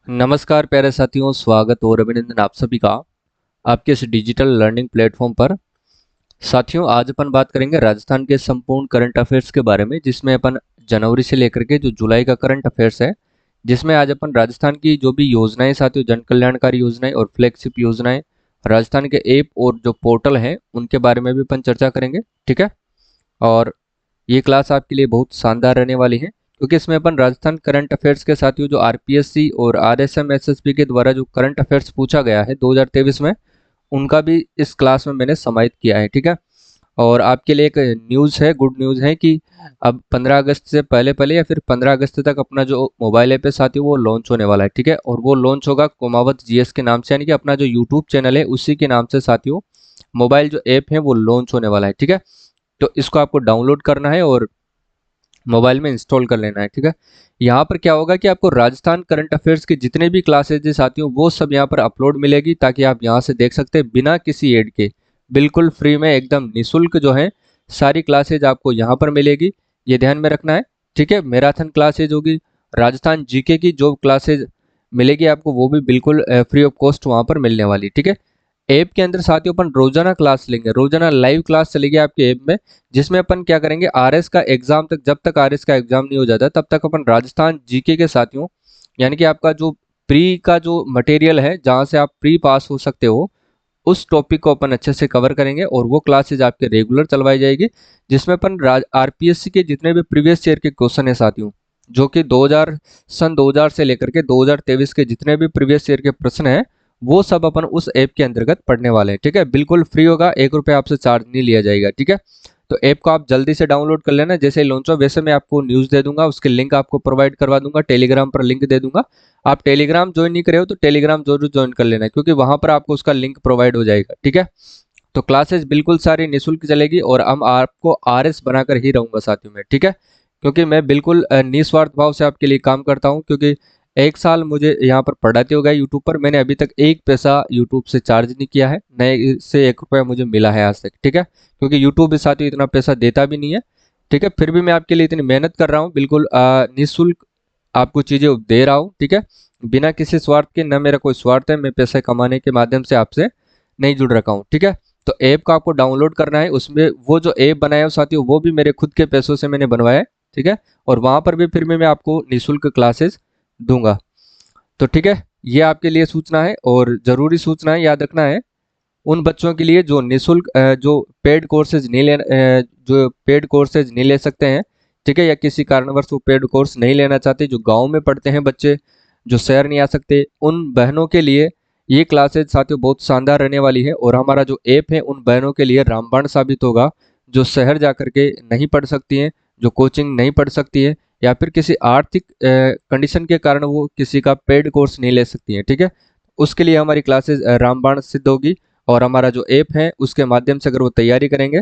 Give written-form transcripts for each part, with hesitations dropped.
नमस्कार प्यारे साथियों, स्वागत और अभिनंदन आप सभी का आपके इस डिजिटल लर्निंग प्लेटफॉर्म पर। साथियों, आज अपन बात करेंगे राजस्थान के संपूर्ण करंट अफेयर्स के बारे में, जिसमें अपन जनवरी से लेकर के जो जुलाई का करंट अफेयर्स है, जिसमें आज अपन राजस्थान की जो भी योजनाएं साथियों, जन कल्याणकारी योजनाएं और फ्लैगशिप योजनाएं, राजस्थान के ऐप और जो पोर्टल हैं उनके बारे में भी अपन चर्चा करेंगे। ठीक है। और ये क्लास आपके लिए बहुत शानदार रहने वाली है, क्योंकि इसमें अपन राजस्थान करंट अफेयर्स के साथ ही जो आरपीएससी और आरएसएम एसएसबी के द्वारा जो करंट अफेयर्स पूछा गया है 2023 में, उनका भी इस क्लास में मैंने समाहित किया है। ठीक है। और आपके लिए एक न्यूज़ है, गुड न्यूज़ है कि अब 15 अगस्त से पहले पहले या फिर 15 अगस्त तक अपना जो मोबाइल ऐप है साथियों वो लॉन्च होने वाला है। ठीक है। और वो लॉन्च होगा कुमावत जीएस के नाम से, यानी कि अपना जो यूट्यूब चैनल है उसी के नाम से साथियों मोबाइल जो ऐप है वो लॉन्च होने वाला है। ठीक है। तो इसको आपको डाउनलोड करना है और मोबाइल में इंस्टॉल कर लेना है। ठीक है। यहाँ पर क्या होगा कि आपको राजस्थान करंट अफेयर्स की जितने भी क्लासेज है साथियों वो सब यहाँ पर अपलोड मिलेगी, ताकि आप यहाँ से देख सकते हैं बिना किसी एड के, बिल्कुल फ्री में, एकदम निशुल्क जो है सारी क्लासेज आपको यहाँ पर मिलेगी। ये ध्यान में रखना है। ठीक है। मैराथन क्लासेज होगी, राजस्थान जीके की जो क्लासेज मिलेगी आपको वो भी बिल्कुल फ्री ऑफ कॉस्ट वहाँ पर मिलने वाली। ठीक है। ऐप के अंदर साथियों अपन रोजाना क्लास लेंगे, रोजाना लाइव क्लास चलेगी आपके ऐप में, जिसमें अपन क्या करेंगे, आरएस का एग्जाम तक, जब तक आरएस का एग्जाम नहीं हो जाता तब तक अपन राजस्थान जीके के साथियों, यानी कि आपका जो प्री का जो मटेरियल है जहां से आप प्री पास हो सकते हो, उस टॉपिक को अपन अच्छे से कवर करेंगे और वो क्लासेज आपके रेगुलर चलवाई जाएगी, जिसमें अपन आरपीएससी के जितने भी प्रीवियस ईयर के क्वेश्चन है साथियों, जो कि 2000 से लेकर के 2023 के जितने भी प्रीवियस ईयर के प्रश्न हैं वो सब अपन उस ऐप के अंतर्गत पढ़ने वाले हैं। ठीक है। बिल्कुल फ्री होगा, 1 रुपये आपसे चार्ज नहीं लिया जाएगा। ठीक है। तो ऐप को आप जल्दी से डाउनलोड कर लेना, जैसे ही लॉन्च हो वैसे मैं आपको न्यूज़ दे दूंगा, उसके लिंक आपको प्रोवाइड करवा दूंगा, टेलीग्राम पर लिंक दे दूंगा। आप टेलीग्राम ज्वाइन नहीं करे हो तो टेलीग्राम जरूर ज्वाइन कर लेना, क्योंकि वहां पर आपको उसका लिंक प्रोवाइड हो जाएगा। ठीक है। तो क्लासेस बिल्कुल सारी निःशुल्क चलेगी और हम आपको आरएस बनाकर ही रहूंगा साथियों में। ठीक है। क्योंकि मैं बिल्कुल निस्वार्थ भाव से आपके लिए काम करता हूं, क्योंकि 1 साल मुझे यहाँ पर पढ़ाते हो गए यूट्यूब पर, मैंने अभी तक 1 पैसा यूट्यूब से चार्ज नहीं किया है, नए से 1 रुपया मुझे मिला है आज तक। ठीक है। क्योंकि यूट्यूब भी साथियों इतना पैसा देता भी नहीं है। ठीक है। फिर भी मैं आपके लिए इतनी मेहनत कर रहा हूँ, बिल्कुल निःशुल्क आपको चीजें दे रहा हूँ। ठीक है। बिना किसी स्वार्थ के, न मेरा कोई स्वार्थ है, मैं पैसे कमाने के माध्यम से आपसे नहीं जुड़ रखा हूँ। ठीक है। तो ऐप को आपको डाउनलोड करना है, उसमें वो जो ऐप बनाया हो साथियों वो भी मेरे खुद के पैसों से मैंने बनवाया है। ठीक है। और वहां पर भी फिर मैं आपको निःशुल्क क्लासेस दूंगा। तो ठीक है, ये आपके लिए सूचना है और जरूरी सूचना है, याद रखना है उन बच्चों के लिए जो निःशुल्क जो पेड कोर्सेज नहीं ले जो पेड कोर्सेज नहीं ले सकते हैं। ठीक है। या किसी कारणवश वो पेड कोर्स नहीं लेना चाहते, जो गांव में पढ़ते हैं बच्चे, जो शहर नहीं आ सकते, उन बहनों के लिए ये क्लासेज साथियों बहुत शानदार रहने वाली है। और हमारा जो ऐप है उन बहनों के लिए रामबाण साबित होगा, जो शहर जा करके नहीं पढ़ सकती हैं, जो कोचिंग नहीं पढ़ सकती है, या फिर किसी आर्थिक कंडीशन के कारण वो किसी का पेड कोर्स नहीं ले सकती हैं। ठीक है। उसके लिए हमारी क्लासेज रामबाण सिद्ध होगी। और हमारा जो ऐप है उसके माध्यम से अगर वो तैयारी करेंगे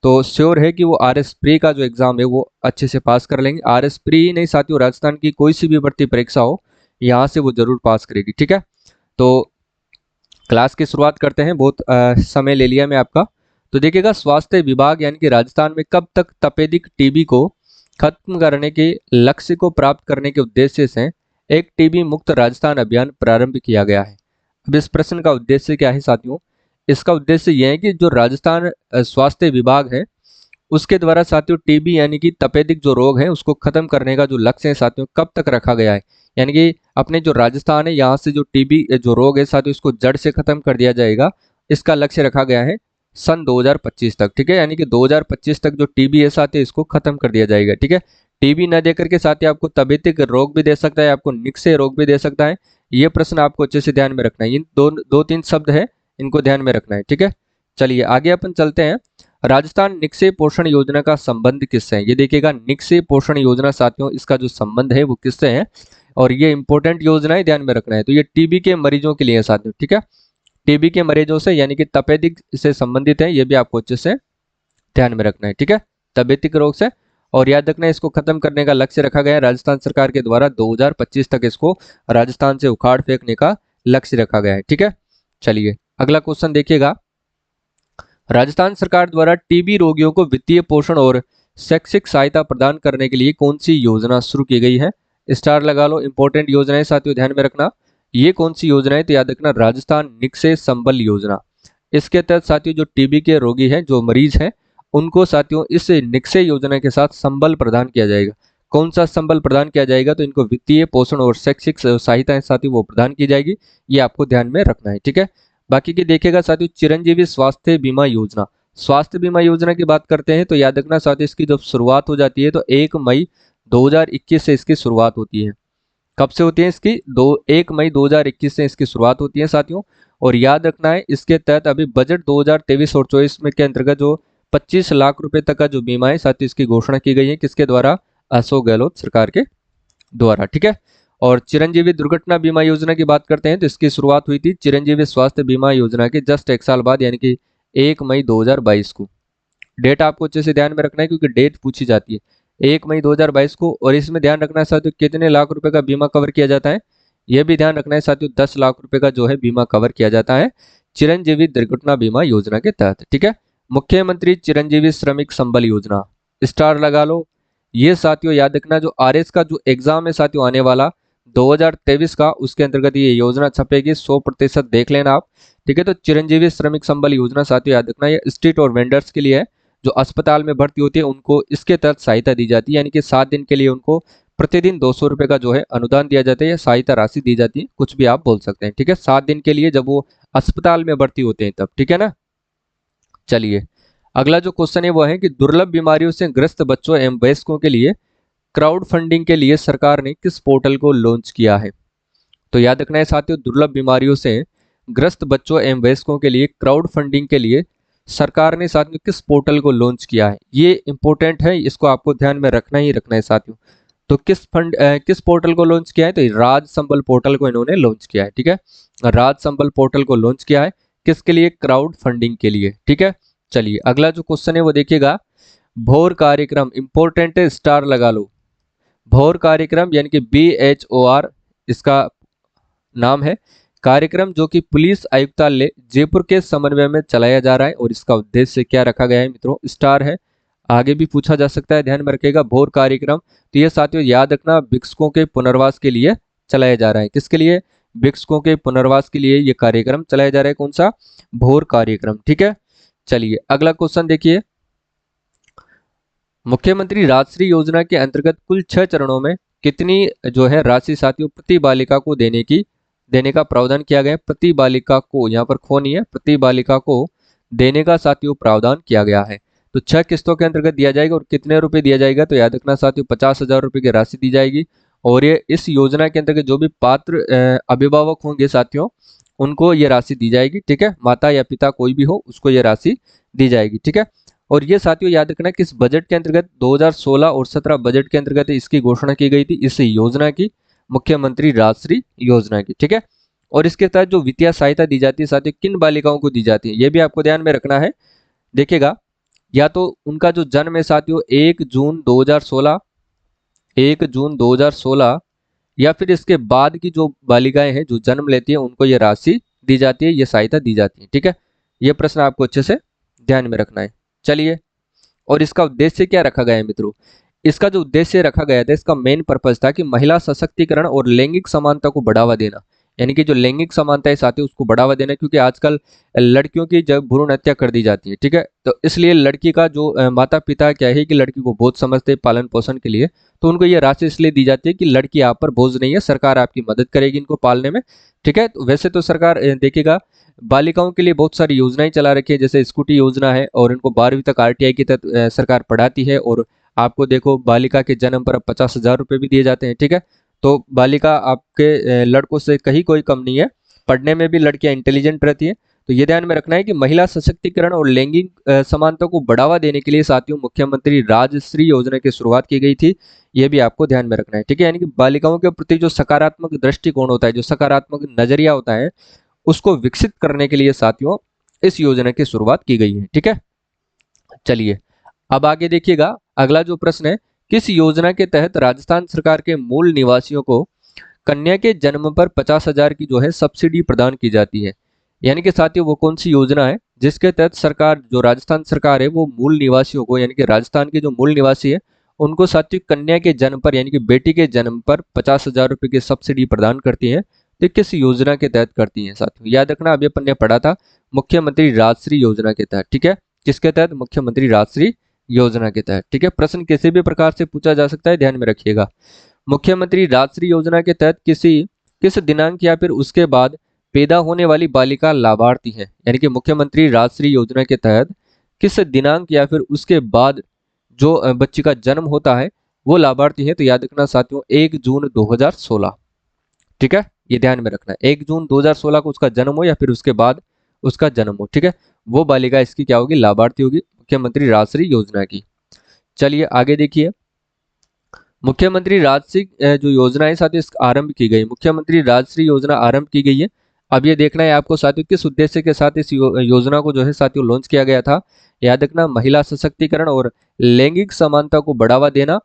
तो श्योर है कि वो आरएस प्री का जो एग्जाम है वो अच्छे से पास कर लेंगे। आरएस प्री ही नहीं साथियों, राजस्थान की कोई सी भी भर्ती परीक्षा हो, यहाँ से वो जरूर पास करेगी। ठीक है। तो क्लास की शुरुआत करते हैं, बहुत समय ले लिया मैं आपका। तो देखिएगा, स्वास्थ्य विभाग यानी कि राजस्थान में कब तक तपेदिक टीबी को खत्म करने के लक्ष्य को प्राप्त करने के उद्देश्य से एक टीबी मुक्त राजस्थान अभियान प्रारंभ किया गया है। अब इस प्रश्न का उद्देश्य क्या है साथियों? इसका उद्देश्य यह है कि जो राजस्थान स्वास्थ्य विभाग है उसके द्वारा साथियों टीबी यानी कि तपेदिक जो रोग है उसको खत्म करने का जो लक्ष्य है साथियों कब तक रखा गया है, यानी कि अपने जो राजस्थान है यहाँ से जो टीबी जो रोग है साथियों इसको जड़ से खत्म कर दिया जाएगा, इसका लक्ष्य रखा गया है सन 2025 तक। ठीक है। यानी कि 2025 तक जो टीबी है साथियों इसको खत्म कर दिया जाएगा। ठीक है। टीबी न दे करके साथियों आपको तपेदिक रोग भी दे सकता है, आपको निक्से रोग भी दे सकता है। ये प्रश्न आपको अच्छे से ध्यान में रखना है, इन दो तीन शब्द है, इनको ध्यान में रखना है। ठीक है। चलिए आगे अपन चलते हैं। राजस्थान निक्षय पोषण योजना का संबंध किससे है? ये देखिएगा, निक्षय पोषण योजना साथियों इसका जो संबंध है वो किससे है, और ये इंपॉर्टेंट योजना है, ध्यान में रखना है। तो ये टीबी के मरीजों के लिए है साथियों। ठीक है। टीबी के मरीजों से यानी कि तपेदिक से संबंधित है, ये भी आपको अच्छे से ध्यान में रखना है। ठीक है। तपेदिक रोग से, और याद रखना है इसको खत्म करने का लक्ष्य रखा गया है राजस्थान सरकार के द्वारा, 2025 तक इसको राजस्थान से उखाड़ फेंकने का लक्ष्य रखा गया है। ठीक है। चलिए अगला क्वेश्चन देखिएगा, राजस्थान सरकार द्वारा टीबी रोगियों को वित्तीय पोषण और शैक्षिक सहायता प्रदान करने के लिए कौन सी योजना शुरू की गई है? स्टार लगा लो, इंपॉर्टेंट योजना है साथियों, ध्यान में रखना। ये कौन सी योजना है? तो याद रखना राजस्थान निक्षय संबल योजना। इसके तहत साथियों जो टीबी के रोगी हैं, जो मरीज हैं, उनको साथियों इस निक्षय योजना के साथ संबल प्रदान किया जाएगा। कौन सा संबल प्रदान किया जाएगा? तो इनको वित्तीय पोषण और शैक्षिक सहायता साथियों वो प्रदान की जाएगी। ये आपको ध्यान में रखना है, ठीक है। बाकी की देखिएगा साथियों चिरंजीवी स्वास्थ्य बीमा योजना। स्वास्थ्य बीमा योजना की बात करते हैं तो याद रखना साथियों इसकी जब शुरुआत हो जाती है तो 1 मई 2021 से इसकी शुरुआत होती है। कब से होती है इसकी? 1 मई 2021 से इसकी शुरुआत होती है साथियों। और याद रखना है इसके तहत अभी बजट 2023 और 24 में के अंतर्गत जो 25 लाख रुपए तक का जो बीमा है साथियों इसकी घोषणा की गई है। किसके द्वारा? अशोक गहलोत सरकार के द्वारा, ठीक है। और चिरंजीवी दुर्घटना बीमा योजना की बात करते हैं तो इसकी शुरुआत हुई थी चिरंजीवी स्वास्थ्य बीमा योजना के जस्ट 1 साल बाद, यानी कि 1 मई 2022 को। डेट आपको अच्छे से ध्यान में रखना है क्योंकि डेट पूछी जाती है 1 मई 2022 को। और इसमें ध्यान रखना है साथियों कितने लाख रुपए का बीमा कवर किया जाता है? यह भी ध्यान रखना है साथियों 10 लाख रुपए का जो है बीमा कवर किया जाता है चिरंजीवी दुर्घटना बीमा योजना के तहत, ठीक है। मुख्यमंत्री चिरंजीवी श्रमिक संबल योजना, स्टार लगा लो। ये साथियों याद रखना जो आरएस का जो एग्जाम है साथियों आने वाला 2023 का, उसके अंतर्गत ये योजना छपेगी, 100% देख लेना आप, ठीक है। तो चिरंजीवी श्रमिक संबल योजना साथियों याद रखना ये स्ट्रीट और वेंडर्स के लिए है, जो अस्पताल में भर्ती होती है उनको इसके तहत सहायता दी जाती है, यानी कि 7 दिन के लिए उनको प्रतिदिन 200 रुपए का जो है अनुदान दिया जाता है या सहायता राशि दी जाती है, कुछ भी आप बोल सकते हैं, ठीक है। 7 दिन के लिए जब वो अस्पताल में भर्ती होते हैं तब, ठीक है ना। चलिए अगला जो क्वेश्चन है वो है कि दुर्लभ बीमारियों से ग्रस्त बच्चों एवं वयस्कों के लिए क्राउड फंडिंग के लिए सरकार ने किस पोर्टल को लॉन्च किया है? तो याद रखना है साथियों दुर्लभ बीमारियों से ग्रस्त बच्चों एवं वयस्कों के लिए क्राउड फंडिंग के लिए सरकार ने साथियों किस पोर्टल को लॉन्च किया है? ये इंपॉर्टेंट है, इसको आपको ध्यान में रखना ही रखना है साथियों। तो किस पोर्टल को लॉन्च किया है? तो राज संबल पोर्टल को इन्होंने लॉन्च किया है, ठीक है। राज संबल पोर्टल को लॉन्च किया है किसके लिए? क्राउड फंडिंग के लिए, ठीक है। चलिए अगला जो क्वेश्चन है वो देखिएगा, भोर कार्यक्रम इंपॉर्टेंट है, स्टार लगा लो। भोर कार्यक्रम यानी कि BHOR इसका नाम है, कार्यक्रम जो कि पुलिस आयुक्तालय जयपुर के समन्वय में चलाया जा रहा है। और इसका उद्देश्य क्या रखा गया है मित्रों? स्टार है, आगे भी पूछा जा सकता है, ध्यान में रखिएगा। भोर कार्यक्रम तो ये साथियों याद रखना भिक्षुकों के पुनर्वास के लिए चलाया जा रहा है। किसके लिए? भिक्षुकों के पुनर्वास के लिए ये कार्यक्रम चलाया जा रहा है। कौन सा? भोर कार्यक्रम, ठीक है। चलिए अगला क्वेश्चन देखिए, मुख्यमंत्री राजश्री योजना के अंतर्गत कुल 6 चरणों में कितनी जो है राशि साथियों प्रति बालिका को देने का प्रावधान किया गया है? प्रति बालिका को, यहाँ पर खो नहीं है, प्रति बालिका को देने का साथियों प्रावधान किया गया है। तो 6 किस्तों के अंतर्गत दिया जाएगा। और कितने रुपए दिया जाएगा? तो याद रखना साथियों 50,000 रुपए की राशि दी जाएगी। और ये इस योजना के अंतर्गत जो भी पात्र अभिभावक होंगे साथियों उनको ये राशि दी जाएगी, ठीक है। माता या पिता कोई भी हो उसको ये राशि दी जाएगी, ठीक है। और ये साथियों याद रखना किस बजट के अंतर्गत 2016 और 17 बजट के अंतर्गत इसकी घोषणा की गई थी, इस योजना की, मुख्यमंत्री राजश्री योजना की, ठीक है। और इसके तहत जो वित्तीय सहायता दी जाती है साथियों किन बालिकाओं को दी जाती है ये भी आपको ध्यान में रखना है। देखिएगा या तो उनका जो जन्म है साथियों 1 जून 2016 या फिर इसके बाद की जो बालिकाएं हैं जो जन्म लेती है उनको ये राशि दी जाती है, ये सहायता दी जाती है, ठीक है। ये प्रश्न आपको अच्छे से ध्यान में रखना है। चलिए और इसका उद्देश्य क्या रखा गया है मित्रों? इसका जो उद्देश्य रखा गया था, इसका मेन पर्पज था कि महिला सशक्तिकरण और लैंगिक समानता को बढ़ावा देना, यानी कि जो लैंगिक समानता है साथी उसको बढ़ावा देना, क्योंकि आजकल लड़कियों की जब भ्रूण हत्या कर दी जाती है, ठीक है। तो इसलिए लड़की का जो माता पिता क्या है कि लड़की को बहुत समझते हैं पालन पोषण के लिए, तो उनको ये राशि इसलिए दी जाती है कि लड़की आप पर बोझ नहीं है, सरकार आपकी मदद करेगी इनको पालने में, ठीक है। तो वैसे तो सरकार देखिएगा बालिकाओं के लिए बहुत सारी योजनाएं चला रखी है, जैसे स्कूटी योजना है और इनको 12वीं तक RTI के तहत सरकार पढ़ाती है। और आपको देखो बालिका के जन्म पर अब 50,000 रुपये भी दिए जाते हैं, ठीक है। तो बालिका आपके लड़कों से कहीं कोई कम नहीं है, पढ़ने में भी लड़कियां इंटेलिजेंट रहती हैं। तो ये ध्यान में रखना है कि महिला सशक्तिकरण और लैंगिक समानता को बढ़ावा देने के लिए साथियों मुख्यमंत्री राजश्री योजना की शुरुआत की गई थी, ये भी आपको ध्यान में रखना है, ठीक है। यानी कि बालिकाओं के प्रति जो सकारात्मक दृष्टिकोण होता है, जो सकारात्मक नजरिया होता है, उसको विकसित करने के लिए साथियों इस योजना की शुरुआत की गई है, ठीक है। चलिए अब आगे देखिएगा, अगला जो प्रश्न है, किस योजना के तहत राजस्थान सरकार के मूल निवासियों को कन्या के जन्म पर 50,000 की जो है सब्सिडी प्रदान की जाती है? यानी कि साथियों वो कौन सी योजना है जिसके तहत सरकार, जो राजस्थान सरकार है, वो मूल निवासियों को, यानी कि राजस्थान के जो मूल निवासी है उनको साथियों कन्या के जन्म पर, यानी कि बेटी के जन्म पर 50,000 रुपए की सब्सिडी प्रदान करती है? तो किस योजना के तहत करती हैं साथियों? याद रखना, अभी अपन ने पढ़ा था मुख्यमंत्री राजश्री योजना के तहत। ठीक है, किसके तहत? मुख्यमंत्री राजश्री योजना के तहत। ठीक है, प्रश्न किसी भी प्रकार से पूछा जा सकता है, ध्यान में रखिएगा। मुख्यमंत्री राजश्री योजना के तहत किस दिनांक या फिर उसके बाद पैदा होने वाली बालिका लाभार्थी है? यानी कि मुख्यमंत्री राजश्री योजना के तहत किस दिनांक या फिर उसके बाद जो बच्ची का जन्म होता है वो लाभार्थी है? तो याद रखना साथियों, 1 जून 2016। ठीक है, ये ध्यान में रखना है, 1 जून 2016 को उसका जन्म हो या फिर उसके बाद उसका जन्म हो, ठीक है, वो बालिका इसकी क्या होगी? लाभार्थी होगी मुख्यमंत्री राजश्री योजना की। चलिए आगे देखिए, मुख्यमंत्री राजश्री जो योजना है साथियों आरंभ की गई, मुख्यमंत्री राजश्री योजना आरंभ की गई है। अब ये देखना है आपको साथियों किस उद्देश्य के साथ इस योजना को जो है साथियों लॉन्च किया गया था। याद रखना, महिला सशक्तिकरण और लैंगिक समानता को बढ़ावा देना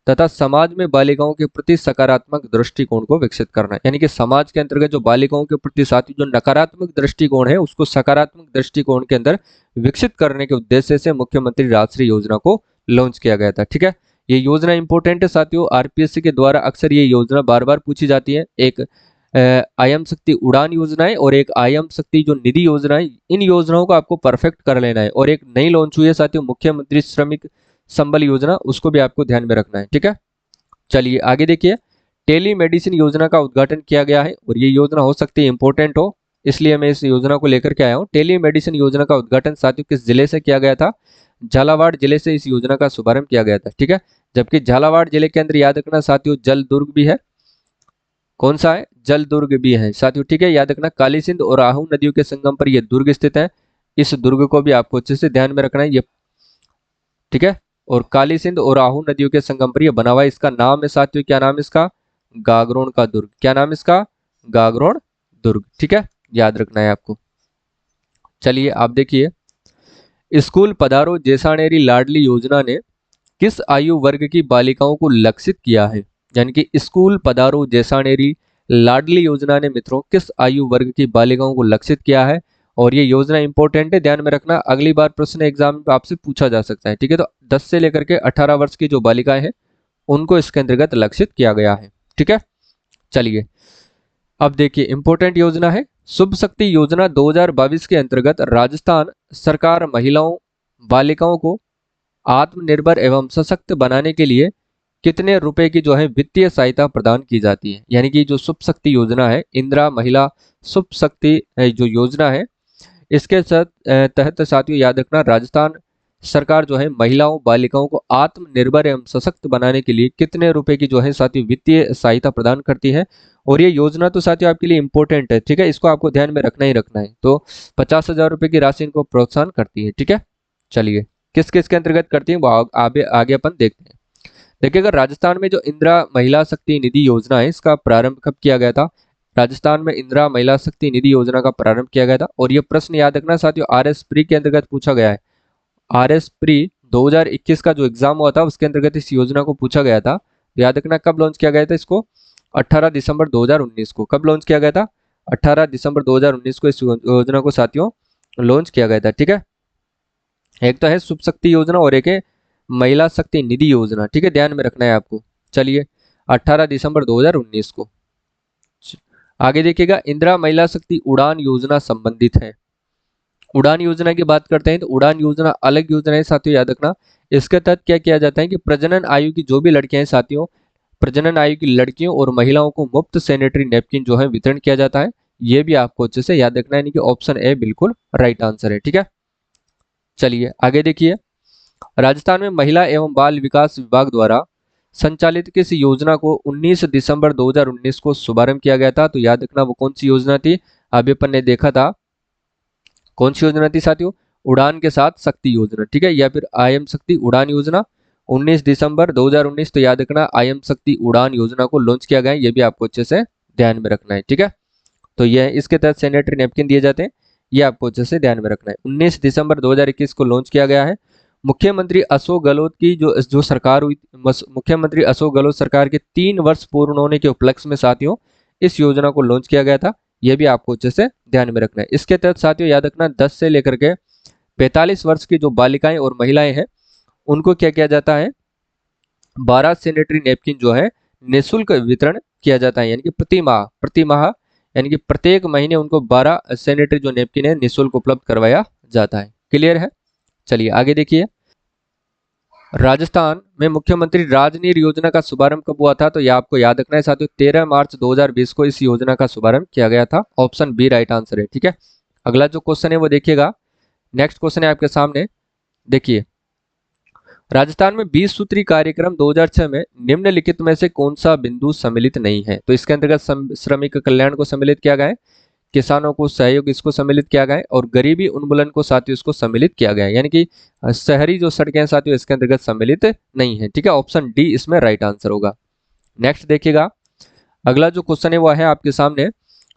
तथा समाज में बालिकाओं के प्रति सकारात्मक दृष्टिकोण को विकसित करना। यानी कि समाज के अंतर्गत जो बालिकाओं के प्रति साथियों जो नकारात्मक दृष्टिकोण है उसको सकारात्मक दृष्टिकोण के अंदर विकसित करने के उद्देश्य से मुख्यमंत्री राजश्री योजना को लॉन्च किया गया था। ठीक है, ये योजना इंपॉर्टेंट है साथियों, आरपीएससी के द्वारा अक्सर ये योजना बार बार पूछी जाती है। एक आईएम शक्ति उड़ान योजना है और एक आईएम शक्ति जो निधि योजना है, इन योजनाओं को आपको परफेक्ट कर लेना है। और एक नई लॉन्च हुई है साथियों मुख्यमंत्री श्रमिक संबल योजना, उसको भी आपको ध्यान में रखना है। ठीक है, चलिए आगे देखिए, टेली मेडिसिन योजना का उद्घाटन किया गया है और ये योजना हो सकती है इंपॉर्टेंट हो, इसलिए मैं इस योजना को लेकर के आया हूँ। टेली मेडिसिन योजना का उद्घाटन साथियों किस जिले से किया गया था? झालावाड़ जिले से इस योजना का शुभारंभ किया गया था। ठीक है, जबकि झालावाड़ जिले के अंदर याद रखना साथियों जल दुर्ग भी है। कौन सा है? जल दुर्ग भी है साथियों। ठीक है, याद रखना काली सिंध और आहू नदियों के संगम पर यह दुर्ग स्थित है, इस दुर्ग को भी आपको अच्छे से ध्यान में रखना है। ये ठीक है, और काली सिंध और आहू नदियों के संगम पर यह बना हुआ है। इसका नाम है साथियों, क्या नाम है इसका? गागरोन का दुर्ग। क्या नाम है इसका? गागरोन दुर्ग। ठीक है, याद रखना है आपको। चलिए आप देखिए, स्कूल पधारो जैसाणेरी लाडली योजना ने किस आयु वर्ग की बालिकाओं को लक्षित किया है? यानी कि स्कूल पधारो जैसाणेरी लाडली योजना ने मित्रों किस आयु वर्ग की बालिकाओं को लक्षित किया है? और ये योजना इंपॉर्टेंट है, ध्यान में रखना, अगली बार प्रश्न एग्जाम में आपसे पूछा जा सकता है। ठीक है, तो 10 से लेकर के 18 वर्ष की जो बालिकाएं हैं उनको इसके अंतर्गत लक्षित किया गया है। ठीक है, चलिए अब देखिए, इंपॉर्टेंट योजना है शुभ शक्ति योजना 2022 के अंतर्गत राजस्थान सरकार महिलाओं बालिकाओं को आत्मनिर्भर एवं सशक्त बनाने के लिए कितने रुपए की जो है वित्तीय सहायता प्रदान की जाती है? यानी कि जो शुभ शक्ति योजना है, इंदिरा महिला शुभ शक्ति जो योजना है, इसके तहत साथियों याद रखना, राजस्थान सरकार जो है महिलाओं बालिकाओं को आत्मनिर्भर एवं सशक्त बनाने के लिए कितने रुपए की जो है साथियों वित्तीय सहायता प्रदान करती है। और ये योजना तो साथियों आपके लिए इंपॉर्टेंट है। ठीक है, इसको आपको ध्यान में रखना ही रखना है। तो 50,000 रुपए की राशि इनको प्रोत्साहन करती है। ठीक है, चलिए किस किस के अंतर्गत करती है वो आगे अपन देखते हैं। देखिए, अगर राजस्थान में जो इंदिरा महिला शक्ति निधि योजना है इसका प्रारंभ कब किया गया था? राजस्थान में इंदिरा महिला शक्ति निधि योजना का प्रारंभ किया गया था। और ये प्रश्न याद रखना साथियों आरएस प्री के अंतर्गत पूछा गया है। आरएस प्री 2021 का जो एग्जाम हुआ था उसके अंतर्गत इस योजना को पूछा गया था। याद रखना कब लॉन्च किया गया था इसको? 18 दिसंबर 2019 को। कब लॉन्च किया गया था? 18 दिसंबर 2019 को इस योजना को साथियों लॉन्च किया गया था। ठीक है, एक तो है शुभ शक्ति योजना और एक है महिला शक्ति निधि योजना। ठीक है, ध्यान में रखना है आपको। चलिए 18 दिसंबर 2019 को। आगे देखिएगा, इंदिरा महिला शक्ति उड़ान योजना संबंधित है। उड़ान योजना की बात करते हैं तो उड़ान योजना अलग योजना है साथियों, याद रखना। इसके तहत क्या किया जाता है कि प्रजनन आयु की जो भी लड़कियां हैं साथियों, प्रजनन आयु की लड़कियों और महिलाओं को मुफ्त सैनिटरी नैपकिन जो है वितरण किया जाता है। ये भी आपको अच्छे से याद रखना है, यानी कि ऑप्शन ए बिल्कुल राइट आंसर है। ठीक है, चलिए आगे देखिए, राजस्थान में महिला एवं बाल विकास विभाग द्वारा संचालित किस योजना को 19 दिसंबर 2019 को शुभारंभ किया गया था? तो याद रखना वो कौन सी योजना थी? अभी अपन ने देखा था कौन सी योजना थी साथियों? उड़ान के साथ शक्ति योजना। ठीक है, या फिर आईएम शक्ति उड़ान योजना। 19 दिसंबर 2019 तो याद रखना आईएम शक्ति उड़ान योजना को लॉन्च किया गया है, ये भी आपको अच्छे से ध्यान में रखना है। ठीक है, तो यह इसके तहत सैनिटरी नैपकिन दिए जाते हैं, ये आपको अच्छे से ध्यान में रखना है। 19 दिसंबर 2021 को लॉन्च किया गया है। मुख्यमंत्री अशोक गहलोत की जो सरकार हुई, मुख्यमंत्री अशोक गहलोत सरकार के 3 वर्ष पूर्ण होने के उपलक्ष्य में साथियों इस योजना को लॉन्च किया गया था, यह भी आपको अच्छे से ध्यान में रखना है। इसके तहत साथियों याद रखना 10 से लेकर के 45 वर्ष की जो बालिकाएं और महिलाएं हैं उनको क्या किया जाता है? 12 सैनिटरी नैपकिन जो है निःशुल्क वितरण किया जाता है, यानी कि प्रति माह यानी कि प्रत्येक महीने उनको 12 सैनिटरी जो नैपकिन है निःशुल्क उपलब्ध करवाया जाता है। क्लियर है? चलिए आगे देखिए। राजस्थान में मुख्यमंत्री राजनीर योजना का शुभारंभ कब हुआ था? तो यह आपको याद रखना है साथियों, 13 मार्च 2020 को इस योजना का शुभारंभ किया गया था। ऑप्शन बी राइट आंसर है। ठीक है, अगला जो क्वेश्चन है वो देखिएगा। नेक्स्ट क्वेश्चन है आपके सामने, देखिए। राजस्थान में 20 सूत्री कार्यक्रम 2006 में निम्नलिखित में से कौन सा बिंदु सम्मिलित नहीं है? तो इसके अंतर्गत श्रमिक कल्याण को सम्मिलित किया गया है, किसानों को सहयोग इसको सम्मिलित किया गया है, और गरीबी उन्मूलन को साथियों इसको सम्मिलित किया गया है। यानी कि शहरी जो सड़कें हैं साथियों इसके अंतर्गत सम्मिलित नहीं है। ठीक है, ऑप्शन डी इसमें राइट आंसर होगा। नेक्स्ट देखिएगा, अगला जो क्वेश्चन है वो है आपके सामने।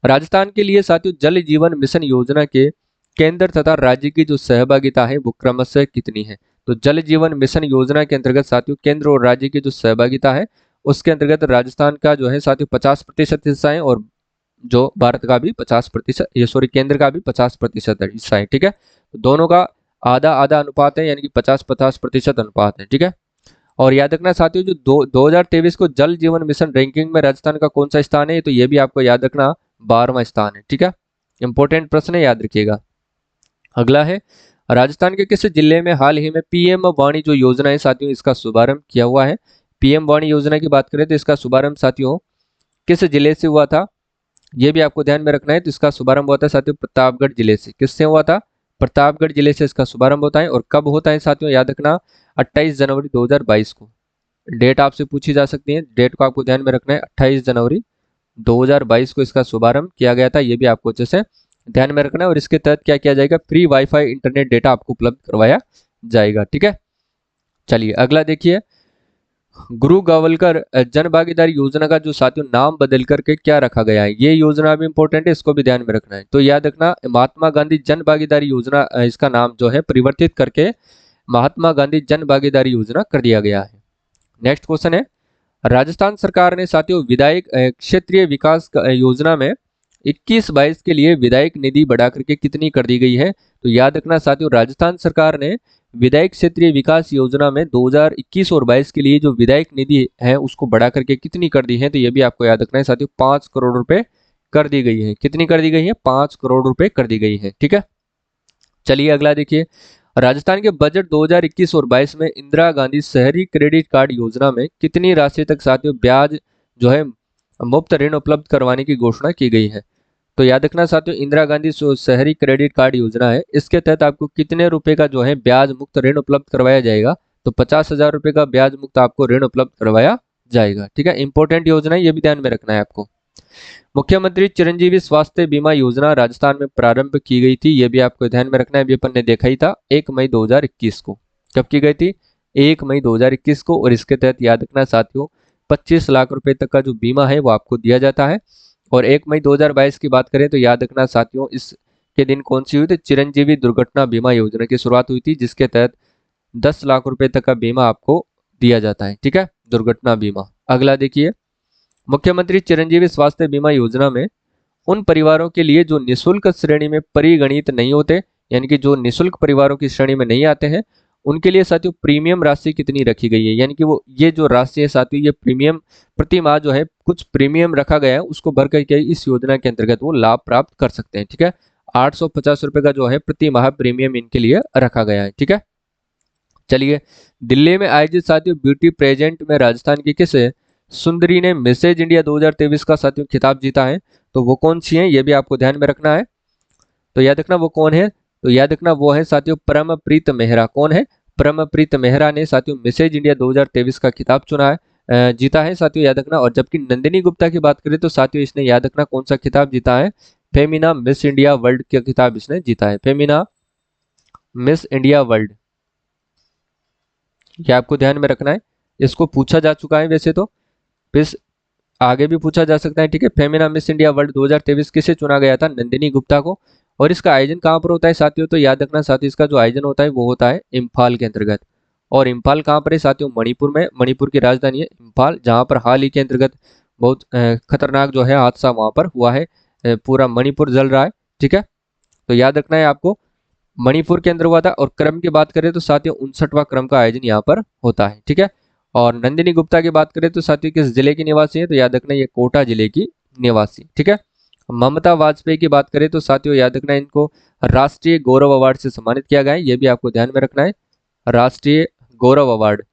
राजस्थान के लिए साथियों जल जीवन मिशन योजना के केंद्र तथा राज्य की जो सहभागिता है वो क्रमशः कितनी है? तो जल जीवन मिशन योजना के अंतर्गत साथियों केंद्र और राज्य की जो सहभागिता है उसके अंतर्गत राजस्थान का जो है साथियों 50% हिस्सा है, और जो भारत का भी 50%, ये सॉरी केंद्र का भी 50% हिस्सा है। ठीक है, तो दोनों का आधा आधा अनुपात है, यानी कि 50-50% अनुपात है। ठीक है, और याद रखना साथियों जो 2023 को जल जीवन मिशन रैंकिंग में राजस्थान का कौन सा स्थान है? तो ये भी आपको याद रखना 12वां स्थान है। ठीक है, इंपॉर्टेंट प्रश्न है, याद रखिएगा। अगला है, राजस्थान के किस जिले में हाल ही में पीएम वाणी जो योजना है साथियों इसका शुभारंभ किया हुआ है? पीएम वाणी योजना की बात करें तो इसका शुभारंभ साथियों किस जिले से हुआ था? ये भी आपको ध्यान में रखना है। तो इसका शुभारंभ होता है साथियों प्रतापगढ़ जिले से। किससे हुआ था? प्रतापगढ़ जिले से इसका शुभारंभ होता है। और कब होता है साथियों? याद रखना 28 जनवरी 2022 को। डेट आपसे पूछी जा सकती है, डेट को आपको ध्यान में रखना है। 28 जनवरी 2022 को इसका शुभारंभ किया गया था, ये भी आपको अच्छे से ध्यान में रखना है। और इसके तहत क्या किया जाएगा? फ्री वाईफाई इंटरनेट डेटा आपको उपलब्ध करवाया जाएगा। ठीक है, चलिए अगला देखिए। गुरु गावलकर जन भागीदारी योजना का जो साथियों नाम बदल करके क्या रखा गया है? ये योजना भी इंपॉर्टेंट है, इसको भी ध्यान में रखना है। तो याद रखना महात्मा गांधी जन भागीदारी योजना, इसका नाम जो है परिवर्तित करके महात्मा गांधी जन भागीदारी योजना कर दिया गया है। नेक्स्ट क्वेश्चन है, राजस्थान सरकार ने साथियों विधायक क्षेत्रीय विकास योजना में 21-22 के लिए विधायक निधि बढ़ा करके कितनी कर दी गई है? तो याद रखना साथियों राजस्थान सरकार ने विधायक क्षेत्रीय विकास योजना में 2021 और 22 के लिए जो विधायक निधि है उसको बढ़ा करके कितनी कर दी है? तो ये भी आपको याद रखना है साथियों 5 करोड़ रुपए कर दी गई है। कितनी कर दी गई है? 5 करोड़ रुपए कर दी गई है। ठीक है, चलिए अगला देखिए। राजस्थान के बजट 2021 और 22 में इंदिरा गांधी शहरी क्रेडिट कार्ड योजना में कितनी राशि तक साथियों ब्याज जो है मुफ्त ऋण उपलब्ध करवाने की घोषणा की गई है? तो याद रखना साथियों इंदिरा गांधी शहरी क्रेडिट कार्ड योजना है, इसके तहत आपको कितने रुपए का जो है ब्याज मुक्त ऋण उपलब्ध करवाया जाएगा? तो 50,000 रुपए का ब्याज मुक्त आपको ऋण उपलब्ध करवाया जाएगा। ठीक है, इंपॉर्टेंट योजना है, ये भी ध्यान में रखना है आपको। मुख्यमंत्री चिरंजीवी स्वास्थ्य बीमा योजना राजस्थान में प्रारंभ की गई थी, ये भी आपको ध्यान में रखना है। अपन ने देखा ही था 1 मई 2021 को। कब की गई थी? 1 मई 2021 को। और इसके तहत याद रखना साथियों 25 लाख रुपए तक का जो बीमा है वो आपको दिया जाता है। और 1 मई 2022 की बात करें तो याद रखना साथियों इसके दिन कौन सी हुई थी? चिरंजीवी दुर्घटना बीमा योजना की शुरुआत हुई थी, जिसके तहत 10 लाख रुपए तक का बीमा आपको दिया जाता है। ठीक है, दुर्घटना बीमा। अगला देखिए, मुख्यमंत्री चिरंजीवी स्वास्थ्य बीमा योजना में उन परिवारों के लिए जो निःशुल्क श्रेणी में परिगणित नहीं होते, यानी कि जो निःशुल्क परिवारों की श्रेणी में नहीं आते हैं, उनके लिए साथियों प्रीमियम राशि कितनी रखी गई है? यानी कि वो ये जो राशि है साथियों ये प्रीमियम प्रति माह जो है कुछ प्रीमियम रखा गया है, उसको भर करके इस योजना के अंतर्गत वो लाभ प्राप्त कर सकते हैं। ठीक है, 850 रुपए का जो है प्रति माह प्रीमियम इनके लिए रखा गया है। ठीक है, चलिए दिल्ली में आयोजित साथियों ब्यूटी प्रेजेंट में राजस्थान की किस सुंदरी ने मिसेज इंडिया 2023 का साथियों खिताब जीता है? तो वो कौन सी है? ये भी आपको ध्यान में रखना है। तो याद रखना वो कौन है? तो याद रखना वो है साथियों परमप्रीत मेहरा। कौन है? परमप्रीत मेहरा ने साथियों मिसेज इंडिया 2023 का खिताब चुना है, जीता है साथियों, याद रखना। और जबकि नंदिनी गुप्ता की बात करें तो साथियों इसने याद रखना कौन सा खिताब जीता है? फेमिना मिस इंडिया वर्ल्ड का खिताब इसने जीता है। फेमिना मिस इंडिया वर्ल्ड, ये आपको ध्यान में रखना है। इसको पूछा जा चुका है वैसे तो, फिर आगे भी पूछा जा सकता है। ठीक है, फेमिना मिस इंडिया वर्ल्ड 2023 किसे चुना गया था? नंदिनी गुप्ता को। और इसका आयोजन कहाँ पर होता है साथियों? तो याद रखना साथियों इसका जो आयोजन होता है वो होता है इम्फाल के अंतर्गत। और इम्फाल कहाँ पर है साथियों? मणिपुर में। मणिपुर की राजधानी है इम्फाल, जहाँ पर हाल ही के अंतर्गत बहुत खतरनाक जो है हादसा वहां पर हुआ है। पूरा मणिपुर जल रहा है। ठीक है, तो याद रखना है आपको मणिपुर के अंदर हुआ था। और क्रम की बात करें तो साथियों 59वां क्रम का आयोजन यहाँ पर होता है। ठीक है, और नंदिनी गुप्ता की बात करें तो साथियों किस जिले की निवासी है? तो याद रखना ये कोटा जिले की निवासी। ठीक है, ममता वाजपेयी की बात करें तो साथियों याद रखना इनको राष्ट्रीय गौरव अवार्ड से सम्मानित किया गया है, ये भी आपको ध्यान में रखना है। राष्ट्रीय गौरव अवार्ड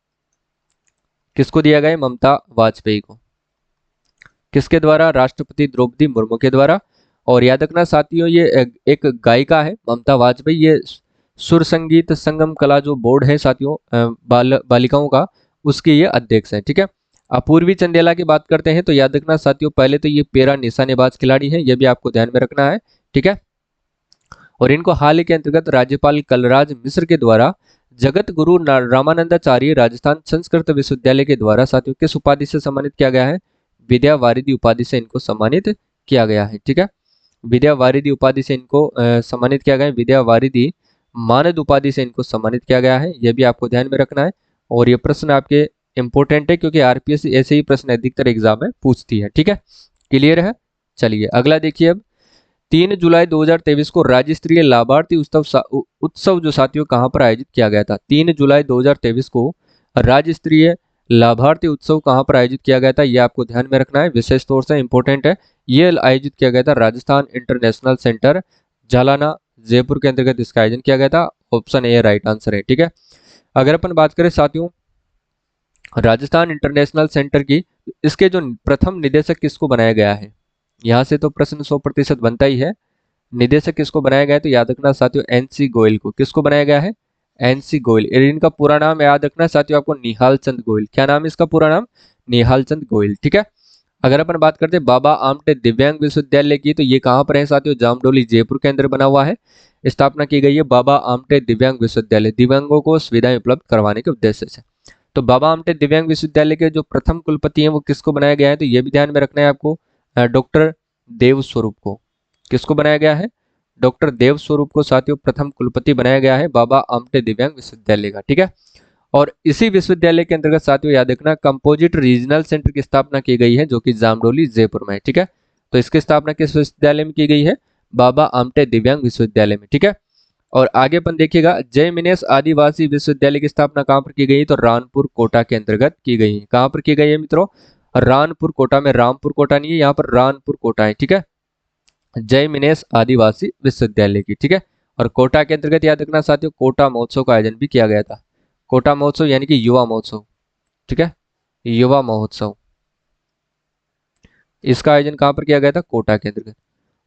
किसको दिया गया है? ममता वाजपेयी को। किसके द्वारा? राष्ट्रपति द्रौपदी मुर्मू के द्वारा। और याद रखना साथियों ये एक गायिका है ममता वाजपेयी, ये सुर संगीत संगम कला जो बोर्ड है साथियों बालिकाओं का, उसके ये अध्यक्ष हैं। ठीक है। अपूर्वी चंदेला की बात करते हैं तो याद रखना साथियों पहले तो ये पैरा निशानेबाज खिलाड़ी है, ये भी आपको ध्यान में रखना है। ठीक है। और इनको हाल ही के अंतर्गत राज्यपाल कलराज मिश्र के द्वारा जगत गुरु रामानंदाचार्य राजस्थान संस्कृत विश्वविद्यालय के द्वारा साथियों किस उपाधि से सम्मानित किया गया है? विद्या वारिधि उपाधि से इनको सम्मानित किया गया है। ठीक है। विद्या वारिधि उपाधि से इनको सम्मानित किया गया है। विद्या वारिधि मानद उपाधि से इनको सम्मानित किया गया है, यह भी आपको ध्यान में रखना है। और ये प्रश्न आपके इंपॉर्टेंट है क्योंकि आरपीएस ऐसे ही प्रश्न अधिकतर एग्जाम में पूछती है। ठीक है। क्लियर है? चलिए अगला देखिए अब 3 जुलाई 2023 को राज्य स्तरीय लाभार्थी उत्सव जो साथियों कहां पर आयोजित किया गया था? 3 जुलाई 2023 को राज्य स्तरीय लाभार्थी उत्सव कहां पर आयोजित किया गया था? यह आपको ध्यान में रखना है, विशेष तौर से इंपॉर्टेंट है। यह आयोजित किया गया था राजस्थान इंटरनेशनल सेंटर जालाना जयपुर के अंतर्गत इसका आयोजन किया गया था। ऑप्शन ए राइट आंसर है। ठीक है। अगर अपन बात करें साथियों राजस्थान इंटरनेशनल सेंटर की, इसके जो प्रथम निदेशक किसको बनाया गया है? यहाँ से तो प्रश्न 100% बनता ही है। निदेशक किसको बनाया गया है? तो याद रखना साथियों एनसी गोयल को। किसको बनाया गया है? एनसी गोयल। इनका पूरा नाम याद रखना साथियों आपको, निहाल चंद गोयल। क्या नाम है इसका पूरा नाम? निहाल चंद गोयल। ठीक है। अगर अपन बात करते हैं बाबा आमटे दिव्यांग विश्वविद्यालय की, तो ये कहाँ पर है साथियों? जामडोली जयपुर के अंदर बना हुआ है। स्थापना की गई है बाबा आमटे दिव्यांग विश्वविद्यालय, दिव्यांगों को सुविधाएं उपलब्ध करवाने के उद्देश्य से। तो बाबा आमटे दिव्यांग विश्वविद्यालय के जो प्रथम कुलपति हैं वो किसको बनाया गया है? तो ये भी ध्यान में रखना है आपको, डॉक्टर देव स्वरूप को। किसको बनाया गया है? डॉक्टर देव स्वरूप को साथियों प्रथम कुलपति बनाया गया है बाबा आमटे दिव्यांग विश्वविद्यालय का। ठीक है। और इसी विश्वविद्यालय के अंतर्गत साथियों याद रखना कंपोजिट रीजनल सेंटर की स्थापना की गई है जो कि जामडोली जयपुर में है। ठीक है। तो इसकी स्थापना किस विश्वविद्यालय में की गई है? बाबा आमटे दिव्यांग विश्वविद्यालय में। ठीक है। और आगे अपन देखिएगा जय मिनेश आदिवासी विश्वविद्यालय की स्थापना कहां पर की गई? तो रानपुर कोटा के अंतर्गत की गई है। कहां पर की गई है मित्रों? रानपुर कोटा में। रामपुर कोटा नहीं है, यहाँ पर रानपुर कोटा है। ठीक है। जय मिनेश आदिवासी विश्वविद्यालय की। ठीक है। और कोटा के अंतर्गत याद रखना साथियों कोटा महोत्सव का आयोजन भी किया गया था। कोटा महोत्सव यानी कि युवा महोत्सव। ठीक है। युवा महोत्सव, इसका आयोजन कहां पर किया गया था? कोटा के अंतर्गत।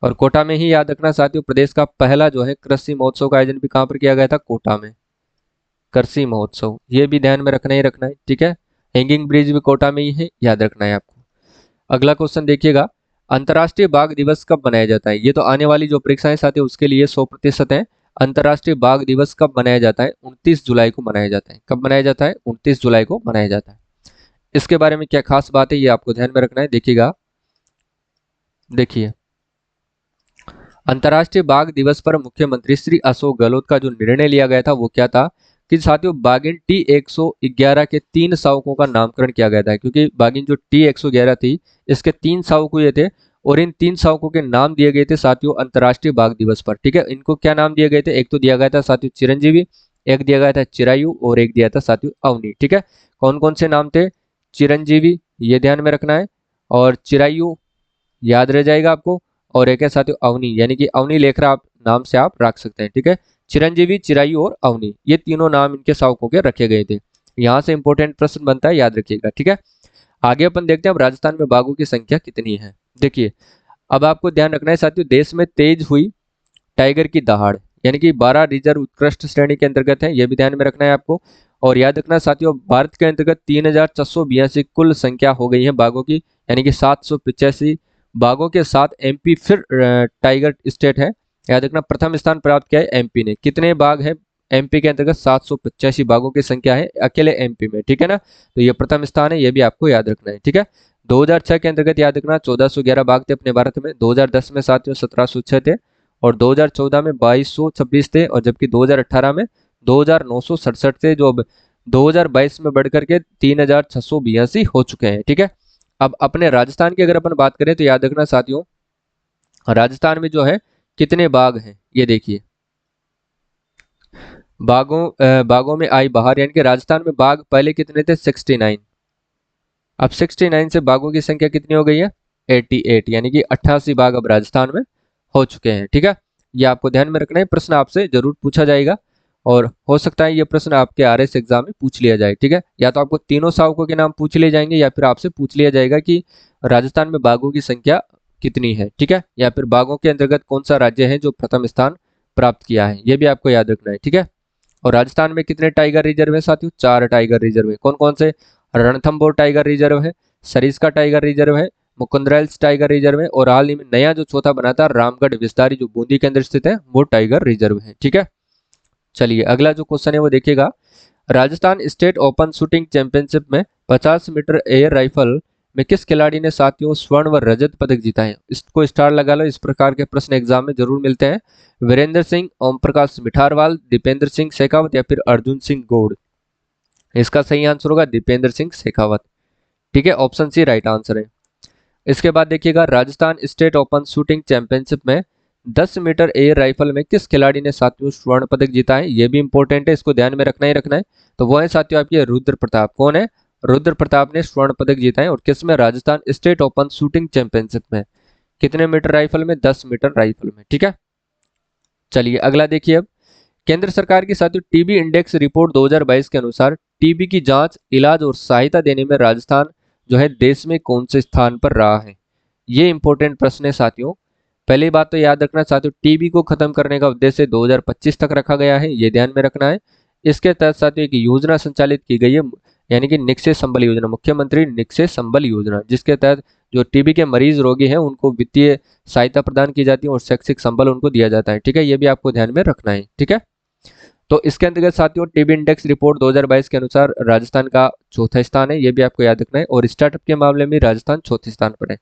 और कोटा में ही याद रखना साथियों प्रदेश का पहला जो है कृषि महोत्सव का आयोजन भी कहां पर किया गया था? कोटा में। कृषि महोत्सव, ये भी ध्यान में रखना ही रखना है। ठीक है। हैंगिंग ब्रिज भी कोटा में ही है, याद रखना है आपको। अगला क्वेश्चन देखिएगा अंतर्राष्ट्रीय बाघ दिवस कब मनाया जाता है? ये तो आने वाली जो परीक्षाएं साथियों उसके लिए 100% है। अंतर्राष्ट्रीय बाघ दिवस कब मनाया जाता है? 29 जुलाई को मनाया जाता है। कब मनाया जाता है? 29 जुलाई को मनाया जाता है। इसके बारे में क्या खास बात है ये आपको ध्यान में रखना है। देखिएगा, देखिए अंतर्राष्ट्रीय बाघ दिवस पर मुख्यमंत्री श्री अशोक गहलोत का जो निर्णय लिया गया था वो क्या था कि साथियों बाघिन T111 के 3 शावकों का नामकरण किया गया था। क्योंकि बाघिन जो T111 थी इसके 3 शावक हुए थे और इन 3 शावकों के नाम दिए गए थे साथियों अंतर्राष्ट्रीय बाघ दिवस पर। ठीक है। इनको क्या नाम दिए गए थे? एक तो दिया गया था साथियों चिरंजीवी, एक दिया गया था चिरायु और एक दिया था साथियों अवनी। ठीक है। कौन कौन से नाम थे? चिरंजीवी, ये ध्यान में रखना है, और चिरायु याद रह जाएगा आपको, और एक है साथियों अवनी, यानी कि अवनी लेखरा आप नाम से आप रख सकते हैं। ठीक है। चिरंजीवी, चिरायु और अवनी, ये तीनों नाम इनके शावकों के रखे गए थे। यहाँ से इंपॉर्टेंट प्रश्न बनता है, याद रखिएगा। ठीक है। आगे अपन देखते हैं अब राजस्थान में बाघों की संख्या कितनी है। देखिए अब आपको ध्यान रखना है साथियों देश में तेज हुई टाइगर की दहाड़, यानी कि 12 रिजर्व उत्कृष्ट श्रेणी के अंतर्गत है, यह भी ध्यान में रखना है आपको। और याद रखना साथियों भारत के अंतर्गत 3482 कुल संख्या हो गई है बाघों की, यानी कि 785 बाघों के साथ एमपी फिर टाइगर स्टेट है। याद रखना प्रथम स्थान प्राप्त किया है एमपी ने। कितने बाघ है एमपी के अंतर्गत? 785 बाघों की संख्या है अकेले एमपी में। ठीक है ना। तो ये प्रथम स्थान है, ये भी आपको याद रखना है। ठीक है। 2006 के अंतर्गत याद रखना 1411 बाघ थे अपने भारत में। 2010 में साथियों 1706 थे, और 2014 में 2226 थे, और जबकि 2018 में 2967 थे, जो अब 2022 में बढ़कर के 3682 हो चुके हैं। ठीक है। अब अपने राजस्थान की अगर अपन बात करें तो याद रखना साथियों राजस्थान में जो है कितने बाघ हैं ये देखिए। बाघों में आई बहार, यानी कि राजस्थान में बाघ पहले कितने थे? 69। अब 69 से बाघों की संख्या कितनी हो गई है? 88 यानी कि 88 बाघ अब राजस्थान में हो चुके हैं। ठीक है, ये आपको ध्यान में रखना है, प्रश्न आपसे जरूर पूछा जाएगा और हो सकता है ये प्रश्न आपके आरएस एग्जाम में पूछ लिया जाए। ठीक है, या तो आपको तीनों शावकों के नाम पूछ लिए जाएंगे या फिर आपसे पूछ लिया जाएगा कि राजस्थान में बाघों की संख्या कितनी है। ठीक है, या फिर बाघों के अंतर्गत कौन सा राज्य है जो प्रथम स्थान प्राप्त किया है, ये भी आपको याद रखना है। ठीक है, और राजस्थान में कितने टाइगर रिजर्व है साथियों? 4 टाइगर रिजर्व है। कौन कौन से? रणथंभौर टाइगर रिजर्व है, सरिस्का टाइगर रिजर्व है, मुकुंदराइल्स टाइगर रिजर्व है और हाल ही में नया जो चौथा बना था रामगढ़ विस्तारी जो बूंदी के अंदर स्थित है वो टाइगर रिजर्व है। ठीक है, चलिए अगला जो क्वेश्चन है वो देखिएगा। Rajasthan state open shooting championship में 50 मीटर एयर राइफल में किस खिलाड़ी ने साथियों स्वर्ण व रजत पदक जीता है? इसको स्टार लगा लो, इस प्रकार के प्रश्न एग्जाम में जरूर मिलते हैं। वीरेंद्र सिंह, ओम प्रकाश मिठारवाल, दीपेंद्र सिंह शेखावत या फिर अर्जुन सिंह गौड़? इसका सही आंसर होगा दीपेंद्र सिंह शेखावत। ठीक है, ऑप्शन सी राइट आंसर है। इसके बाद देखिएगा, Rajasthan state open shooting championship में 10 मीटर एयर राइफल में किस खिलाड़ी ने साथियों स्वर्ण पदक जीता है? ये भी इंपॉर्टेंट है, इसको ध्यान में रखना ही रखना है। तो वो है साथियों आपके रुद्र प्रताप। कौन है? रुद्र प्रताप ने स्वर्ण पदक जीता है और किस में? Rajasthan state open shooting championship में। कितने मीटर राइफल में? 10 मीटर राइफल में। ठीक है, चलिए अगला देखिए। अब केंद्र सरकार की साथियों टीबी इंडेक्स रिपोर्ट 2022 के अनुसार टीबी की जांच, इलाज और सहायता देने में राजस्थान जो है देश में कौन से स्थान पर रहा है? ये इंपॉर्टेंट प्रश्न है साथियों। पहली बात तो याद रखना साथियों, टीबी को खत्म करने का उद्देश्य 2025 तक रखा गया है, ये ध्यान में रखना है। इसके तहत साथियों एक योजना संचालित की गई है, यानी कि निक्षय संबल योजना, मुख्यमंत्री निक्षय संबल योजना, जिसके तहत जो टीबी के मरीज रोगी हैं उनको वित्तीय सहायता प्रदान की जाती है और शैक्षिक संबल उनको दिया जाता है। ठीक है, ये भी आपको ध्यान में रखना है। ठीक है, तो इसके अंतर्गत साथियों टीबी इंडेक्स रिपोर्ट 2022 के अनुसार राजस्थान का चौथा स्थान है, ये भी आपको याद रखना है। और स्टार्टअप के मामले में राजस्थान चौथे स्थान पर है।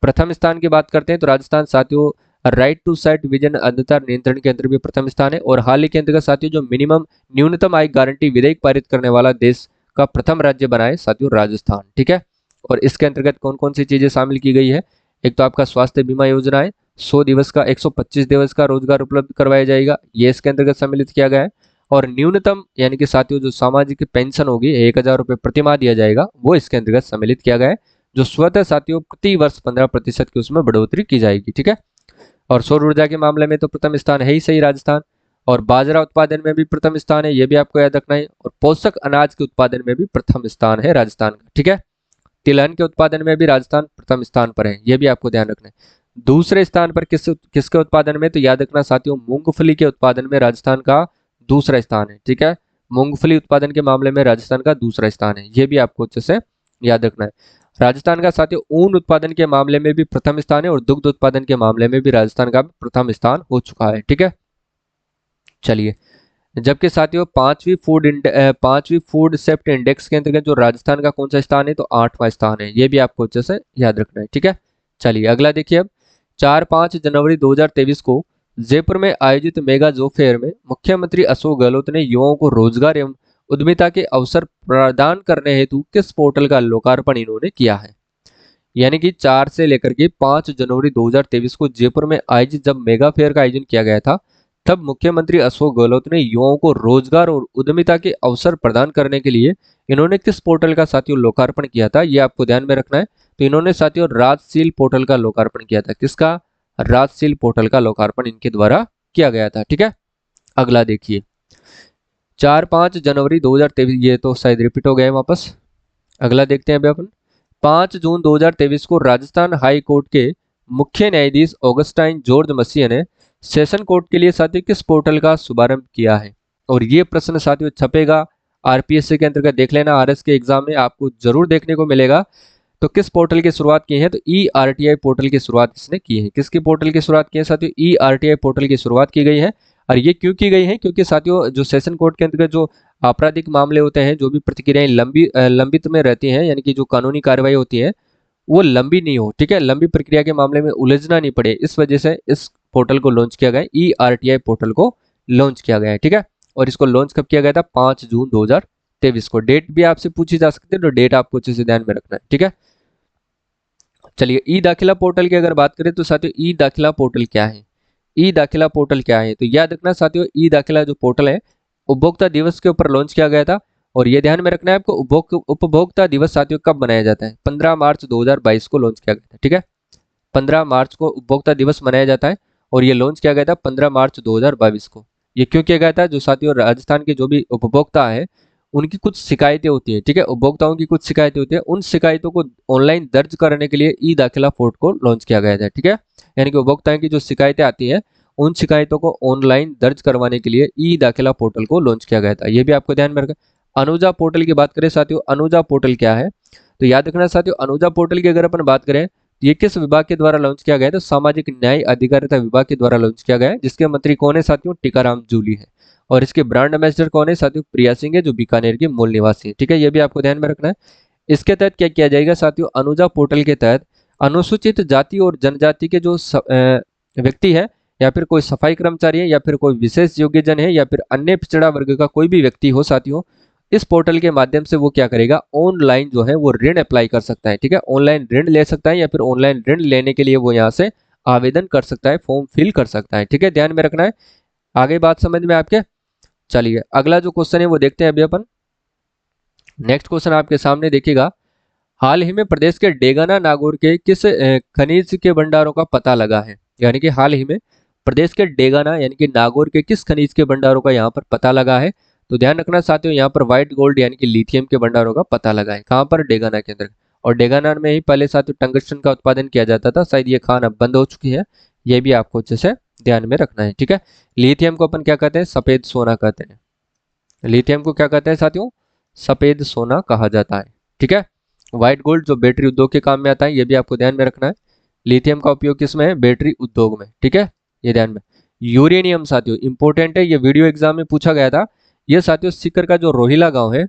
प्रथम स्थान की बात करते हैं तो राजस्थान साथियों राइट टू साइट विजन अंधकार नियंत्रण के अंतर्गत भी प्रथम स्थान है। और हाल ही के अंतर्गत साथियों जो मिनिमम न्यूनतम आय गारंटी विधेयक पारित करने वाला देश का प्रथम राज्य बना है साथियों राजस्थान। ठीक है, और इसके अंतर्गत कौन कौन सी चीजें शामिल की गई है? एक तो आपका स्वास्थ्य बीमा योजना है, 100 दिवस का 125 दिवस का रोजगार उपलब्ध करवाया जाएगा, ये इसके अंतर्गत सम्मिलित किया गया है। और न्यूनतम यानी कि साथियों जो सामाजिक पेंशन होगी 1000 रुपये प्रतिमाह दिया जाएगा, वो इसके अंतर्गत सम्मिलित किया गया है, जो स्वतः साथियों प्रति वर्ष 15% की उसमें बढ़ोतरी की जाएगी। ठीक है, और सौर ऊर्जा के मामले में तो प्रथम स्थान है ही सही राजस्थान। और बाजरा उत्पादन में भी प्रथम स्थान है, ये भी आपको याद रखना है। और पोषक अनाज के उत्पादन में भी प्रथम स्थान है राजस्थान का। ठीक है, तिलहन के उत्पादन में भी राजस्थान प्रथम स्थान पर है, ये भी आपको ध्यान रखना है। दूसरे स्थान पर किसके उत्पादन में? तो याद रखना साथियों मूंगफली के उत्पादन में राजस्थान का दूसरा स्थान है। ठीक है, मूंगफली उत्पादन के मामले में राजस्थान का दूसरा स्थान है, ये भी आपको अच्छे से याद रखना है। राजस्थान का साथियों ऊन उत्पादन के मामले में भी प्रथम स्थान है और दुग्ध उत्पादन के मामले में भी राजस्थान का प्रथम स्थान हो चुका है। ठीक है, चलिए जबकि साथियों पांचवी फूड सेफ्टी इंडेक्स के अंतर्गत जो राजस्थान का कौन सा स्थान है? तो 8वां स्थान है, ये भी आपको अच्छे से याद रखना है। ठीक है, चलिए अगला देखिए। अब 4-5 जनवरी 2023 को जयपुर में आयोजित मेगा जॉब फेयर में मुख्यमंत्री अशोक गहलोत ने युवाओं को रोजगार एवं उद्यमिता के अवसर प्रदान करने हेतु किस पोर्टल का लोकार्पण इन्होंने किया है? यानी कि 4 से लेकर के 5 जनवरी 2023 को जयपुर में आयोजित जब मेगा फेयर का आयोजन किया गया था, तब मुख्यमंत्री अशोक गहलोत ने युवाओं को रोजगार और उद्यमिता के अवसर प्रदान करने के लिए इन्होंने किस पोर्टल का साथियों लोकार्पण किया था? ये आपको ध्यान में रखना है। तो इन्होंने साथियों राजशील पोर्टल का लोकार्पण किया था। किसका? राजशील पोर्टल का लोकार्पण इनके द्वारा किया गया था। ठीक है, अगला देखिए 4-5 जनवरी 2023, ये तो शायद रिपीट हो गया वापस। अगला देखते हैं अभी अपन। 5 जून 2023 को राजस्थान हाई कोर्ट के मुख्य न्यायाधीश ऑगस्टाइन जॉर्ज मसीह ने सेशन कोर्ट के लिए साथियों किस पोर्टल का शुभारंभ किया है? और ये प्रश्न साथियों छपेगा आरपीएससी के अंतर्गत, देख लेना आरएस के एग्जाम में आपको जरूर देखने को मिलेगा। तो किस पोर्टल की शुरुआत की है? तो ईआरटीआई पोर्टल की शुरुआत इसने की है। किसकी पोर्टल की शुरुआत की है साथियों? ईआरटीआई पोर्टल की शुरुआत की गई है। और ये क्यों की गई है? क्योंकि साथियों जो सेशन कोर्ट के अंतर्गत जो आपराधिक मामले होते हैं, जो भी प्रतिक्रियाएं लंबित में रहती हैं, यानी कि जो कानूनी कार्रवाई होती है वो लंबी नहीं हो। ठीक है, लंबी प्रक्रिया के मामले में उलझना नहीं पड़े, इस वजह से इस पोर्टल को लॉन्च किया गया है, ईआरटीआई पोर्टल को लॉन्च किया गया है। ठीक है, और इसको लॉन्च कब किया गया था? 5 जून 2023 को। डेट भी आपसे पूछी जा सकती है, तो डेट आपको अच्छे से ध्यान में रखना है। ठीक है, चलिए ई दाखिला पोर्टल की अगर बात करें तो साथियों ई दाखिला पोर्टल क्या है? ई दाखिला पोर्टल क्या है? तो याद रखना साथियों ई दाखिला जो पोर्टल है उपभोक्ता दिवस के ऊपर लॉन्च किया गया था। और ये ध्यान में रखना है आपको, उपभोक्ता दिवस साथियों कब मनाया जाता है? 15 मार्च 2022 को लॉन्च किया गया था। ठीक है, 15 मार्च को उपभोक्ता दिवस मनाया जाता है और ये लॉन्च किया गया था 15 मार्च 2022 को। ये क्यों किया गया था? जो साथियों राजस्थान के जो भी उपभोक्ता है उनकी कुछ शिकायतें होती है, ठीक है, उपभोक्ताओं की कुछ शिकायतें होती है, उन शिकायतों को ऑनलाइन दर्ज करने के लिए ई दाखिला पोर्टल को लॉन्च किया गया था, ठीक है। यानी कि उपभोक्ताओं की जो शिकायतें आती है उन शिकायतों को ऑनलाइन दर्ज करवाने के लिए ई दाखिला पोर्टल को लॉन्च किया गया था। ये भी आपको ध्यान में रखना। अनुजा पोर्टल की बात करें साथियों, अनुजा पोर्टल क्या है तो याद रखना साथियों, अनुजा पोर्टल की अगर अपन बात करें तो ये किस विभाग के द्वारा लॉन्च किया गया है? तो सामाजिक न्याय अधिकारिता विभाग के द्वारा लॉन्च किया गया है, जिसके मंत्री कौन है साथियों? टीकाराम जूली है। और इसके ब्रांड एम्बेसडर कौन है साथियों? प्रिया सिंह है, जो बीकानेर के मूल निवासी है, ठीक है। ये भी आपको ध्यान में रखना है। इसके तहत क्या किया जाएगा साथियों? अनुजा पोर्टल के तहत अनुसूचित जाति और जनजाति के जो व्यक्ति है या फिर कोई सफाई कर्मचारी है या फिर कोई विशेष योग्यजन है या फिर अन्य पिछड़ा वर्ग का कोई भी व्यक्ति हो साथियों, इस पोर्टल के माध्यम से वो क्या करेगा? ऑनलाइन जो है वो ऋण अप्लाई कर सकता है, ठीक है। ऑनलाइन ऋण ले सकता है या फिर ऑनलाइन ऋण लेने के लिए वो यहाँ से आवेदन कर सकता है, फॉर्म फिल कर सकता है, ठीक है। ध्यान में रखना है। आगे बात समझ में आपके? चलिए अगला जो क्वेश्चन है वो देखते हैं अभी अपन। नेक्स्ट क्वेश्चन आपके सामने देखिएगा। हाल ही में प्रदेश के डेगाना नागौर के किस खनिज के भंडारों का पता लगा है? यानी कि हाल ही में प्रदेश के डेगाना यानी कि नागौर के किस खनिज के भंडारों का यहाँ पर पता लगा है? तो ध्यान रखना साथियों, यहाँ पर व्हाइट गोल्ड यानी कि लिथियम के भंडारों का पता लगा है। कहाँ पर? डेगाना के अंदर। और डेगाना में ही पहले साथियों टंगस्टन का उत्पादन किया जाता था, शायद ये खान अब बंद हो चुकी है। ये भी आपको अच्छे से ध्यान में रखना है, ठीक है। लिथियम को अपन क्या कहते हैं? सफेद सोना कहते हैं। लिथियम को क्या कहते हैं साथियों? सफेद सोना कहा जाता है, ठीक है। व्हाइट गोल्ड जो बैटरी उद्योग के काम में आता है, ये भी आपको ध्यान में रखना है। लिथियम का उपयोग किसमें है? बैटरी उद्योग में, ठीक है, ये ध्यान में। यूरेनियम साथियों इंपॉर्टेंट है, ये वीडियो एग्जाम में पूछा गया था। ये साथियों सीकर का जो रोहिला गांव है,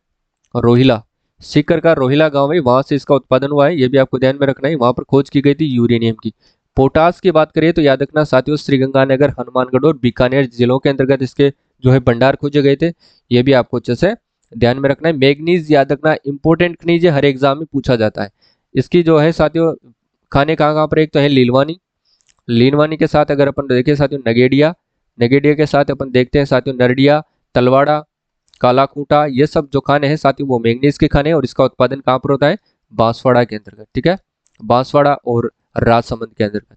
रोहिला, सीकर का रोहिला गांव है, वहां से इसका उत्पादन हुआ है। ये भी आपको ध्यान में रखना है। वहां पर खोज की गई थी यूरेनियम की। पोटास की बात करें तो याद रखना साथियों, श्रीगंगानगर, हनुमानगढ़ और बीकानेर जिलों के अंतर्गत इसके जो है भंडार खोजे गए थे। ये भी आपको अच्छे से ध्यान में रखना है। मैग्नीज याद रखना इंपॉर्टेंट खनिज है, हर एग्जाम में पूछा जाता है। इसकी जो है साथियों खाने कहाँ कहाँ पर? एक तो है लीलवानी, लीलवानी के साथ अगर अपन देखें साथियों नगेडिया, नगेडिया के साथ अपन देखते हैं साथियों नरडिया, तलवाड़ा, काला खूंटा, ये सब जो खाने हैं साथियों वो मैग्नीज के खाने हैं। और इसका उत्पादन कहाँ पर होता है? बांसवाड़ा के अंतर्गत, ठीक है, बांसवाड़ा और राजसमंद के अंतर्गत।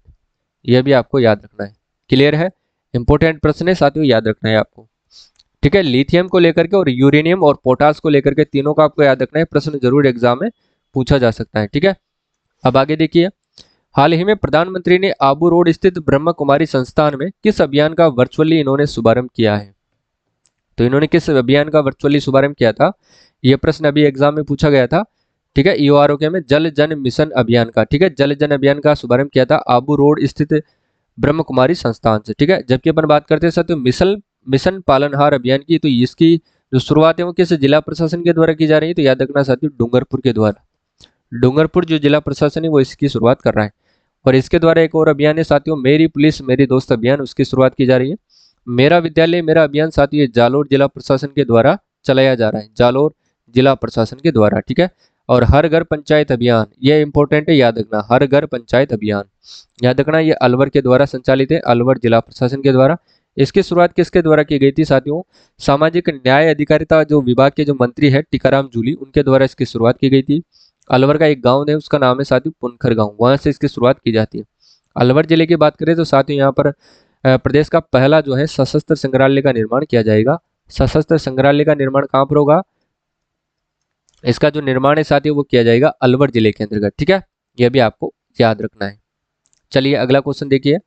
यह भी आपको याद रखना है। क्लियर है? इंपॉर्टेंट प्रश्न है साथियों, याद रखना है आपको, ठीक है। लिथियम को लेकर के और यूरेनियम और पोटास को लेकर के तीनों का आपको याद रखना है, प्रश्न जरूर एग्जाम में पूछा जा सकता है, ठीक है। अब आगे देखिए। हाल ही में प्रधानमंत्री ने आबू रोड स्थित ब्रह्म कुमारी संस्थान में किस अभियान का वर्चुअली इन्होंने शुभारंभ किया है? तो इन्होंने किस अभियान का वर्चुअली शुभारंभ किया था? यह प्रश्न अभी एग्जाम में पूछा गया था, ठीक है। ईओआरओके में जल जन मिशन अभियान का, ठीक है, जल जन अभियान का शुभारंभ किया था आबू रोड स्थित ब्रह्म कुमारी संस्थान से, ठीक है। जबकि अपन बात करते हैं साथियों मिशन पालनहार अभियान की, तो इसकी जो शुरुआत है वो किस जिला प्रशासन के द्वारा की जा रही है? तो याद रखना साथियों डूंगरपुर के द्वारा। डूंगरपुर जो जिला प्रशासन है वो इसकी शुरुआत कर रहा है। और इसके द्वारा एक और अभियान है साथियों मेरी पुलिस मेरी दोस्त अभियान, उसकी शुरुआत की जा रही है। मेरा विद्यालय मेरा अभियान साथियों जालोर जिला प्रशासन के द्वारा चलाया जा रहा है, जालोर जिला प्रशासन के द्वारा, ठीक है। और हर घर पंचायत अभियान, ये इंपॉर्टेंट है, याद रखना, हर घर पंचायत अभियान याद रखना, ये अलवर के द्वारा संचालित है, अलवर जिला प्रशासन के द्वारा। इसकी शुरुआत किसके द्वारा की गई थी साथियों? सामाजिक न्याय अधिकारिता जो विभाग के जो मंत्री है टीकाराम जूली, उनके द्वारा इसकी शुरुआत की गई थी। अलवर का एक गांव है, उसका नाम है साथियों पुनखर गांव, वहां से इसकी शुरुआत की जाती है। अलवर जिले की बात करें तो साथियों यहाँ पर प्रदेश का पहला जो है सशस्त्र संग्रहालय का निर्माण किया जाएगा। सशस्त्र संग्रहालय का निर्माण कहाँ पर होगा? इसका जो निर्माण है साथियों वो किया जाएगा अलवर जिले के अंतर्गत, ठीक है। यह भी आपको याद रखना है। चलिए अगला क्वेश्चन देखिए।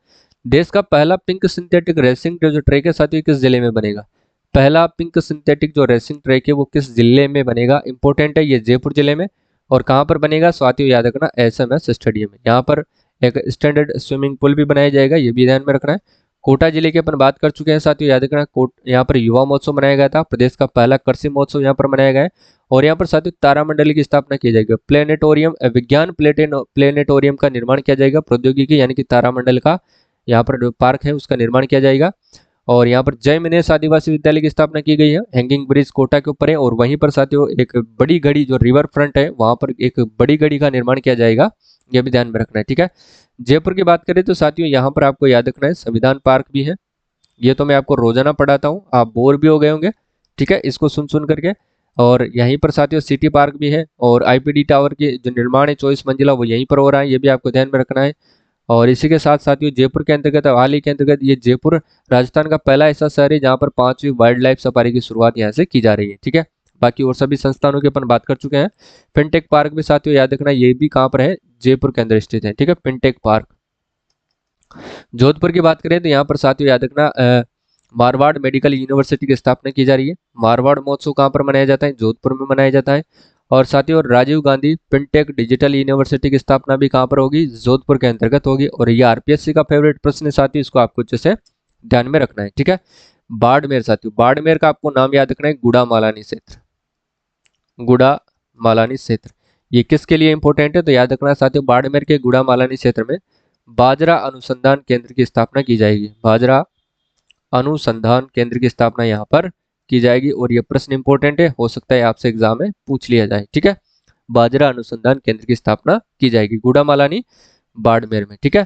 देश का पहला पिंक सिंथेटिक रेसिंग जो ट्रैक है साथियों किस जिले में बनेगा? पहला पिंक सिंथेटिक जो रेसिंग ट्रैक है वो किस जिले में बनेगा? इंपॉर्टेंट है, ये जयपुर जिले में। और कहाँ पर बनेगा साथियों? याद रखना SMS स्टेडियम में। यहाँ पर एक स्टैंडर्ड स्विमिंग पूल भी बनाया जाएगा, ये भी ध्यान में रखना है। कोटा जिले की अपन बात कर चुके हैं साथियों, याद रखना यहाँ पर युवा महोत्सव मनाया गया था, प्रदेश का पहला कृषि महोत्सव यहाँ पर मनाया गया है। और यहाँ पर साथियों तारामंडल की स्थापना की जाएगी। प्लेनेटोरियम विज्ञान प्लेनेटोरियम का निर्माण किया जाएगा, प्रौद्योगिकी यानी कि तारामंडल का यहाँ पर जो पार्क है उसका निर्माण किया जाएगा। और यहाँ पर जय मिनेश आदिवासी विद्यालय की स्थापना की गई है, हैंगिंग ब्रिज कोटा के ऊपर है। और वहीं पर साथियों एक बड़ी घड़ी जो रिवर फ्रंट है वहां पर एक बड़ी घड़ी का निर्माण किया जाएगा, यह भी ध्यान में रखना है, ठीक है। जयपुर की बात करें तो साथियों यहाँ पर आपको याद रखना है संविधान पार्क भी है। ये तो मैं आपको रोजाना पढ़ाता हूँ, आप बोर भी हो गए होंगे, ठीक है, इसको सुन सुन करके। और यहीं पर साथियों सिटी पार्क भी है। और IPD टावर के जो निर्माण है 24 मंजिला वो यहीं पर हो रहा है, ये भी आपको ध्यान में रखना है। और इसी के साथ साथियों जयपुर के अंतर्गत हाल ही के अंतर्गत ये जयपुर राजस्थान का पहला ऐसा शहर है जहाँ पर 5वीं वाइल्ड लाइफ सफारी की शुरुआत यहाँ से की जा रही है। ठीक है, बाकी और सभी संस्थानों के अपन बात कर चुके हैं। फिनटेक पार्क भी साथियों याद रखना ये भी कहाँ पर है, जयपुर के अंदर स्थित है। ठीक है, फिनटेक पार्क। जोधपुर की बात करें तो यहाँ पर साथियों याद रखना मारवाड़ मेडिकल यूनिवर्सिटी की स्थापना की जा रही है। मारवाड़ महोत्सव कहाँ पर मनाया जाता है, जोधपुर में मनाया जाता है। और साथियों Rajiv Gandhi fintech digital university की स्थापना भी कहाँ पर होगी, जोधपुर के अंतर्गत होगी। और ये आरपीएससी का फेवरेट प्रश्न है साथियों, इसको आपको अच्छे से ध्यान में रखना है। ठीक है, बाड़मेर साथियों, बाड़मेर का आपको नाम याद रखना है, गुड़ा मालानी क्षेत्र, गुड़ा मालानी क्षेत्र। ये किसके लिए इंपॉर्टेंट है तो याद रखना साथियों, बाड़मेर के गुड़ा मालानी क्षेत्र में बाजरा अनुसंधान केंद्र की स्थापना की जाएगी। बाजरा अनुसंधान केंद्र की स्थापना यहाँ पर की जाएगी। और ये प्रश्न इंपॉर्टेंट है, हो सकता है आपसे एग्जाम में पूछ लिया जाए। ठीक है, बाजरा अनुसंधान केंद्र की स्थापना की जाएगी गुड़ामालानी बाड़मेर में। ठीक है,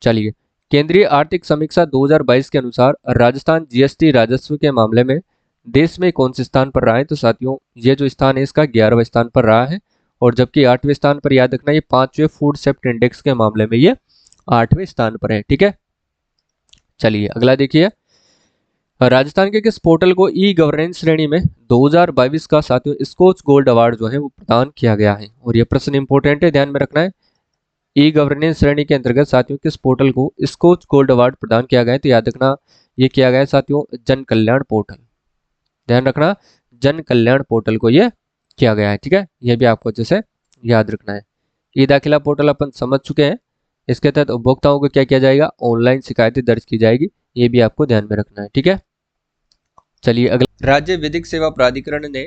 चलिए केंद्रीय आर्थिक समीक्षा 2022 के अनुसार राजस्थान जीएसटी राजस्व के मामले में देश में कौन से स्थान पर रहा है तो साथियों ये जो स्थान है इसका 11वें स्थान पर रहा है। और जबकि 8वें स्थान पर याद रखना ये 5वें फूड सेफ्टी इंडेक्स के मामले में ये 8वें स्थान पर है। ठीक है, चलिए अगला देखिए, राजस्थान के किस पोर्टल को ई गवर्नेंस श्रेणी में 2022 का साथियों स्कोच गोल्ड अवार्ड जो है वो प्रदान किया गया है। और ये प्रश्न इंपॉर्टेंट है, ध्यान में रखना है। ई गवर्नेंस श्रेणी के अंतर्गत साथियों किस पोर्टल को स्कोच गोल्ड अवार्ड प्रदान किया गया है तो याद रखना ये किया गया है साथियों जन कल्याण पोर्टल। ध्यान रखना जन कल्याण पोर्टल को ये किया गया है। ठीक है, ये भी आपको अच्छे से याद रखना है। ई दाखिला पोर्टल अपन समझ चुके हैं, इसके तहत उपभोक्ताओं को क्या किया जाएगा, ऑनलाइन शिकायतें दर्ज की जाएगी, ये भी आपको ध्यान में रखना है। ठीक है, चलिए अगला, राज्य विधिक सेवा प्राधिकरण ने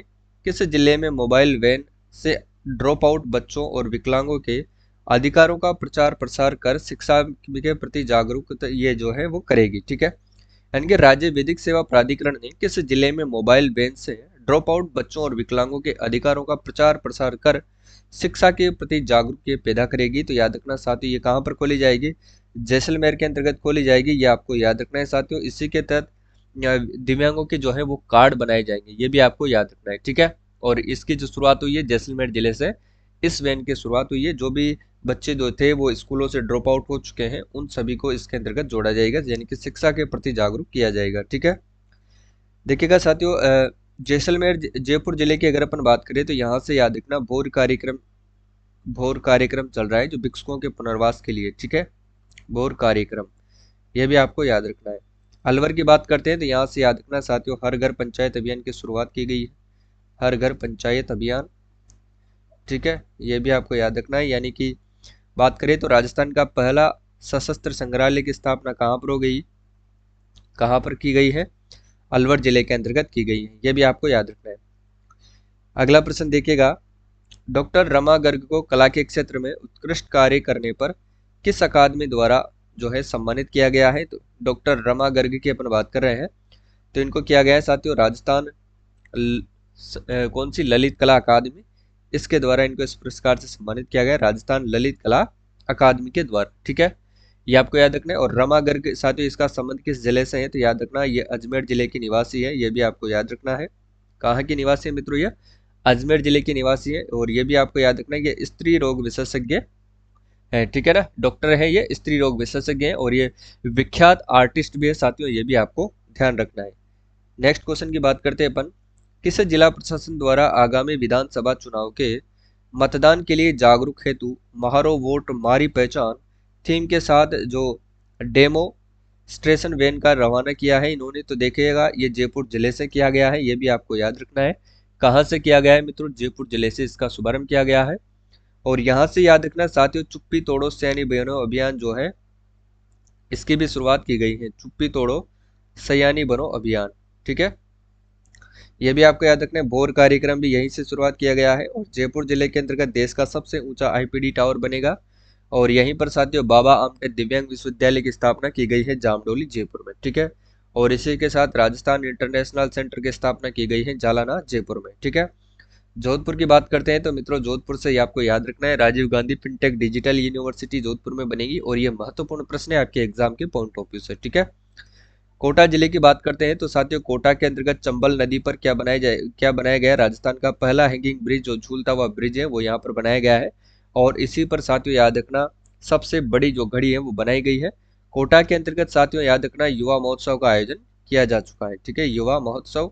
किस जिले में मोबाइल वैन से ड्रॉप आउट बच्चों और विकलांगों के अधिकारों का प्रचार प्रसार कर शिक्षा के प्रति जागरूकता ये जो है वो करेगी। ठीक है, यानी कि राज्य विधिक सेवा प्राधिकरण ने किस जिले में मोबाइल वैन से ड्रॉप आउट बच्चों और विकलांगों के अधिकारों का प्रचार प्रसार कर शिक्षा के प्रति जागरूकता पैदा करेगी तो याद रखना साथियों ये कहाँ पर खोली जाएगी, जैसलमेर के अंतर्गत खोली जाएगी। ये आपको याद रखना है साथियों। इसी के तहत दिव्यांगों के जो है वो कार्ड बनाए जाएंगे, ये भी आपको याद रखना है। ठीक है, और इसकी जो शुरुआत हुई है जैसलमेर जिले से इस वैन की शुरुआत हुई है। जो भी बच्चे जो थे वो स्कूलों से ड्रॉप आउट हो चुके हैं उन सभी को इसके अंतर्गत जोड़ा जाएगा, यानी कि शिक्षा के प्रति जागरूक किया जाएगा। ठीक है, देखिएगा साथियों जैसलमेर जयपुर जिले की अगर अपन बात करें तो यहाँ से याद रखना भोर कार्यक्रम चल रहा है जो भिक्षुकों के पुनर्वास के लिए। ठीक है, भोर कार्यक्रम यह भी आपको याद रखना है। अलवर की बात करते हैं तो यहाँ से याद रखना साथियों हर घर पंचायत अभियान की शुरुआत की गई है, हर घर पंचायत अभियान। ठीक है, ये भी आपको याद रखना है। यानी कि बात करें तो राजस्थान का पहला सशस्त्र संग्रहालय की स्थापना कहाँ पर हो गई, कहाँ पर की गई है, अलवर जिले के अंतर्गत की गई है, यह भी आपको याद रखना है। अगला प्रश्न देखिएगा, डॉक्टर रमा गर्ग को कला के क्षेत्र में उत्कृष्ट कार्य करने पर किस अकादमी द्वारा जो है सम्मानित किया गया है तो डॉक्टर रमा गर्ग की अपन बात कर रहे हैं तो इनको किया गया है साथियों राजस्थान कौन सी ललित कला अकादमी, इसके द्वारा इनको इस पुरस्कार से सम्मानित किया गया, राजस्थान ललित कला अकादमी के द्वारा। ठीक है, ये आपको याद रखना है। और रमा गर्ग साथियों इसका संबंध किस जिले से है तो याद रखना ये अजमेर जिले की निवासी है, ये भी आपको याद रखना है। कहाँ की निवासी है मित्रों, ये अजमेर जिले की निवासी है। और ये भी आपको याद रखना है ये स्त्री रोग विशेषज्ञ है। ठीक है ना, डॉक्टर है ये, स्त्री रोग विशेषज्ञ है और ये विख्यात आर्टिस्ट भी है साथियों, ये भी आपको ध्यान रखना है। नेक्स्ट क्वेश्चन की बात करते हैं अपन, किस जिला प्रशासन द्वारा आगामी विधानसभा चुनाव के मतदान के लिए जागरूक हेतु म्हारो वोट मारी पहचान थीम के साथ जो डेमो स्टेशन वैन का रवाना किया है इन्होंने तो देखिएगा ये जयपुर जिले से किया गया है, ये भी आपको याद रखना है। कहाँ से किया गया है मित्रों, जयपुर जिले से इसका शुभारंभ किया गया है। और यहाँ से याद रखना साथियों चुप्पी तोड़ो सयानी बनो अभियान जो है इसकी भी शुरुआत की गई है, चुप्पी तोड़ो सयानी बनो अभियान। ठीक है, यह भी आपको याद रखना है। भोर कार्यक्रम भी यहीं से शुरुआत किया गया है और जयपुर जिले के अंतर्गत देश का सबसे ऊंचा आईपीडी टावर बनेगा। और यहीं पर साथियों बाबा आमटे दिव्यांग विश्वविद्यालय की स्थापना की गई है जामडोली जयपुर में। ठीक है, और इसी के साथ राजस्थान इंटरनेशनल सेंटर की स्थापना की गई है जालाना जयपुर में। ठीक है, जोधपुर की बात करते हैं तो मित्रों जोधपुर से आपको याद रखना है Rajiv Gandhi fintech digital university Jodhpur में बनेगी और यह महत्वपूर्ण प्रश्न है आपके एग्जाम के पॉइंट ऑफ व्यू से। ठीक है, कोटा जिले की बात करते हैं तो साथियों कोटा के अंतर्गत चंबल नदी पर क्या बनाया गया, राजस्थान का पहला हैंगिंग ब्रिज जो झूलता हुआ ब्रिज है वो यहाँ पर बनाया गया है। और इसी पर साथियों याद रखना सबसे बड़ी जो घड़ी है वो बनाई गई है। कोटा के अंतर्गत साथियों याद रखना युवा महोत्सव का आयोजन किया जा चुका है, ठीक है, युवा महोत्सव।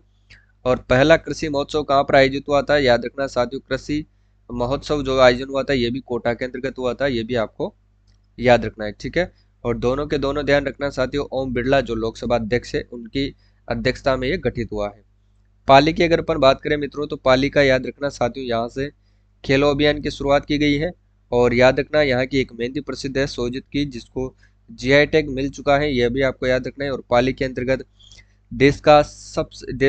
और पहला कृषि महोत्सव कहाँ पर आयोजित हुआ था, याद रखना साथियों कृषि महोत्सव जो आयोजन हुआ था ये भी कोटा के अंतर्गत हुआ था, ये भी आपको याद रखना है, ठीक है। और दोनों के दोनों ध्यान रखना साथियों, ओम बिरला जो लोकसभा अध्यक्ष है उनकी अध्यक्षता में ये गठित हुआ है। पाली की अगर अपन बात करें मित्रों तो पाली का याद रखना साथियों, यहाँ से खेलो अभियान की शुरुआत की गई है। और याद रखना यहाँ की एक मेहंदी प्रसिद्ध है सोजित की, जिसको जीआई टैग मिल चुका है, यह भी आपको याद रखना है। और पाली के अंतर्गत देश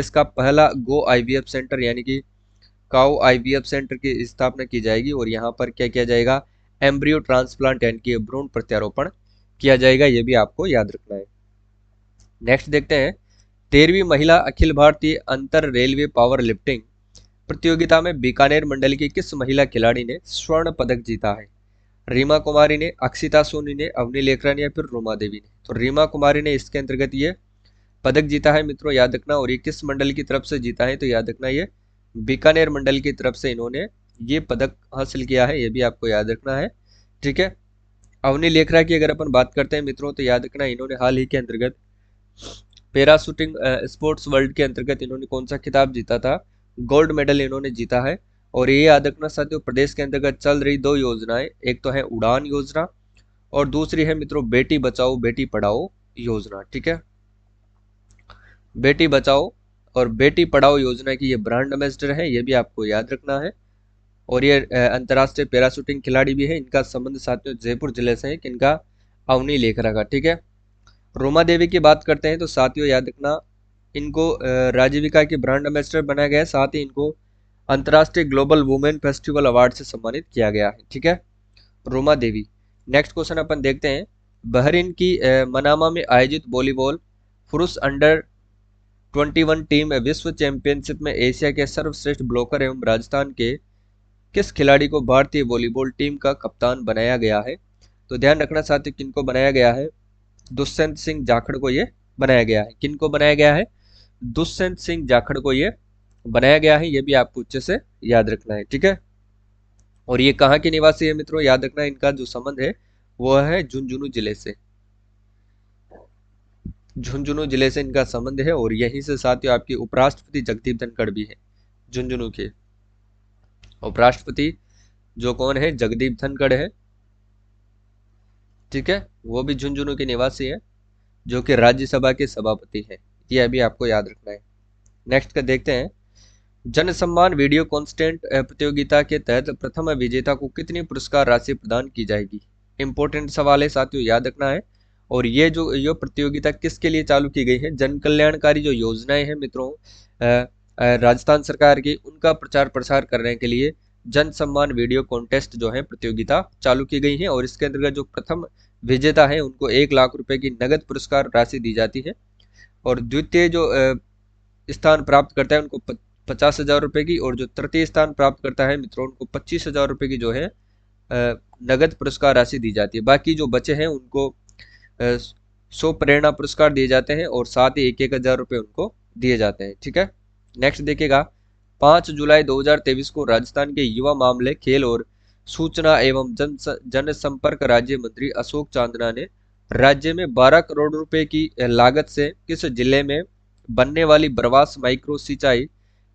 का पहला गो आईवीएफ सेंटर यानी कि काउ आईवीएफ सेंटर की स्थापना की जाएगी। और यहाँ पर क्या किया जाएगा, एम्ब्रियो ट्रांसप्लांट यानी कि भ्रूण प्रत्यारोपण किया जाएगा, ये भी आपको याद रखना है। नेक्स्ट देखते हैं, 13वीं महिला अखिल भारतीय अंतर रेलवे पावर लिफ्टिंग प्रतियोगिता में बीकानेर मंडल की किस महिला खिलाड़ी ने स्वर्ण पदक जीता है। रीमा कुमारी ने, अक्षिता सोनी ने, अवनी लेखरा ने या फिर रोमा देवी ने। तो रीमा कुमारी ने इसके अंतर्गत ये पदक जीता है मित्रों, याद रखना। और ये किस मंडल की तरफ से जीता है, तो याद रखना ये बीकानेर मंडल की तरफ से इन्होंने ये पदक हासिल किया है, ये भी आपको याद रखना है, ठीक है। अवनी लेखरा की अगर अपन बात करते हैं मित्रों तो याद रखना इन्होंने हाल ही के अंतर्गत पैरा शूटिंग स्पोर्ट्स वर्ल्ड के अंतर्गत इन्होंने कौन सा खिताब जीता था, गोल्ड मेडल इन्होंने जीता है। और ये याद रखना साथियों, प्रदेश के अंतर्गत चल रही दो योजनाएं, एक तो है उड़ान योजना और दूसरी है मित्रों बेटी बचाओ बेटी पढ़ाओ योजना, ठीक है। बेटी बचाओ और बेटी पढ़ाओ योजना की ये ब्रांड एम्बेसडर है, ये भी आपको याद रखना है। और ये अंतर्राष्ट्रीय पैराशूटिंग खिलाड़ी भी है, इनका संबंध साथियों जयपुर जिले से है, किनका, अवनी लेखरा का, ठीक है। रोमा देवी की बात करते हैं तो साथियों याद रखना इनको राजीविका के ब्रांड एम्बेसडर बनाया गया है, साथ ही इनको अंतर्राष्ट्रीय ग्लोबल वुमेन फेस्टिवल अवार्ड से सम्मानित किया गया है, ठीक है, रोमा देवी। नेक्स्ट क्वेश्चन अपन देखते हैं, बहरीन की मनामा में आयोजित वॉलीबॉल पुरुष अंडर 21 टीम विश्व चैंपियनशिप में एशिया के सर्वश्रेष्ठ ब्लॉकर एवं राजस्थान के किस खिलाड़ी को भारतीय वॉलीबॉल टीम का कप्तान बनाया गया है। तो ध्यान रखना साथियों किनको बनाया गया है, दुष्यंत सिंह जाखड़ को ये बनाया गया है, किनको बनाया गया है, दुष्यंत सिंह जाखड़ को ये बनाया गया है, ये भी आपको अच्छे से याद रखना है, ठीक है। और ये कहाँ के निवासी है मित्रों, याद रखना इनका जो संबंध है वो है झुंझुनू जिले से, झुंझुनू जिले से इनका संबंध है। और यहीं से साथियों आपके उपराष्ट्रपति जगदीप धनखड़ भी है, झुंझुनू के उपराष्ट्रपति जो कौन है, जगदीप धनखड़ है, ठीक है, वो भी झुंझुनू के निवासी है, जो कि राज्यसभा के सभापति है, ये अभी आपको याद रखना है। नेक्स्ट का देखते हैं, जन सम्मान वीडियो कॉन्स्टेंट प्रतियोगिता के तहत प्रथम विजेता को कितनी पुरस्कार राशि प्रदान की जाएगी। इंपॉर्टेंट सवाल है साथियों, याद रखना है। और ये प्रतियोगिता किसके लिए चालू की गई है, जन कल्याणकारी जो योजनाएं हैं मित्रों राजस्थान सरकार की, उनका प्रचार प्रसार करने के लिए जन सम्मान वीडियो कॉन्टेस्ट जो है प्रतियोगिता चालू की गई है। और इसके अंतर्गत जो प्रथम विजेता है उनको 1 लाख रुपए की नगद पुरस्कार राशि दी जाती है। और द्वितीय जो स्थान प्राप्त करता है उनको 50,000 रुपए की, और जो तृतीय स्थान प्राप्त करता है मित्रों उनको 25,000 रुपए की जो है नगद पुरस्कार राशि दी जाती है। बाकी जो बचे हैं उनको 100 प्रेरणा पुरस्कार दिए जाते हैं और साथ ही 1,000 रुपए उनको दिए जाते हैं, ठीक है। नेक्स्ट देखिएगा, 5 जुलाई 2023 को राजस्थान के युवा मामले, खेल और सूचना एवं जनसंपर्क राज्य मंत्री अशोक चांदना ने राज्य में 12 करोड़ रुपए की लागत से किस जिले में बनने वाली बरवास माइक्रो सिंचाई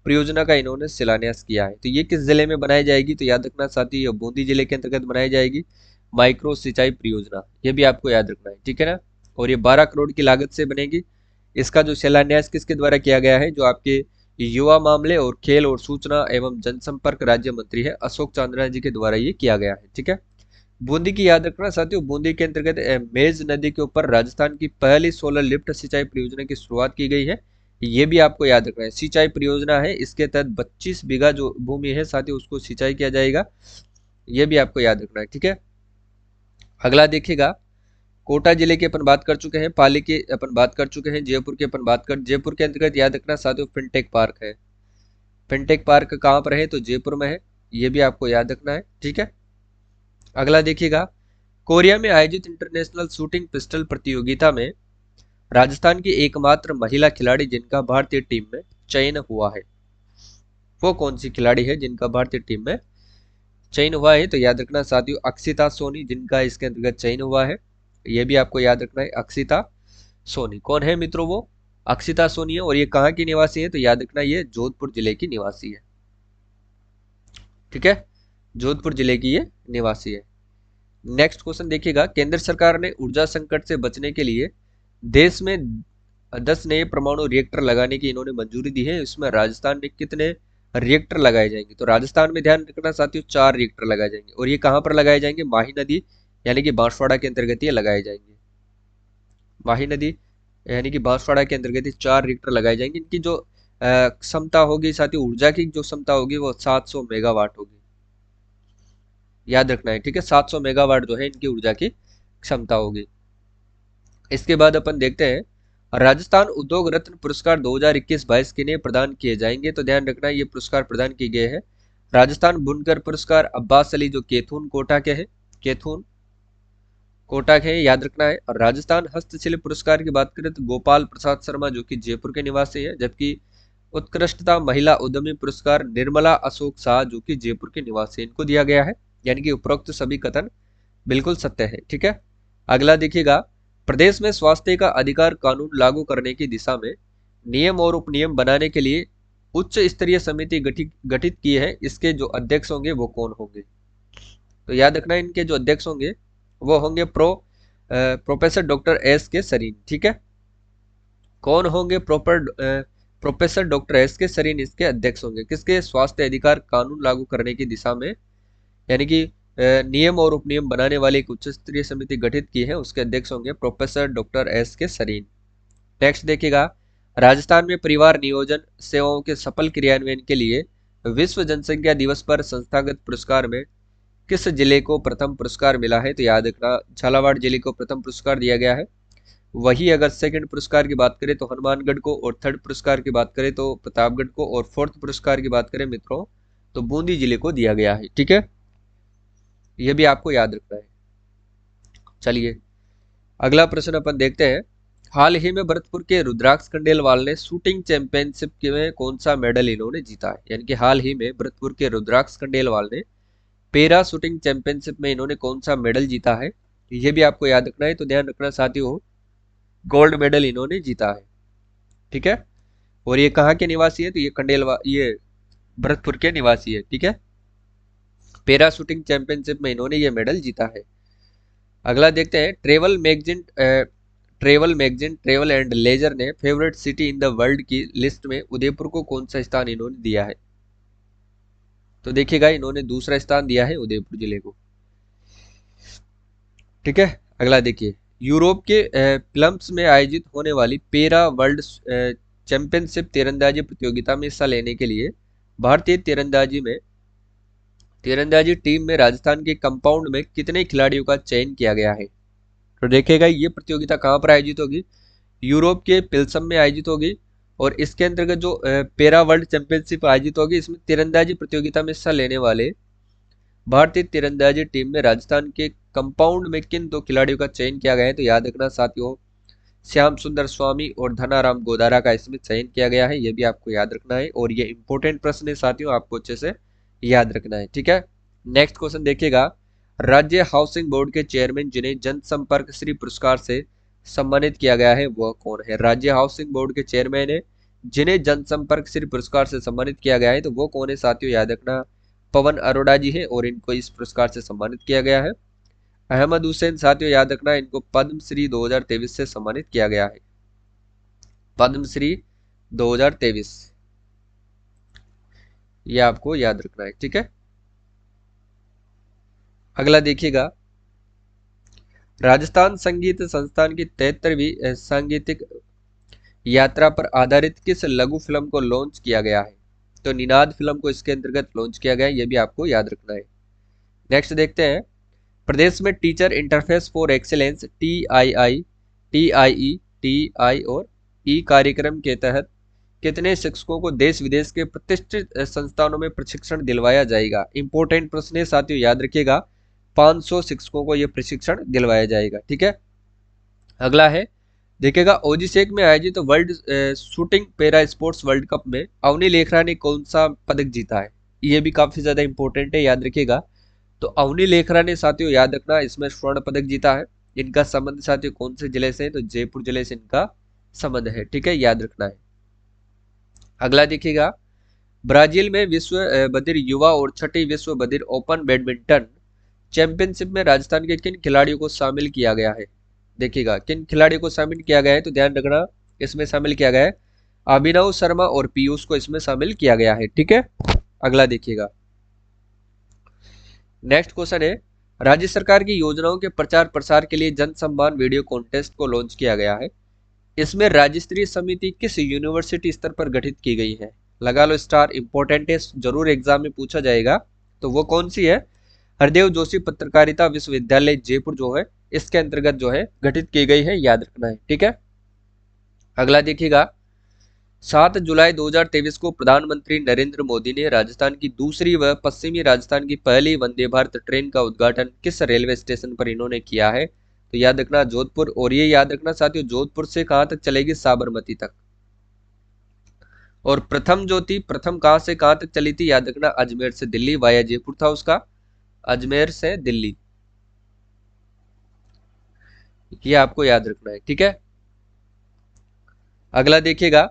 परियोजना का इन्होंने शिलान्यास किया है। तो ये किस जिले में बनाई जाएगी, तो याद रखना साथी ये बूंदी जिले के अंतर्गत बनाई जाएगी माइक्रो सिंचाई परियोजना, ये भी आपको याद रखना है, ठीक है ना। और ये 12 करोड़ की लागत से बनेगी। इसका जो शिलान्यास किसके द्वारा किया गया है, जो आपके युवा मामले और खेल और सूचना एवं जनसंपर्क राज्य मंत्री है अशोक चांदना जी के द्वारा ये किया गया है, ठीक है। बूंदी की याद रखना साथियों, बूंदी के अंतर्गत मेज नदी के ऊपर राजस्थान की पहली सोलर लिफ्ट सिंचाई परियोजना की शुरुआत की गई है, ये भी आपको याद रखना है। सिंचाई परियोजना है, इसके तहत 25 बीघा जो भूमि है साथियों उसको सिंचाई किया जाएगा, ये भी आपको याद रखना है, ठीक है। अगला देखिएगा, कोटा जिले की अपन बात कर चुके हैं, पाली की अपन बात कर चुके हैं, जयपुर की अपन बात कर, जयपुर के अंतर्गत याद रखना साथियों फिनटेक पार्क है। फिनटेक पार्क कहाँ पर है, तो जयपुर में है, ये भी आपको याद रखना है, ठीक है। अगला देखिएगा, कोरिया में आयोजित इंटरनेशनल शूटिंग पिस्टल प्रतियोगिता में राजस्थान की एकमात्र महिला खिलाड़ी जिनका भारतीय टीम में चयन हुआ है, वो कौन सी खिलाड़ी है जिनका भारतीय टीम में चयन हुआ है, तो याद रखना साथियों अक्षिता सोनी जिनका इसके अंतर्गत चयन हुआ है, ये भी आपको याद रखना है। अक्षिता सोनी कौन है मित्रों? वो अक्षिता सोनी है। और ये कहाँ की निवासी है? तो याद रखना ये जोधपुर जिले की निवासी है। ठीक है, जोधपुर जिले की ये निवासी है। नेक्स्ट क्वेश्चन देखिएगा, केंद्र सरकार ने ऊर्जा संकट से बचने के लिए देश में 10 नए परमाणु रिएक्टर लगाने की इन्होंने मंजूरी दी है। इसमें राजस्थान में कितने रिएक्टर लगाए जाएंगे? तो राजस्थान में ध्यान रखना साथियों 4 रिएक्टर लगाए जाएंगे। और ये कहां पर लगाए जाएंगे? माही नदी यानी कि बांसवाड़ा के अंतर्गत ये लगाए जाएंगे। माही नदी यानी कि बांसवाड़ा के अंतर्गत 4 रिएक्टर लगाए जाएंगे। इनकी जो क्षमता होगी साथियों, ऊर्जा की जो क्षमता होगी वो 700 मेगावाट होगी, याद रखना है। ठीक है, 700 मेगावाट जो है इनकी ऊर्जा की क्षमता होगी। इसके बाद अपन देखते हैं, राजस्थान उद्योग रत्न पुरस्कार 2021-22 किन्हें प्रदान किए जाएंगे? तो ध्यान रखना ये पुरस्कार प्रदान किए गए हैं। राजस्थान बुनकर पुरस्कार अब्बास अली जो केथून कोटा के हैं, केथून कोटा के हैं, याद रखना है। और राजस्थान हस्तशिल्प पुरस्कार की बात करें तो गोपाल प्रसाद शर्मा जो कि जयपुर के निवासी है। जबकि उत्कृष्टता महिला उद्यमी पुरस्कार निर्मला अशोक शाह जो कि जयपुर के निवासी है, इनको दिया गया है। यानी कि उपरोक्त सभी कथन बिल्कुल सत्य है। ठीक है, अगला देखिएगा, प्रदेश में स्वास्थ्य का अधिकार कानून लागू करने की दिशा में नियम और उपनियम बनाने के लिए उच्च स्तरीय समिति गठित की है। इसके जो अध्यक्ष होंगे वो कौन होंगे? तो याद रखना इनके जो अध्यक्ष होंगे वो होंगे प्रोफेसर डॉक्टर एस के सरीन। ठीक है, कौन होंगे? प्रोफेसर डॉक्टर एस के सरीन इसके अध्यक्ष होंगे। किसके? स्वास्थ्य अधिकार कानून लागू करने की दिशा में, यानी कि नियम और उपनियम बनाने वाली एक उच्च स्तरीय समिति गठित की है, उसके अध्यक्ष होंगे प्रोफेसर डॉक्टर एस के सरीन। नेक्स्ट देखिएगा, राजस्थान में परिवार नियोजन सेवाओं के सफल क्रियान्वयन के लिए विश्व जनसंख्या दिवस पर संस्थागत पुरस्कार में किस जिले को प्रथम पुरस्कार मिला है? तो याद रखना झालावाड़ जिले को प्रथम पुरस्कार दिया गया है। वही अगर सेकंड पुरस्कार की बात करें तो हनुमानगढ़ को, और थर्ड पुरस्कार की बात करें तो प्रतापगढ़ को, और फोर्थ पुरस्कार की बात करें मित्रों तो बूंदी जिले को दिया गया है। ठीक है, यह भी आपको याद रखना है। चलिए अगला प्रश्न अपन देखते हैं, हाल ही में भरतपुर के रुद्राक्ष खंडेलवाल ने शूटिंग चैंपियनशिप में कौन सा मेडल इन्होंने जीता है? यानी कि हाल ही में भरतपुर के रुद्राक्ष खंडेलवाल ने पैरा शूटिंग चैंपियनशिप में इन्होंने कौन सा मेडल जीता है? यह भी आपको याद रखना है। तो ध्यान रखना साथियों, गोल्ड मेडल इन्होंने जीता है। ठीक है, और ये कहाँ के निवासी है? तो ये ये भरतपुर के निवासी है। ठीक है, पैरा शूटिंग चैंपियनशिप में इन्होंने ये मेडल जीता है। अगला देखते हैं, ट्रेवल एंड लेजर ने favourite city in the world की लिस्ट में उदयपुर को कौन सा स्थान इन्होंने दिया है? तो देखिएगा इन्होंने दूसरा स्थान दिया है उदयपुर जिले को। ठीक है, अगला देखिए, यूरोप के प्लम्स में आयोजित होने वाली पैरा वर्ल्ड चैंपियनशिप तीरंदाजी प्रतियोगिता में हिस्सा लेने के लिए भारतीय तीरंदाजी टीम में राजस्थान के कंपाउंड में कितने खिलाड़ियों का चयन किया गया है? तो देखिएगा ये प्रतियोगिता कहाँ पर आयोजित होगी? यूरोप के पिल्सम में आयोजित होगी। और इसके अंतर्गत जो पैरा वर्ल्ड चैंपियनशिप आयोजित होगी, इसमें तीरंदाजी प्रतियोगिता में हिस्सा लेने वाले भारतीय तीरंदाजी टीम में राजस्थान के कंपाउंड में किन 2 खिलाड़ियों का चयन किया गया है? तो याद रखना साथियों, श्याम सुंदर स्वामी और धनाराम गोदारा का इसमें चयन किया गया है। यह भी आपको याद रखना है, और ये इंपॉर्टेंट प्रश्न है साथियों, आपको अच्छे से याद रखना है। ठीक है, नेक्स्ट क्वेश्चन देखिएगा, राज्य हाउसिंग बोर्ड के चेयरमैन जिन्हें जनसंपर्क श्री पुरस्कार से सम्मानित किया गया है वह कौन है? राज्य हाउसिंग बोर्ड के चेयरमैन है जिन्हें जनसंपर्क श्री पुरस्कार से सम्मानित किया गया है, तो वो कौन है साथियों? याद रखना पवन अरोड़ा जी है, और इनको इस पुरस्कार से सम्मानित किया गया है। अहमद हुसैन साथियों याद रखना इनको पद्मश्री 2023 से सम्मानित किया गया है। पद्मश्री 2023 ये आपको याद रखना है। ठीक है, अगला देखिएगा, राजस्थान संगीत संस्थान की 73वीं सांगीतिक यात्रा पर आधारित किस लघु फिल्म को लॉन्च किया गया है? तो निनाद फिल्म को इसके अंतर्गत लॉन्च किया गया है, यह भी आपको याद रखना है। नेक्स्ट देखते हैं, प्रदेश में teacher interface for excellence TII और ई कार्यक्रम के तहत कितने शिक्षकों को देश विदेश के प्रतिष्ठित संस्थानों में प्रशिक्षण दिलवाया जाएगा? इंपॉर्टेंट प्रश्न है साथियों, याद रखिएगा 500 शिक्षकों को यह प्रशिक्षण दिलवाया जाएगा। ठीक है, अगला है देखिएगा, ओजिसेक में आयोजित world shooting para sports world cup में अवनी लेखरा ने कौन सा पदक जीता है? ये भी काफी ज्यादा इंपॉर्टेंट है, याद रखिएगा तो अवनी लेखरा ने साथियों याद रखना इसमें स्वर्ण पदक जीता है। इनका संबंध साथियों कौन से जिले से है? तो जयपुर जिले से इनका संबंध है, ठीक है, याद रखना है। अगला देखिएगा, ब्राजील में विश्व बधिर युवा और छठी विश्व बधिर ओपन बैडमिंटन चैंपियनशिप में राजस्थान के किन खिलाड़ियों को शामिल किया गया है? देखिएगा किन खिलाड़ियों को शामिल किया गया है, तो ध्यान रखना इसमें शामिल किया गया है अभिनव शर्मा और पीयूष को इसमें शामिल किया गया है, ठीक है। अगला देखिएगा, नेक्स्ट क्वेश्चन है, राज्य सरकार की योजनाओं के प्रचार प्रसार के लिए जन सम्मान वीडियो कॉन्टेस्ट को लॉन्च किया गया है। इसमें राज्य स्तरीय समिति किस यूनिवर्सिटी स्तर पर गठित की गई है? लगा लो स्टार, इंपॉर्टेंट है, जरूर एग्जाम में पूछा जाएगा। तो वो कौन सी है? हरदेव जोशी पत्रकारिता विश्वविद्यालय जयपुर जो है इसके अंतर्गत जो है गठित की गई है, याद रखना है, ठीक है। अगला देखिएगा, 7 जुलाई 2023 को प्रधानमंत्री नरेंद्र मोदी ने राजस्थान की दूसरी व पश्चिमी राजस्थान की पहली वंदे भारत ट्रेन का उद्घाटन किस रेलवे स्टेशन पर इन्होंने किया है? तो याद रखना जोधपुर। और ये याद रखना साथियों जोधपुर से कहां तक चलेगी? साबरमती तक। और प्रथम जो थी, प्रथम कहां से कहां तक चली थी? याद रखना अजमेर से दिल्ली, वाया जयपुर था उसका, अजमेर से दिल्ली, ये आपको याद रखना है, ठीक है। अगला देखिएगा,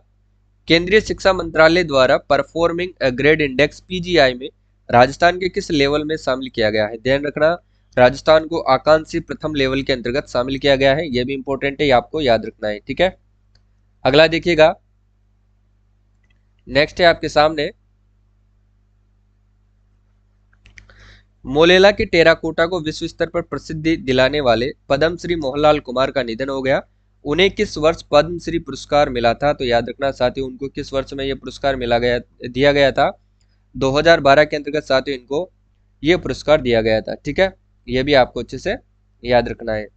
केंद्रीय शिक्षा मंत्रालय द्वारा परफॉर्मिंग ग्रेड इंडेक्स पीजीआई में राजस्थान के किस लेवल में शामिल किया गया है? ध्यान रखना राजस्थान को आकांक्षी प्रथम लेवल के अंतर्गत शामिल किया गया है, यह भी इंपॉर्टेंट है, आपको याद रखना है, ठीक है। अगला देखिएगा, नेक्स्ट है आपके सामने, मोलेला के टेराकोटा को विश्व स्तर पर प्रसिद्धि दिलाने वाले पद्मश्री मोहनलाल कुमार का निधन हो गया। उन्हें किस वर्ष पद्मश्री पुरस्कार मिला था? तो याद रखना साथियों उनको किस वर्ष में यह पुरस्कार दिया गया था? 2012 के अंतर्गत साथियों इनको यह पुरस्कार दिया गया था, ठीक है, यह भी आपको अच्छे से याद रखना है।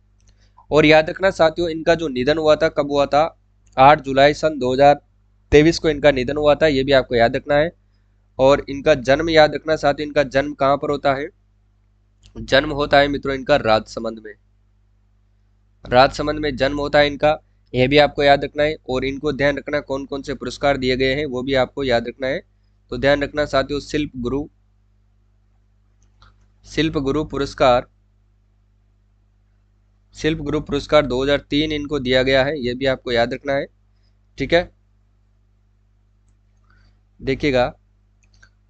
और याद रखना साथियों इनका जो निधन हुआ था कब हुआ था? 8 जुलाई सन 2023 को इनका निधन हुआ था, यह भी आपको याद रखना है। और इनका जन्म याद रखना साथियों, इनका जन्म कहां पर होता है? जन्म होता है मित्रों इनका राजसमंद में, राजसमंद में जन्म होता है इनका, यह भी आपको याद रखना है। और इनको ध्यान रखना कौन कौन से पुरस्कार दिए गए हैं वो भी आपको याद रखना है। तो ध्यान रखना साथियों शिल्प गुरु पुरस्कार 2003 इनको दिया गया है, यह भी आपको याद रखना है, ठीक है। देखिएगा,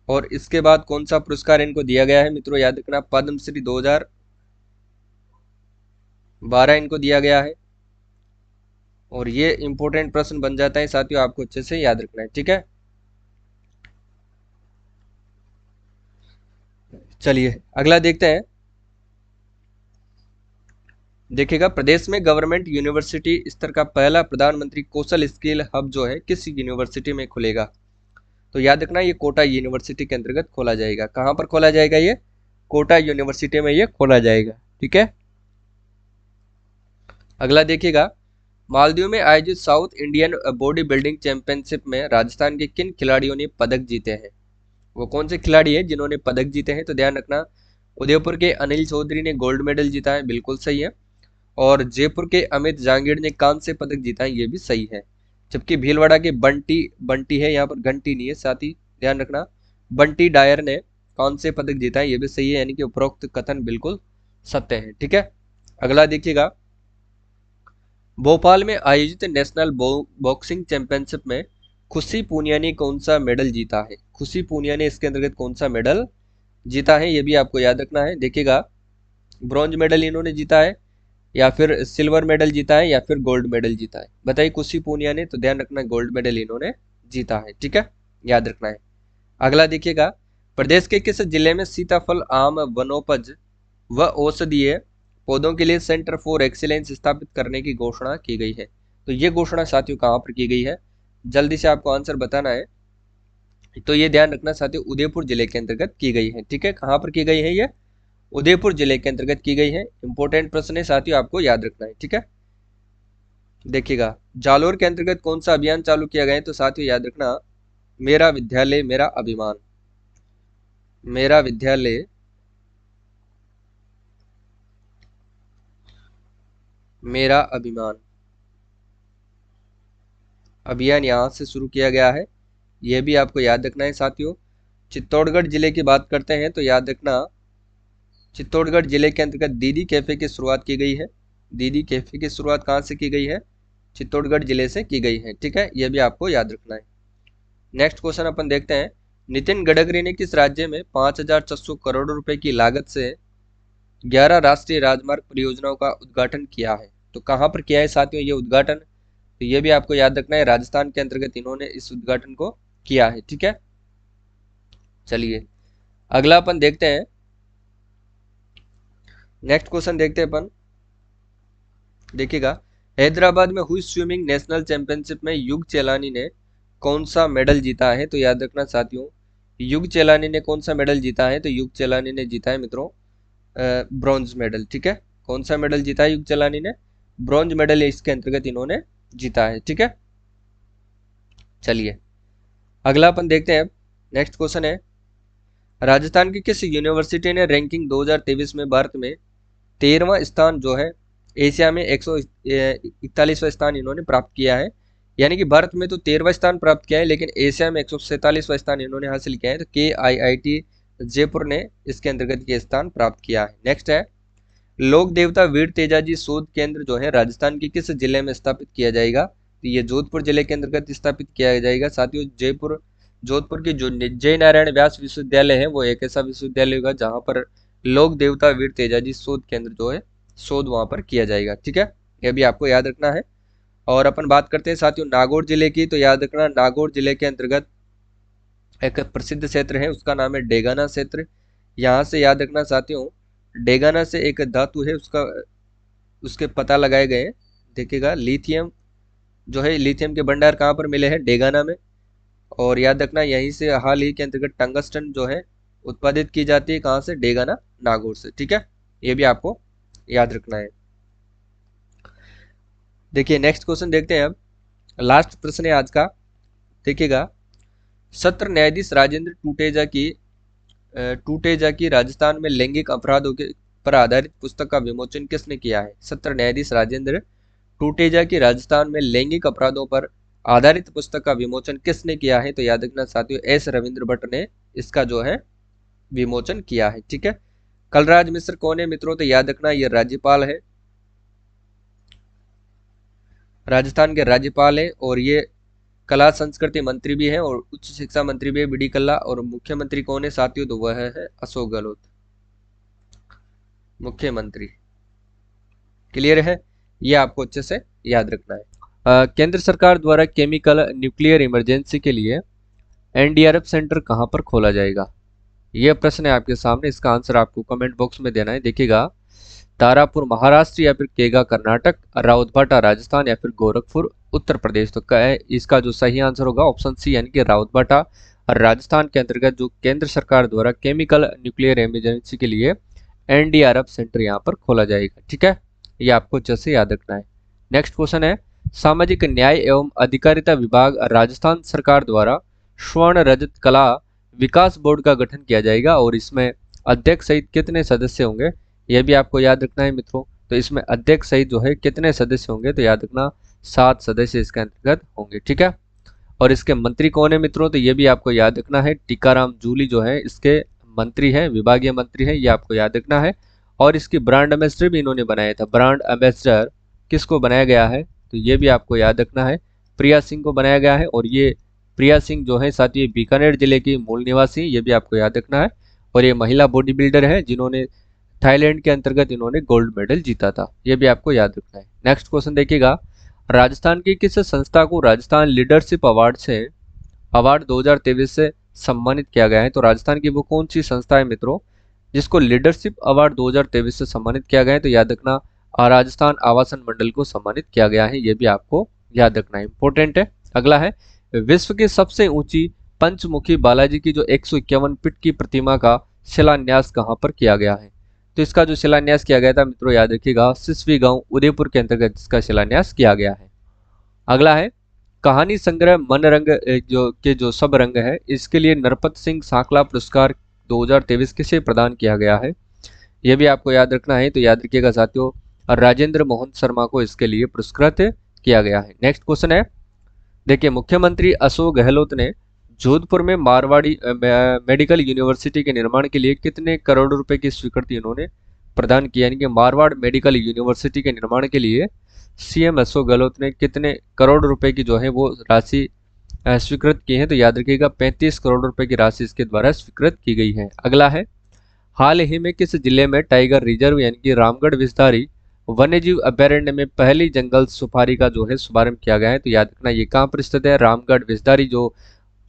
और इसके बाद कौन सा पुरस्कार इनको दिया गया है मित्रों? याद रखना पद्मश्री 2012 इनको दिया गया है। और ये इंपॉर्टेंट प्रश्न बन जाता है साथियों, आपको अच्छे से याद रखना है, ठीक है। चलिए अगला देखते हैं। देखिएगा, प्रदेश में गवर्नमेंट यूनिवर्सिटी स्तर का पहला प्रधानमंत्री कौशल स्किल हब जो है किस यूनिवर्सिटी में खुलेगा? तो याद रखना ये कोटा यूनिवर्सिटी के अंतर्गत खोला जाएगा। कहां पर खोला जाएगा? ये कोटा यूनिवर्सिटी में ये खोला जाएगा, ठीक है। अगला देखिएगा, मालदीव में आयोजित south Indian body building championship में राजस्थान के किन खिलाड़ियों ने पदक जीते हैं? वो कौन से खिलाड़ी हैं जिन्होंने पदक जीते हैं? तो ध्यान रखना उदयपुर के अनिल चौधरी ने गोल्ड मेडल जीता है, बिल्कुल सही है। और जयपुर के अमित जांगीड़ ने कांस्य पदक जीता है, ये भी सही है। जबकि भीलवाड़ा के बंटी है, यहाँ पर घंटी नहीं है, साथ ही ध्यान रखना बंटी डायर ने कांस्य पदक जीता है, ये भी सही है, यानी कि उपरोक्त कथन बिल्कुल सत्य है, ठीक है। अगला देखिएगा, भोपाल में आयोजित नेशनल बॉक्सिंग चैंपियनशिप में खुशी पूनिया ने कौन सा मेडल जीता है? खुशी पूनिया ने इसके अंतर्गत कौन सा मेडल जीता है, ये भी आपको याद रखना है। देखिएगा, ब्रॉन्ज मेडल इन्होंने जीता है, या फिर सिल्वर मेडल जीता है, या फिर गोल्ड मेडल जीता है? बताइए खुशी पूनिया ने। तो ध्यान रखना गोल्ड मेडल इन्होंने जीता है, ठीक है, याद रखना है। अगला देखिएगा, प्रदेश के किस जिले में सीताफल आम वनोपज व औषधीय पौधों के लिए सेंटर फॉर एक्सीलेंस स्थापित करने की घोषणा की गई है? तो ये घोषणा साथियों कहां पर की गई है? जल्दी से आपको आंसर बताना है। तो ये ध्यान रखना साथियों उदयपुर जिले के अंतर्गत की गई है, ठीक है। कहां पर की गई है? ये उदयपुर जिले के अंतर्गत की गई है। इंपॉर्टेंट प्रश्न है साथियों, आपको याद रखना है, ठीक है। देखिएगा, जालोर के अंतर्गत कौन सा अभियान चालू किया गया है? तो साथियों याद रखना मेरा विद्यालय मेरा अभिमान, मेरा विद्यालय मेरा अभिमान अभियान यहां से शुरू किया गया है, यह भी आपको याद रखना है साथियों। चित्तौड़गढ़ जिले की बात करते हैं तो याद रखना चित्तौड़गढ़ जिले के अंतर्गत दीदी कैफे की शुरुआत की गई है। दीदी कैफे की शुरुआत कहाँ से की गई है? चित्तौड़गढ़ जिले से की गई है। ठीक है, यह भी आपको याद रखना है। नेक्स्ट क्वेश्चन अपन देखते हैं। नितिन गडकरी ने किस राज्य में 5,400 करोड़ रुपए की लागत से 11 राष्ट्रीय राजमार्ग परियोजनाओं का उद्घाटन किया है? तो कहाँ पर किया है साथियों ये उद्घाटन? तो ये भी आपको याद रखना है, राजस्थान के अंतर्गत इन्होंने इस उद्घाटन को किया है। ठीक है, चलिए अगला अपन देखते हैं। नेक्स्ट क्वेश्चन देखते हैं अपन, देखिएगा। हैदराबाद में हुई स्विमिंग नेशनल चैंपियनशिप में युग चेलानी ने कौन सा मेडल जीता है? तो याद रखना साथियों, युग चेलानी ने कौन सा मेडल जीता है? तो युग चेलानी ने जीता है मित्रों ब्रॉन्ज मेडल। ठीक है, कौन सा मेडल जीता है युग चेलानी ने? ब्रॉन्ज मेडल इसके अंतर्गत इन्होंने जीता है। ठीक है, चलिए अगला अपन देखते हैं। नेक्स्ट क्वेश्चन है, राजस्थान की किस यूनिवर्सिटी ने रैंकिंग 2023 में भारत में 13वां स्थान जो है, एशिया में 141वां स्थान इन्होंने प्राप्त किया है। यानी कि भारत में तो 13वां स्थान प्राप्त किया है, लेकिन एशिया में 147वां स्थान इन्होंने हासिल किया है। तो KIIT जयपुर ने इसके अंतर्गत ये स्थान प्राप्त किया है। नेक्स्ट है, लोक देवता वीर तेजाजी शोध केंद्र जो है राजस्थान के किस जिले में स्थापित किया जाएगा? तो ये जोधपुर जिले के अंतर्गत स्थापित किया जाएगा। साथियों जोधपुर की जो जय नारायण व्यास विश्वविद्यालय है वो एक ऐसा विश्वविद्यालय होगा जहां पर लोक देवता वीर तेजाजी शोध केंद्र जो है शोध वहां पर किया जाएगा। ठीक है, यह भी आपको याद रखना है। और अपन बात करते हैं साथियों नागौर जिले की। तो याद रखना, नागौर जिले के अंतर्गत एक प्रसिद्ध क्षेत्र है, उसका नाम है डेगाना क्षेत्र। यहाँ से याद रखना साथियों, डेगाना से एक धातु है, उसके पता लगाए गए। देखिएगा, लिथियम जो है, लिथियम के भंडार कहाँ पर मिले हैं? डेगाना में। और याद रखना, यहीं से हाल ही के अंतर्गत टंगस्टन जो है उत्पादित की जाती है। कहाँ से? डेगाना, नागौर से। ठीक है, ये भी आपको याद रखना है। देखिए नेक्स्ट क्वेश्चन देखते हैं अब, लास्ट प्रश्न है आज का। देखिएगा, सत्र न्यायाधीश राजेंद्र टूटेजा की राजस्थान में लैंगिक अपराधों के पर आधारित पुस्तक का विमोचन किसने किया है? सत्र न्यायाधीश राजेंद्र टूटेजा की राजस्थान में लैंगिक अपराधों पर आधारित पुस्तक का विमोचन किसने किया है? तो याद रखना साथियों, S रविंद्र भट्ट ने इसका जो है विमोचन किया है। ठीक है, कलराज मिश्र कौन है मित्रों? तो याद रखना, ये राज्यपाल है, राजस्थान के राज्यपाल है। और ये कला संस्कृति मंत्री भी है और उच्च शिक्षा मंत्री भी है, BD कल्ला। और मुख्यमंत्री कौन है साथियों? तो वह है अशोक गहलोत, मुख्यमंत्री। क्लियर है, ये आपको अच्छे से याद रखना है। केंद्र सरकार द्वारा केमिकल न्यूक्लियर इमरजेंसी के लिए NDRF सेंटर कहां पर खोला जाएगा? यह प्रश्न है आपके सामने, इसका आंसर आपको कमेंट बॉक्स में देना है। देखिएगा, तारापुर महाराष्ट्र या फिर केगा कर्नाटक, राउतभाटा राजस्थान या फिर गोरखपुर उत्तर प्रदेश। तो इसका जो सही आंसर होगा ऑप्शन सी, यानी कि राउतभाटा राजस्थान के अंतर्गत जो केंद्र सरकार द्वारा केमिकल न्यूक्लियर इमरजेंसी के लिए NDRF सेंटर यहाँ पर खोला जाएगा। ठीक है, ये आपको अच्छे से याद रखना है। नेक्स्ट क्वेश्चन है, सामाजिक न्याय एवं अधिकारिता विभाग राजस्थान सरकार द्वारा स्वर्ण रजत कला विकास बोर्ड का गठन किया जाएगा और इसमें अध्यक्ष सहित कितने सदस्य होंगे? यह भी आपको याद रखना है मित्रों। तो इसमें अध्यक्ष सहित जो है कितने सदस्य होंगे? तो याद रखना 7 सदस्य इसके अंतर्गत होंगे। ठीक है, और इसके मंत्री कौन है मित्रों? तो ये भी आपको याद रखना है, टीकाराम जूली जो है इसके मंत्री है, विभागीय मंत्री है, ये आपको याद रखना है। और इसकी ब्रांड एम्बेसडर भी इन्होंने बनाया था। ब्रांड एम्बेसडर किसको बनाया गया है? तो ये भी आपको याद रखना है, प्रिया सिंह को बनाया गया है। और ये प्रिया सिंह जो है साथ ही बीकानेर जिले की मूल निवासी, ये भी आपको याद रखना है। और ये महिला बॉडी बिल्डर है जिन्होंने थाईलैंड के अंतर्गत इन्होंने गोल्ड मेडल जीता था, ये भी आपको याद रखना है। नेक्स्ट क्वेश्चन देखिएगा, राजस्थान की किस संस्था को राजस्थान लीडरशिप अवार्ड 2023 से सम्मानित किया गया है? तो राजस्थान की वो कौन सी संस्था है मित्रों जिसको लीडरशिप अवार्ड 2023 से सम्मानित किया गया है? तो याद रखना, राजस्थान आवासन मंडल को सम्मानित किया गया है, ये भी आपको याद रखना है, इंपॉर्टेंट है। अगला है, विश्व की सबसे ऊंची पंचमुखी बालाजी की जो 151 फीट की प्रतिमा का शिलान्यास कहां पर किया गया है? तो इसका जो शिलान्यास किया गया था मित्रों, याद रखिएगा, सिसवी गांव उदयपुर के अंतर्गत इसका शिलान्यास किया गया है। अगला है, कहानी संग्रह मन रंग जो सब रंग है, इसके लिए नरपत सिंह सांकला पुरस्कार 2023 किसे प्रदान किया गया है? यह भी आपको याद रखना है। तो याद रखिएगा साथियों, राजेंद्र मोहन शर्मा को इसके लिए पुरस्कृत किया गया है। नेक्स्ट क्वेश्चन है, देखिए, मुख्यमंत्री अशोक गहलोत ने जोधपुर में मारवाड़ी मेडिकल यूनिवर्सिटी के निर्माण के लिए कितने करोड़ रुपए की स्वीकृति उन्होंने प्रदान की, यानी कि मारवाड़ मेडिकल यूनिवर्सिटी के निर्माण के लिए सीएम अशोक गहलोत ने कितने करोड़ रुपए की जो है वो राशि स्वीकृत की है? तो याद रखिएगा 35 करोड़ रुपए की राशि इसके द्वारा स्वीकृत की गई है। अगला है, हाल ही में किस जिले में टाइगर रिजर्व यानी कि रामगढ़ विस्तारी वन्यजीव अभयारण्य में पहली जंगल सफारी का जो है शुभारंभ किया गया है? तो याद रखना ये कहाँ पर स्थित है, रामगढ़ विस्तारी जो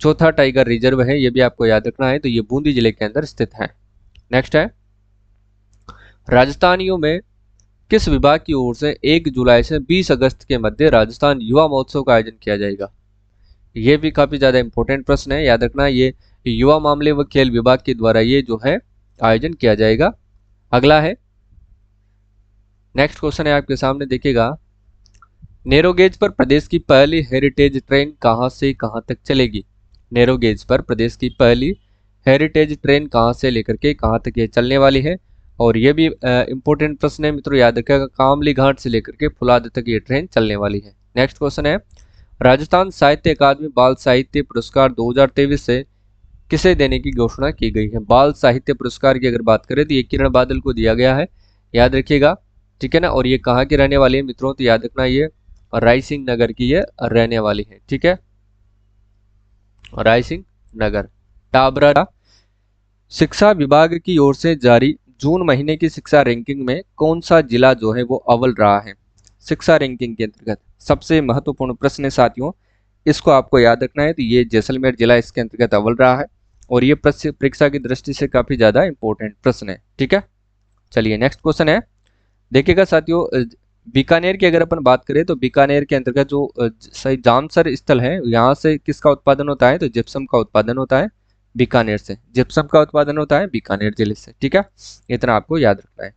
चौथा टाइगर रिजर्व है, ये भी आपको याद रखना है। तो ये बूंदी जिले के अंदर स्थित है। नेक्स्ट है, राजस्थानियों में किस विभाग की ओर से 1 जुलाई से 20 अगस्त के मध्य राजस्थान युवा महोत्सव का आयोजन किया जाएगा? ये भी काफी ज्यादा इंपॉर्टेंट प्रश्न है, याद रखना ये युवा मामले व खेल विभाग के द्वारा ये जो है आयोजन किया जाएगा। अगला है, नेक्स्ट क्वेश्चन है आपके सामने, देखिएगा, नैरोगेज पर प्रदेश की पहली हेरिटेज ट्रेन कहां से कहां तक चलेगी? नैरोगेज पर प्रदेश की पहली हेरिटेज ट्रेन कहां से लेकर के कहां तक ये चलने वाली है? और ये भी इंपॉर्टेंट प्रश्न है मित्रों, याद रखिएगा, कामली घाट से लेकर के फुलाद तक ये ट्रेन चलने वाली है। नेक्स्ट क्वेश्चन है, राजस्थान साहित्य अकादमी बाल साहित्य पुरस्कार 2023 से किसे देने की घोषणा की गई है? बाल साहित्य पुरस्कार की अगर बात करें तो ये किरण बादल को दिया गया है, याद रखिएगा, ठीक है ना। और ये कहाँ की रहने वाली है मित्रों? तो याद रखना ये रायसिंह नगर की ये रहने वाली है, ठीक है, रायसिंह नगर। टाबरा, शिक्षा विभाग की ओर से जारी जून महीने की शिक्षा रैंकिंग में कौन सा जिला जो है वो अव्वल रहा है? शिक्षा रैंकिंग के अंतर्गत सबसे महत्वपूर्ण प्रश्न है साथियों, इसको आपको याद रखना है। तो ये जैसलमेर जिला इसके अंतर्गत अव्वल रहा है और ये परीक्षा की दृष्टि से काफी ज्यादा इंपॉर्टेंट प्रश्न है, ठीक है। चलिए नेक्स्ट क्वेश्चन है, देखिएगा साथियों, बीकानेर की अगर अपन बात करें तो बीकानेर के अंतर्गत जो सही जामसर स्थल है, यहाँ से किसका उत्पादन होता है? तो जिप्सम का उत्पादन होता है बीकानेर से, जिप्सम का उत्पादन होता है बीकानेर जिले से, ठीक है, इतना आपको याद रखना है।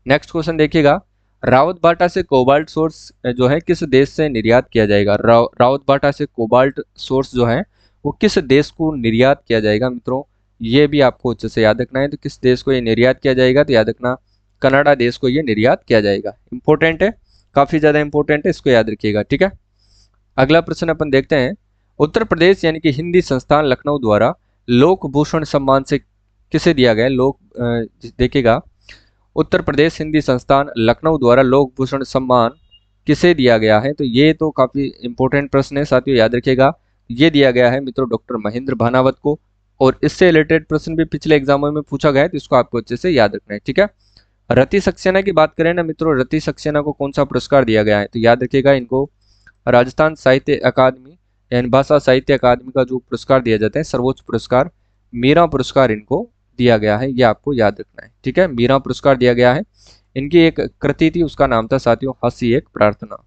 नेक्स्ट क्वेश्चन देखिएगा, रावतबाटा से कोबाल्ट सोर्स जो है किस देश से निर्यात किया जाएगा? रावतबाटा से कोबाल्ट सोर्स जो है वो किस देश को निर्यात किया जाएगा मित्रों? ये भी आपको अच्छे से याद रखना है। तो किस देश को ये निर्यात किया जाएगा? तो याद रखना कनाडा देश को ये निर्यात किया जाएगा। इंपॉर्टेंट है, काफी ज्यादा इंपॉर्टेंट है, इसको याद रखिएगा, ठीक है। अगला प्रश्न अपन देखते हैं, उत्तर प्रदेश यानी कि हिंदी संस्थान लखनऊ द्वारा लोक भूषण सम्मान से किसे दिया गया? देखिएगा, उत्तर प्रदेश हिंदी संस्थान लखनऊ द्वारा लोक भूषण सम्मान किसे दिया गया है? तो ये तो काफी इंपॉर्टेंट प्रश्न है साथियों, याद रखिएगा, ये दिया गया है मित्रों डॉक्टर महेंद्र भानावत को। और इससे रिलेटेड प्रश्न भी पिछले एग्जामों में पूछा गया है, तो इसको आपको अच्छे से याद रखना है, ठीक है। रति सक्सेना की बात करें ना मित्रों, रति सक्सेना को कौन सा पुरस्कार दिया गया है? तो याद रखिएगा, इनको राजस्थान साहित्य अकादमी यानी भाषा साहित्य अकादमी का जो पुरस्कार दिया जाता है, सर्वोच्च पुरस्कार मीरा पुरस्कार इनको दिया गया है, ये आपको याद रखना है, ठीक है। मीरा पुरस्कार दिया गया है, इनकी एक कृति थी, उसका नाम था साथियों हंसी एक प्रार्थना,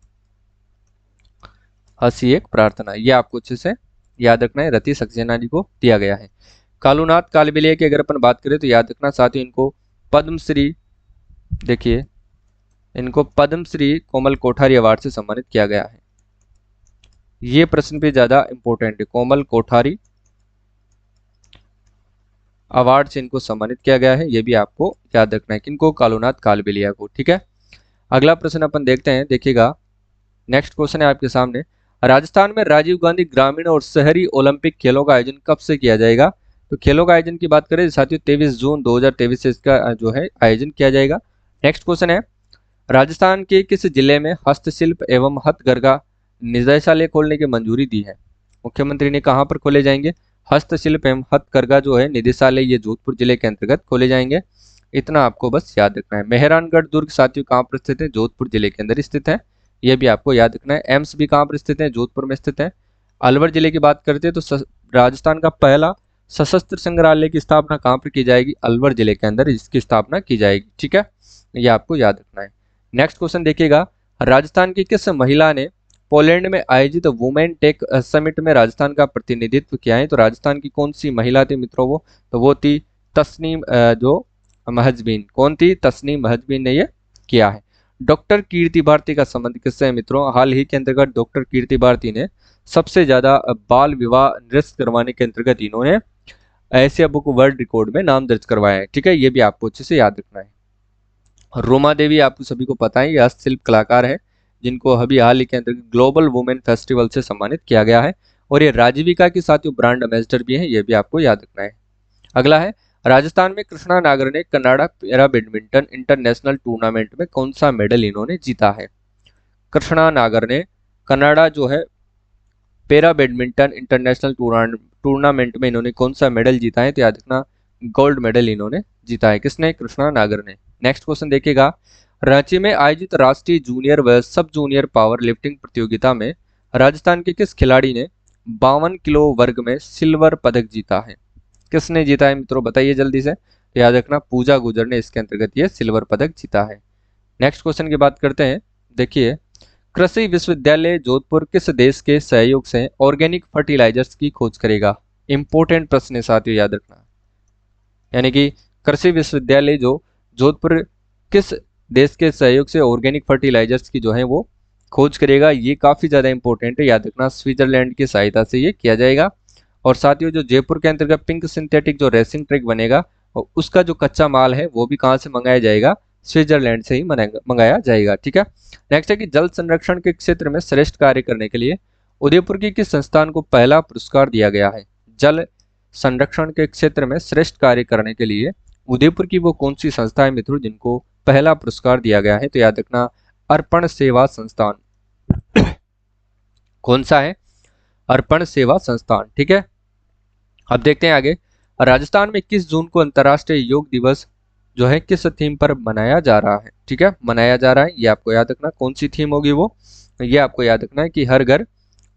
हंसी एक प्रार्थना, ये आपको अच्छे से याद रखना है, रति सक्सेना जी को दिया गया है। कालूनाथ कालबेलिया की अगर अपन बात करें तो याद रखना साथियों, इनको पद्मश्री, देखिए, इनको पद्मश्री कोमल कोठारी अवार्ड से सम्मानित किया गया है। ये प्रश्न भी ज्यादा इंपॉर्टेंट है, कोमल कोठारी अवार्ड से इनको सम्मानित किया गया है, ये भी आपको याद रखना है, किनको? कालूनाथ कालबेलिया को, ठीक है। अगला प्रश्न अपन देखते हैं, देखिएगा, नेक्स्ट क्वेश्चन है आपके सामने, राजस्थान में राजीव गांधी ग्रामीण और शहरी ओलंपिक खेलों का आयोजन कब से किया जाएगा? तो खेलों का आयोजन की बात करें साथियों 23 जून 2023 से इसका जो है आयोजन किया जाएगा। नेक्स्ट क्वेश्चन है, राजस्थान के किस जिले में हस्तशिल्प एवं हथकरघा निदेशालय खोलने की मंजूरी दी है? मुख्यमंत्री ने कहां पर खोले जाएंगे हस्तशिल्प एवं हथकरघा जो है निदेशालय? ये जोधपुर जिले के अंतर्गत खोले जाएंगे, इतना आपको बस याद रखना है। मेहरानगढ़ दुर्ग साथियों कहां पर स्थित है? जोधपुर जिले के अंदर स्थित है, यह भी आपको याद रखना है। एम्स भी कहां पर स्थित है? जोधपुर में स्थित है। अलवर जिले की बात करते हैं तो राजस्थान का पहला सशस्त्र संग्रहालय की स्थापना कहां पर की जाएगी? अलवर जिले के अंदर इसकी स्थापना की जाएगी, ठीक है, यह आपको याद रखना है। नेक्स्ट क्वेश्चन देखिएगा, राजस्थान की किस महिला ने पोलैंड में आयोजित वुमेन टेक समिट में राजस्थान का प्रतिनिधित्व किया है? तो राजस्थान की कौन सी महिला थी मित्रों वो? तो वो थी तस्नीम जो महजबीन। कौन थी? तस्नीम महजबीन ने ये किया है। डॉक्टर कीर्ति भारती का संबंध किससे है मित्रों? हाल ही के अंतर्गत डॉक्टर कीर्ति भारती ने सबसे ज्यादा बाल विवाह निरस्त करवाने के अंतर्गत इन्होंने एशिया बुक वर्ल्ड रिकॉर्ड में नाम दर्ज करवाया है, ठीक है, ये भी आपको अच्छे से याद रखना है। रोमा देवी आपको सभी को पता है, ये हस्तशिल्प कलाकार है जिनको अभी हाल ही के अंतर्गत ग्लोबल वुमेन फेस्टिवल से सम्मानित किया गया है। और ये राजीविका के साथियों ब्रांड एम्बेसडर भी हैं, ये भी आपको याद रखना है। अगला है, राजस्थान में कृष्णा नागर ने Canada para badminton international tournament में कौन सा मेडल इन्होंने जीता है? कृष्णा नागर ने कनाडा जो है पैरा बैडमिंटन इंटरनेशनल टूर्नामेंट में इन्होंने कौन सा मेडल जीता है? तो याद रखना गोल्ड मेडल इन्होंने जीता है। किसने? कृष्णा नागर ने। नेक्स्ट क्वेश्चन देखिएगा, रांची में आयोजित राष्ट्रीय जूनियर व सब जूनियर पावर लिफ्टिंग प्रतियोगिता में राजस्थान के किस खिलाड़ी ने 52 किलो वर्ग में सिल्वर पदक जीता है? किसने जीता है मित्रों, बताइए जल्दी से। तो याद रखना पूजा गुजर ने इसके अंतर्गत ये सिल्वर पदक जीता है। नेक्स्ट क्वेश्चन की बात करते हैं। देखिए, कृषि विश्वविद्यालय जोधपुर किस देश के सहयोग से ऑर्गेनिक फर्टिलाइजर्स की खोज करेगा? इंपॉर्टेंट प्रश्न है साथियों, याद रखना। यानी कि कृषि विश्वविद्यालय जो जोधपुर किस देश के सहयोग से ऑर्गेनिक फर्टिलाइजर्स की जो है वो खोज करेगा? ये काफी ज्यादा इंपॉर्टेंट है, याद रखना स्विट्जरलैंड की सहायता से ये किया जाएगा। और साथियों, जो जयपुर के अंतर्गत पिंक सिंथेटिक जो रेसिंग ट्रैक बनेगा और उसका जो कच्चा माल है वो भी कहाँ से मंगाया जाएगा? स्विट्जरलैंड से ही मंगाया जाएगा। ठीक है। नेक्स्ट है कि जल संरक्षण के क्षेत्र में श्रेष्ठ कार्य करने के लिए उदयपुर की किस संस्थान को पहला पुरस्कार दिया गया है? जल संरक्षण के क्षेत्र में श्रेष्ठ कार्य करने के लिए उदयपुर की वो कौन सी संस्था है मित्रों जिनको पहला पुरस्कार दिया गया है? तो याद रखना अर्पण सेवा संस्थान। कौन सा है? अर्पण सेवा संस्थान। ठीक है। अब देखते हैं आगे, राजस्थान में 21 जून को अंतर्राष्ट्रीय योग दिवस जो है किस थीम पर मनाया जा रहा है? ठीक है, मनाया जा रहा है, ये आपको याद रखना। कौन सी थीम होगी वो? ये आपको याद रखना है कि हर घर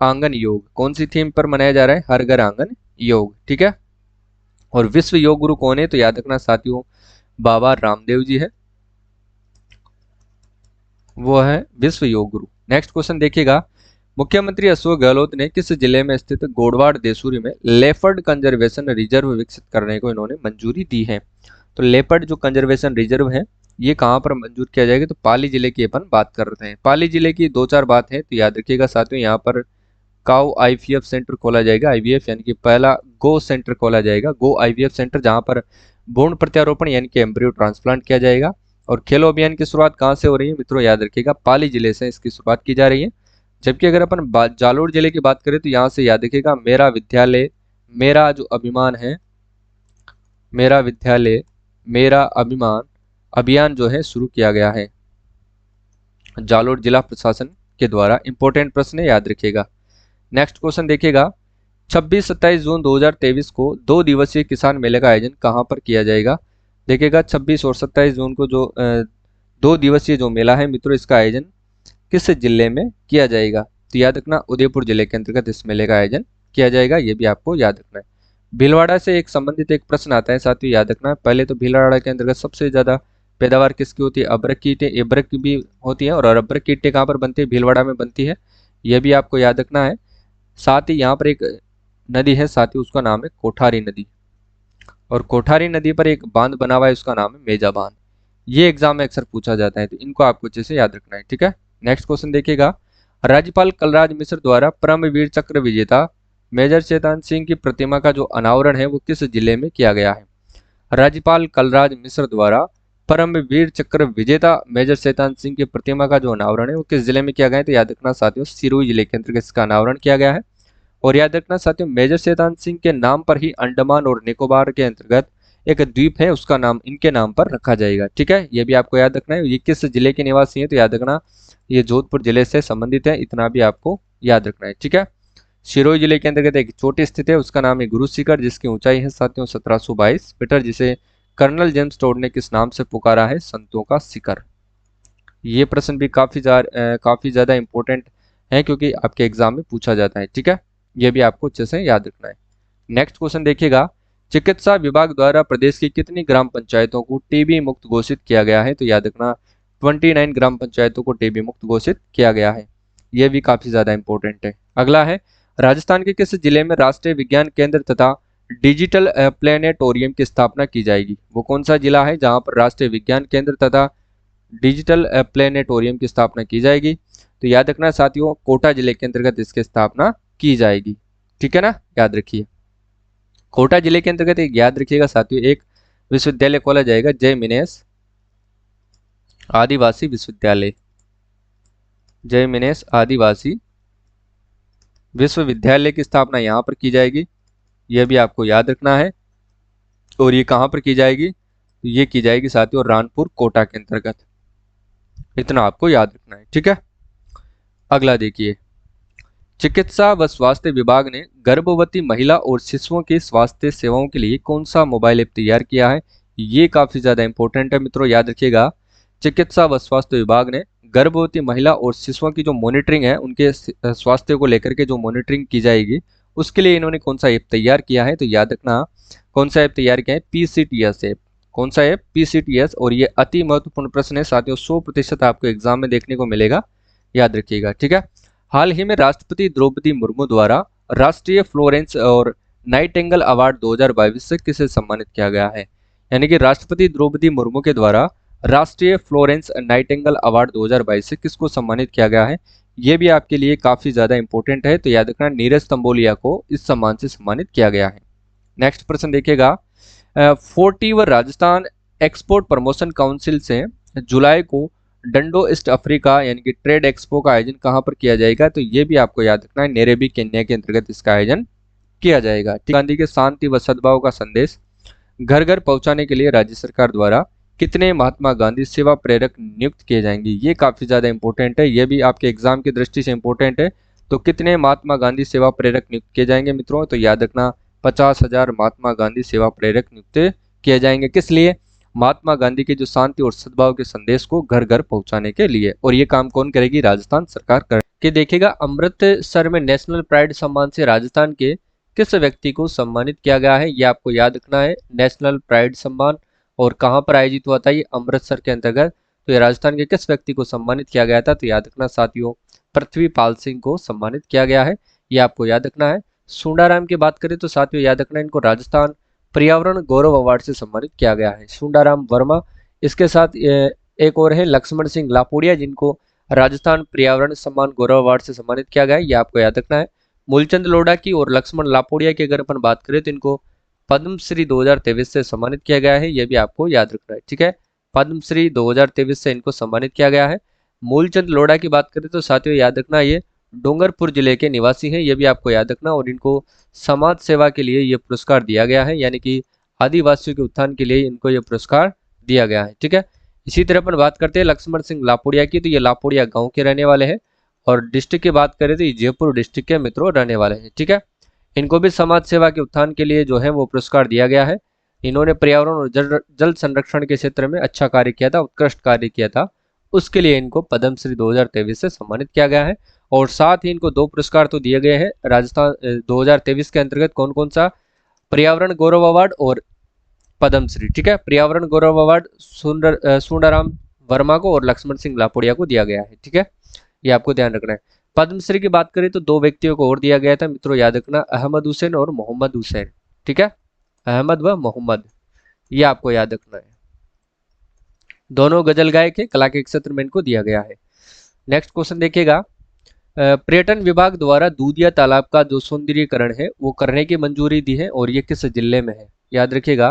आंगन योग। कौन सी थीम पर मनाया जा रहा है? हर घर आंगन योग। ठीक है। और विश्व योग गुरु कौन है? तो याद रखना साथियों बाबा रामदेव जी है, वो है विश्व योग गुरु। नेक्स्ट क्वेश्चन देखिएगा, मुख्यमंत्री अशोक गहलोत ने किस जिले में स्थित गोडवाड़ देसूरी में लेपर्ड कंजर्वेशन रिजर्व विकसित करने को इन्होंने मंजूरी दी है? तो लेपर्ड जो कंजर्वेशन रिजर्व है ये कहाँ पर मंजूर किया जाएगा? तो पाली जिले की अपन बात कर रहे हैं। पाली जिले की दो चार बात है तो याद रखिएगा साथियों, यहाँ पर काउ आईवीएफ सेंटर खोला जाएगा। आईवीएफ यानी कि पहला गो सेंटर खोला जाएगा, गो आईवीएफ सेंटर, जहां पर भ्रूण प्रत्यारोपण यानी कि एम्ब्रियो ट्रांसप्लांट किया जाएगा। और खेलो अभियान की शुरुआत कहाँ से हो रही है मित्रों? याद रखिएगा पाली जिले से इसकी शुरुआत की जा रही है। जबकि अगर अपन जालोर जिले की बात करें तो यहाँ से याद रखिएगा मेरा विद्यालय मेरा जो अभिमान है, मेरा विद्यालय मेरा अभिमान अभियान जो है शुरू किया गया है जालोर जिला प्रशासन के द्वारा। इंपॉर्टेंट प्रश्न है, याद रखिएगा। नेक्स्ट क्वेश्चन देखिएगा, 26-27 जून 2023 को 2 दिवसीय किसान मेले का आयोजन कहां पर किया जाएगा? देखिएगा 26 और 27 जून को जो 2 दिवसीय जो मेला है मित्रों इसका आयोजन किस जिले में किया जाएगा? तो याद रखना उदयपुर जिले के अंतर्गत इस मेले का आयोजन किया जाएगा, ये भी आपको याद रखना है। भीलवाड़ा से एक संबंधित एक प्रश्न आता है साथियों, याद रखना। पहले तो भीलवाड़ा के अंतर्गत सबसे ज्यादा पैदावार किसकी होती है? अबरक की ईंटें, एबरक की भी होती है। और अबरक की ईंटें कहाँ पर बनती है? भीलवाड़ा में बनती है, यह भी आपको याद रखना है। साथ ही यहाँ पर एक नदी है साथ ही उसका नाम है कोठारी नदी, और कोठारी नदी पर एक बांध बना हुआ है उसका नाम है मेजा बांध। ये एग्जाम में अक्सर पूछा जाता है तो इनको आपको अच्छे से याद रखना है। ठीक है। नेक्स्ट क्वेश्चन देखिएगा, राज्यपाल कलराज मिश्र द्वारा परमवीर चक्र विजेता मेजर चेतन सिंह की प्रतिमा का जो अनावरण है वो किस जिले में किया गया है? राज्यपाल कलराज मिश्र द्वारा परमवीर चक्र विजेता मेजर चेतन सिंह की प्रतिमा का जो अनावरण है वो किस जिले में किया गया है? तो याद रखना साथियों सिरोही जिले के अंतर्गत इसका अनावरण किया गया है। और याद रखना साथियों मेजर चेतन सिंह के नाम पर ही अंडमान और निकोबार के अंतर्गत एक द्वीप है उसका नाम इनके नाम पर रखा जाएगा। ठीक है, ये भी आपको याद रखना है। ये किस जिले के निवासी हैं? तो याद रखना ये जोधपुर जिले से संबंधित है, इतना भी आपको याद रखना है। ठीक है। सिरोही जिले के अंतर्गत एक चोटी स्थित है उसका नाम है गुरु शिखर, जिसकी ऊंचाई है साथियों 1722 मीटर, जिसे कर्नल जेम्स टोड ने किस नाम से पुकारा है? संतों का शिखर। ये प्रश्न भी काफी ज्यादा इंपॉर्टेंट है क्योंकि आपके एग्जाम में पूछा जाता है। ठीक है, ये भी आपको अच्छे से याद रखना है। नेक्स्ट क्वेश्चन देखिएगा, चिकित्सा विभाग द्वारा प्रदेश की कितनी ग्राम पंचायतों को टीबी मुक्त घोषित किया गया है? तो याद रखना 29 ग्राम पंचायतों को टीबी मुक्त घोषित किया गया है, यह भी काफी ज्यादा इंपॉर्टेंट है। अगला है, राजस्थान के किस जिले में राष्ट्रीय विज्ञान केंद्र तथा डिजिटल प्लेनेटोरियम की स्थापना की जाएगी? वो कौन सा जिला है जहां पर राष्ट्रीय विज्ञान केंद्र तथा डिजिटल प्लेनेटोरियम की स्थापना की जाएगी? तो याद रखना साथियों कोटा जिले के अंतर्गत इसकी स्थापना की जाएगी। ठीक है ना, याद रखिए। कोटा जिले के अंतर्गत एक याद रखिएगा साथियों एक विश्वविद्यालय खोला जाएगा, जय मिनेश आदिवासी विश्वविद्यालय, जय मिनेश आदिवासी विश्वविद्यालय की स्थापना यहाँ पर की जाएगी, यह भी आपको याद रखना है। और ये कहाँ पर की जाएगी? ये की जाएगी साथियों रानपुर कोटा के अंतर्गत। इतना आपको याद रखना है, ठीक है। अगला देखिए, चिकित्सा व स्वास्थ्य विभाग ने गर्भवती महिला और शिशुओं की स्वास्थ्य सेवाओं के लिए कौन सा मोबाइल ऐप तैयार किया है? ये काफी ज्यादा इंपॉर्टेंट है मित्रों, याद रखिएगा। चिकित्सा व स्वास्थ्य विभाग ने गर्भवती महिला और शिशुओं की जो मॉनिटरिंग है, उनके स्वास्थ्य को लेकर के जो मॉनिटरिंग की जाएगी, उसके लिए इन्होंने कौन सा ऐप तैयार किया है? तो याद रखना, कौन सा ऐप तैयार किया है? PCTS app. कौन सा ऐप? PCTS। और ये अति महत्वपूर्ण प्रश्न है साथियों, 100% आपको एग्जाम में देखने को मिलेगा, याद रखिएगा, ठीक है। हाल ही में राष्ट्रपति द्रौपदी मुर्मू द्वारा राष्ट्रीय फ्लोरेंस और नाइटिंगेल अवार्ड 2022 से किसे सम्मानित किया गया है? यानी कि राष्ट्रपति द्रौपदी मुर्मू के द्वारा राष्ट्रीय फ्लोरेंस नाइटिंगेल अवार्ड 2022 से किसको सम्मानित किया गया है? ये भी आपके लिए काफी ज्यादा इंपॉर्टेंट है, तो याद रखना नीरज तंबोलिया को इस सम्मान से सम्मानित किया गया है। नेक्स्ट प्रश्न देखिएगा, 40वीं राजस्थान एक्सपोर्ट प्रमोशन काउंसिल से जुलाई को डंडो ईस्ट अफ्रीका यानी कि ट्रेड एक्सपो का आयोजन कहां पर किया जाएगा? तो ये भी आपको याद रखना है, नैरोबी केन्या के अंतर्गत इसका आयोजन किया जाएगा। गांधी के शांति व सद्भाव का संदेश घर घर पहुंचाने के लिए राज्य सरकार द्वारा कितने महात्मा गांधी सेवा प्रेरक नियुक्त किए जाएंगे? ये काफी ज्यादा इंपॉर्टेंट है, ये भी आपके एग्जाम की दृष्टि से इंपॉर्टेंट है। तो कितने महात्मा गांधी सेवा प्रेरक नियुक्त किए जाएंगे मित्रों? तो याद रखना 50,000 महात्मा गांधी सेवा प्रेरक नियुक्त किए जाएंगे। किस लिए? महात्मा गांधी के जो शांति और सद्भाव के संदेश को घर घर पहुंचाने के लिए। और ये काम कौन करेगी? राजस्थान सरकार करेगी। देखिएगा, अमृतसर में नेशनल प्राइड सम्मान से राजस्थान के किस व्यक्ति को सम्मानित किया गया है? ये आपको याद रखना है, नेशनल प्राइड सम्मान। और कहां पर आयोजित हुआ था? ये अमृतसर के अंतर्गत। तो ये राजस्थान के किस व्यक्ति को सम्मानित किया गया था? तो याद रखना साथियों, पृथ्वीपाल सिंह को सम्मानित किया गया है, ये आपको याद रखना है। सुंडाराम की बात करें तो साथियों याद रखना, इनको राजस्थान पर्यावरण गौरव अवार्ड से सम्मानित किया गया है, सुंडाराम वर्मा। इसके साथ एक और है लक्ष्मण सिंह लापोड़िया, जिनको राजस्थान पर्यावरण सम्मान गौरव अवार्ड से सम्मानित किया गया है, ये आपको याद रखना है। मूलचंद लोढ़ा की और लक्ष्मण लापोड़िया की अगर अपन बात करें तो इनको पद्मश्री 2023 से सम्मानित किया गया है, यह भी आपको याद रखना है, ठीक है। पद्मश्री 2023 से इनको सम्मानित किया गया है। मूलचंद लोढ़ा की बात करें तो साथियों याद रखना, ये डूंगरपुर जिले के निवासी हैं, ये भी आपको याद रखना। और इनको समाज सेवा के लिए ये पुरस्कार दिया गया है, यानी कि आदिवासियों के उत्थान के लिए इनको ये पुरस्कार दिया गया है, ठीक है। इसी तरह अपन बात करते हैं लक्ष्मण सिंह लापोड़िया की, तो ये लापोड़िया गांव के रहने वाले हैं। और डिस्ट्रिक्ट की बात करें तो ये जयपुर डिस्ट्रिक्ट के मित्रों रहने वाले हैं, ठीक है। इनको भी समाज सेवा के उत्थान के लिए जो है वो पुरस्कार दिया गया है। इन्होंने पर्यावरण और जल संरक्षण के क्षेत्र में अच्छा कार्य किया था, उत्कृष्ट कार्य किया था, उसके लिए इनको पद्मश्री 2023 से सम्मानित किया गया है। और साथ ही इनको 2 पुरस्कार तो दिए गए हैं राजस्थान 2023 के अंतर्गत। कौन कौन सा? पर्यावरण गौरव अवार्ड और पद्मश्री, ठीक है। पर्यावरण गौरव अवार्ड सुंदराराम वर्मा को और लक्ष्मण सिंह लापोड़िया को दिया गया है, ठीक है, ये आपको ध्यान रखना है। पद्मश्री की बात करें तो 2 व्यक्तियों को और दिया गया था मित्रों, याद रखना, अहमद हुसैन और मोहम्मद हुसैन, ठीक है, अहमद व मोहम्मद, ये आपको याद रखना है। दोनों गजल गायक है, कला के क्षेत्र में इनको दिया गया है। नेक्स्ट क्वेश्चन देखिएगा, पर्यटन विभाग द्वारा दूधिया तालाब का जो सौंदर्यीकरण है वो करने की मंजूरी दी है, और ये किस जिले में है? याद रखिएगा,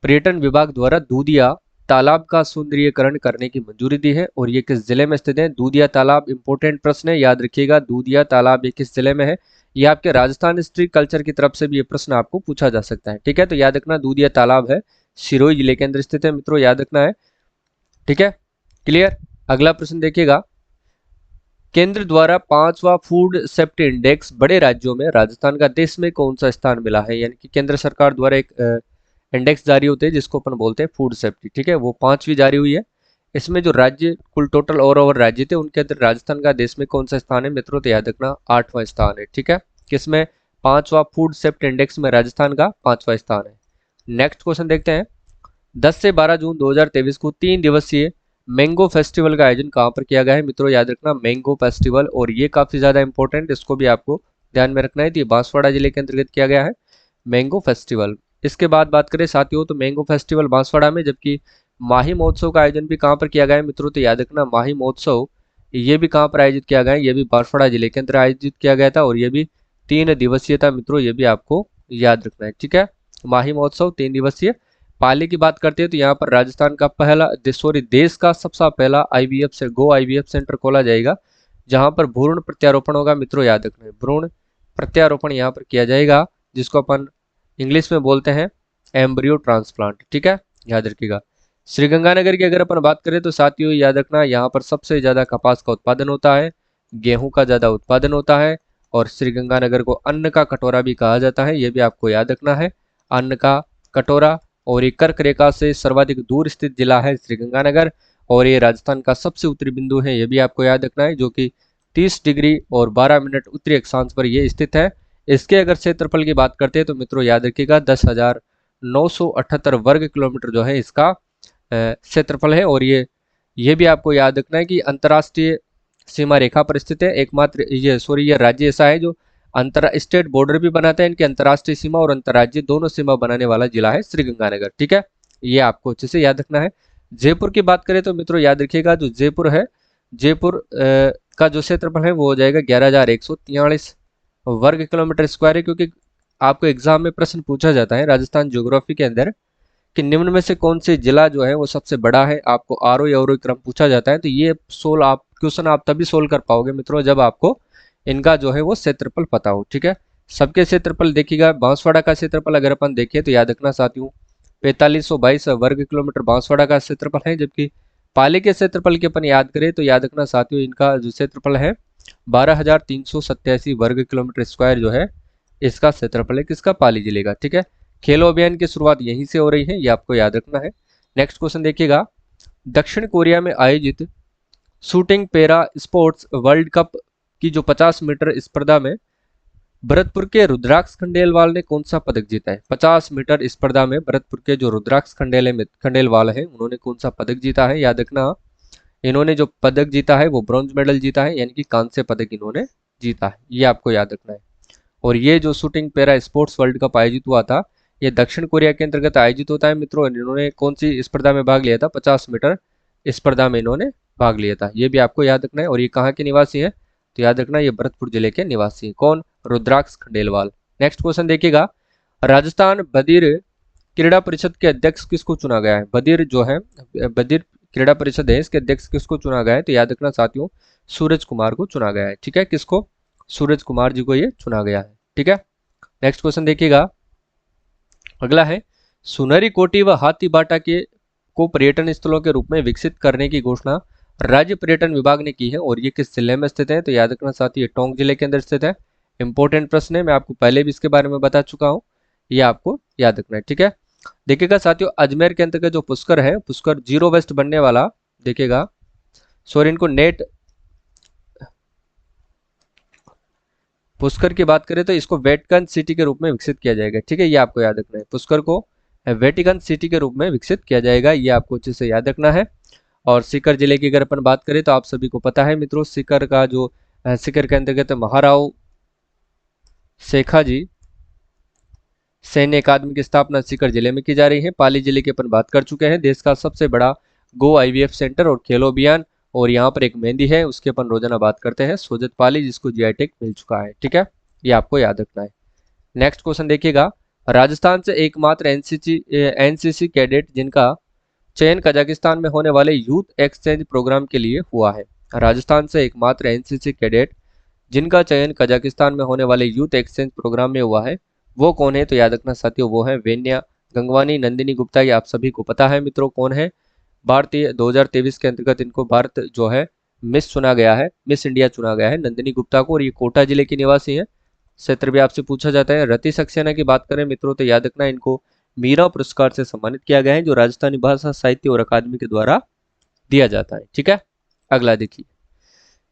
पर्यटन विभाग द्वारा दूधिया तालाब का सौंदर्यीकरण करने की मंजूरी दी है, और ये किस जिले में स्थित है? दूधिया तालाब इंपॉर्टेंट प्रश्न है, याद रखिएगा, दूधिया तालाब ये किस जिले में है? ये आपके राजस्थान हिस्ट्री कल्चर की तरफ से भी ये प्रश्न आपको पूछा जा सकता है, ठीक है। तो याद रखना, दूधिया तालाब है, सिरोही जिले के अंदर स्थित है मित्रों, याद रखना है, ठीक है, क्लियर। अगला प्रश्न देखिएगा, केंद्र द्वारा 5वां फूड सेफ्टी इंडेक्स बड़े राज्यों में राजस्थान का देश में कौन सा स्थान मिला है? यानी कि केंद्र सरकार द्वारा एक इंडेक्स जारी होते हैं जिसको अपन बोलते हैं फूड सेफ्टी, ठीक है, वो 5वीं जारी हुई है। इसमें जो राज्य कुल टोटल ओवर राज्य थे उनके अंदर राजस्थान का देश में कौन सा स्थान है मित्रों? तो याद रखना 8वां स्थान है, ठीक है। किसमें? 5वां फूड सेफ्टी इंडेक्स में राजस्थान का 5वां स्थान है। नेक्स्ट क्वेश्चन देखते हैं, 10 से 12 जून 2023 को 3 दिवसीय मैंगो फेस्टिवल का आयोजन कहाँ पर किया गया है मित्रों? याद रखना, मैंगो फेस्टिवल, और ये काफी ज्यादा इंपॉर्टेंट, इसको भी आपको ध्यान में रखना है। तो ये बांसवाड़ा जिले के अंतर्गत किया गया है मैंगो फेस्टिवल। इसके बाद बात करें साथियों तो मैंगो फेस्टिवल बांसवाड़ा में, जबकि माही महोत्सव का आयोजन भी कहाँ पर किया गया है मित्रों? तो याद रखना, माही महोत्सव ये भी कहाँ पर आयोजित किया गया है? ये भी बांसवाड़ा जिले के अंदर आयोजित किया गया था, और ये भी 3 दिवसीय था मित्रों, ये भी आपको याद रखना है, ठीक है। माही महोत्सव 3 दिवसीय। पाली की बात करते हैं तो यहाँ पर राजस्थान का पहला देश का सबसे पहला IVF से IVF सेंटर खोला जाएगा, जहां पर भ्रूण प्रत्यारोपण होगा मित्रों, याद रखना है भ्रूण प्रत्यारोपण यहाँ पर किया जाएगा, जिसको अपन इंग्लिश में बोलते हैं एम्ब्रियो ट्रांसप्लांट। ठीक है, याद रखिएगा। श्रीगंगानगर की अगर अपन बात करें तो साथियों याद रखना, यहाँ पर सबसे ज्यादा कपास का उत्पादन होता है, गेहूं का ज्यादा उत्पादन होता है, और श्रीगंगानगर को अन्न का कटोरा भी कहा जाता है, ये भी आपको याद रखना है, अन्न का कटोरा। और ये कर्क रेखा से सर्वाधिक दूर स्थित जिला है श्रीगंगानगर, और ये राजस्थान का सबसे उत्तरी बिंदु है, ये भी आपको याद रखना है, जो कि 30 डिग्री और 12 मिनट उत्तरी अक्षांश पर ये स्थित है। इसके अगर क्षेत्रफल की बात करते हैं तो मित्रों याद रखिएगा 10,978 वर्ग किलोमीटर जो है इसका क्षेत्रफल है। और ये भी आपको याद रखना है कि अंतर्राष्ट्रीय सीमा रेखा पर स्थित है, एकमात्र ये राज्य ऐसा है जो अंतर स्टेट बॉर्डर भी बनाता है, इनकी अंतर्राष्ट्रीय सीमा और अंतर्राज्यीय दोनों सीमा बनाने वाला जिला है श्रीगंगानगर। ठीक है, ये आपको अच्छे से याद रखना है। जयपुर की बात करें तो मित्रों याद रखिएगा, जो जयपुर है, जयपुर का जो क्षेत्रफल है वो हो जाएगा 11,143 वर्ग किलोमीटर स्क्वायर है, क्योंकि आपको एग्जाम में प्रश्न पूछा जाता है राजस्थान ज्योग्राफी के अंदर कि निम्न में से कौन से जिला जो है वो सबसे बड़ा है, आपको आरोही अवरोही क्रम पूछा जाता है, तो ये क्वेश्चन आप तभी सोल्व कर पाओगे मित्रों जब आपको इनका जो है वो क्षेत्रफल पता हो। ठीक है, सबके क्षेत्रफल देखिएगा। बांसवाड़ा का क्षेत्रफल अगर अपन देखें तो याद रखना साथियों 4522 वर्ग किलोमीटर बांसवाड़ा का क्षेत्रफल है, जबकि पाली के क्षेत्रफल की अपन याद करें तो याद रखना साथियों इनका जो क्षेत्रफल है 12,387 वर्ग किलोमीटर स्क्वायर जो है इसका क्षेत्रफल है, किसका, पाली जिले का। ठीक है, खेलो अभियान की शुरुआत यहीं से हो रही है, ये आपको याद रखना है। नेक्स्ट क्वेश्चन देखिएगा, दक्षिण कोरिया में आयोजित shooting para sports world cup की जो 50 मीटर स्पर्धा में भरतपुर के रुद्राक्ष खंडेलवाल ने कौन सा पदक जीता है। 50 मीटर स्पर्धा में भरतपुर के जो रुद्राक्ष खंडेलवाल है उन्होंने कौन सा पदक जीता है, याद रखना इन्होंने जो पदक जीता है वो ब्रॉन्ज मेडल जीता है, यानी कि कांस्य पदक इन्होंने जीता है, ये आपको याद रखना है। और ये जो shooting para sports world cup आयोजित हुआ था ये दक्षिण कोरिया के अंतर्गत आयोजित होता है मित्रों। इन्होंने कौन सी स्पर्धा में भाग लिया था, 50 मीटर स्पर्धा में इन्होंने भाग लिया था, ये भी आपको याद रखना है। और ये कहाँ के निवासी है, तो याद रखना ये भरतपुर जिले के निवासी है, कौन, रुद्राक्ष खंडेलवाल। नेक्स्ट क्वेश्चन देखिएगा, राजस्थान बधिर क्रीड़ा परिषद के अध्यक्ष किसको चुना गया है। बधिर जो है, बधिर क्रीड़ा परिषद है, इसके अध्यक्ष किसको चुना गया है, तो याद रखना साथियों सूरज कुमार को चुना गया है। ठीक है, किसको, सूरज कुमार जी को ये चुना गया है। ठीक है, नेक्स्ट क्वेश्चन देखिएगा, अगला है सुनहरी कोटी व हाथीबाटा के को पर्यटन स्थलों के रूप में विकसित करने की घोषणा राज्य पर्यटन विभाग ने की है, और ये किस जिले में स्थित है, तो याद रखना साथी ये टोंक जिले के अंदर स्थित है। इंपॉर्टेंट प्रश्न है, मैं आपको पहले भी इसके बारे में बता चुका हूँ, ये आपको याद रखना है। ठीक है, देखिएगा साथियों अजमेर के अंतर्गत जो पुष्कर है, पुष्कर जीरो वेस्ट बनने वाला, देखिएगा सॉरी इनको नेट पुष्कर की बात करें तो इसको वेटिकन सिटी के रूप में विकसित किया जाएगा। ठीक है, ये आपको याद रखना है, पुष्कर को वेटिकन सिटी के रूप में विकसित किया जाएगा, ये आपको अच्छे से याद रखना है। और सीकर जिले की अगर अपन बात करें तो आप सभी को पता है मित्रों, सीकर का जो सीकर के अंतर्गत महाराव शेखा जी सैन्य अकादमी की स्थापना सीकर जिले में की जा रही है। पाली जिले की अपन बात कर चुके हैं, देश का सबसे बड़ा गो आईवीएफ सेंटर और खेलो अभियान, और यहाँ पर एक मेहंदी है उसकी अपन रोजाना बात करते हैं, सोजत पाली, जिसको जीआई टैग मिल चुका है। ठीक है, ये आपको याद रखना है। नेक्स्ट क्वेश्चन देखिएगा, राजस्थान से एकमात्र एनसीसी कैडेट जिनका चयन कजाकिस्तान में होने वाले यूथ एक्सचेंज प्रोग्राम के लिए हुआ है। राजस्थान से एकमात्र एनसीसी कैडेट जिनका चयन कजाकिस्तान में होने वाले यूथ एक्सचेंज प्रोग्राम में हुआ है वो कौन है, तो याद रखना साथियों वो है वेन्या गंगवानी नंदिनी गुप्ता, ये आप सभी को पता है मित्रों कौन है। भारतीय 2023 के अंतर्गत इनको भारत जो है मिस चुना गया है, मिस इंडिया चुना गया है नंदिनी गुप्ता को, और ये कोटा जिले की निवासी है। क्षेत्र भी आपसे पूछा जाता है। रति सक्सेना की बात करें मित्रों तो याद रखना इनको मीरा पुरस्कार से सम्मानित किया गया है, जो राजस्थानी भाषा साहित्य और अकादमी के द्वारा दिया जाता है। ठीक है, अगला देखिए,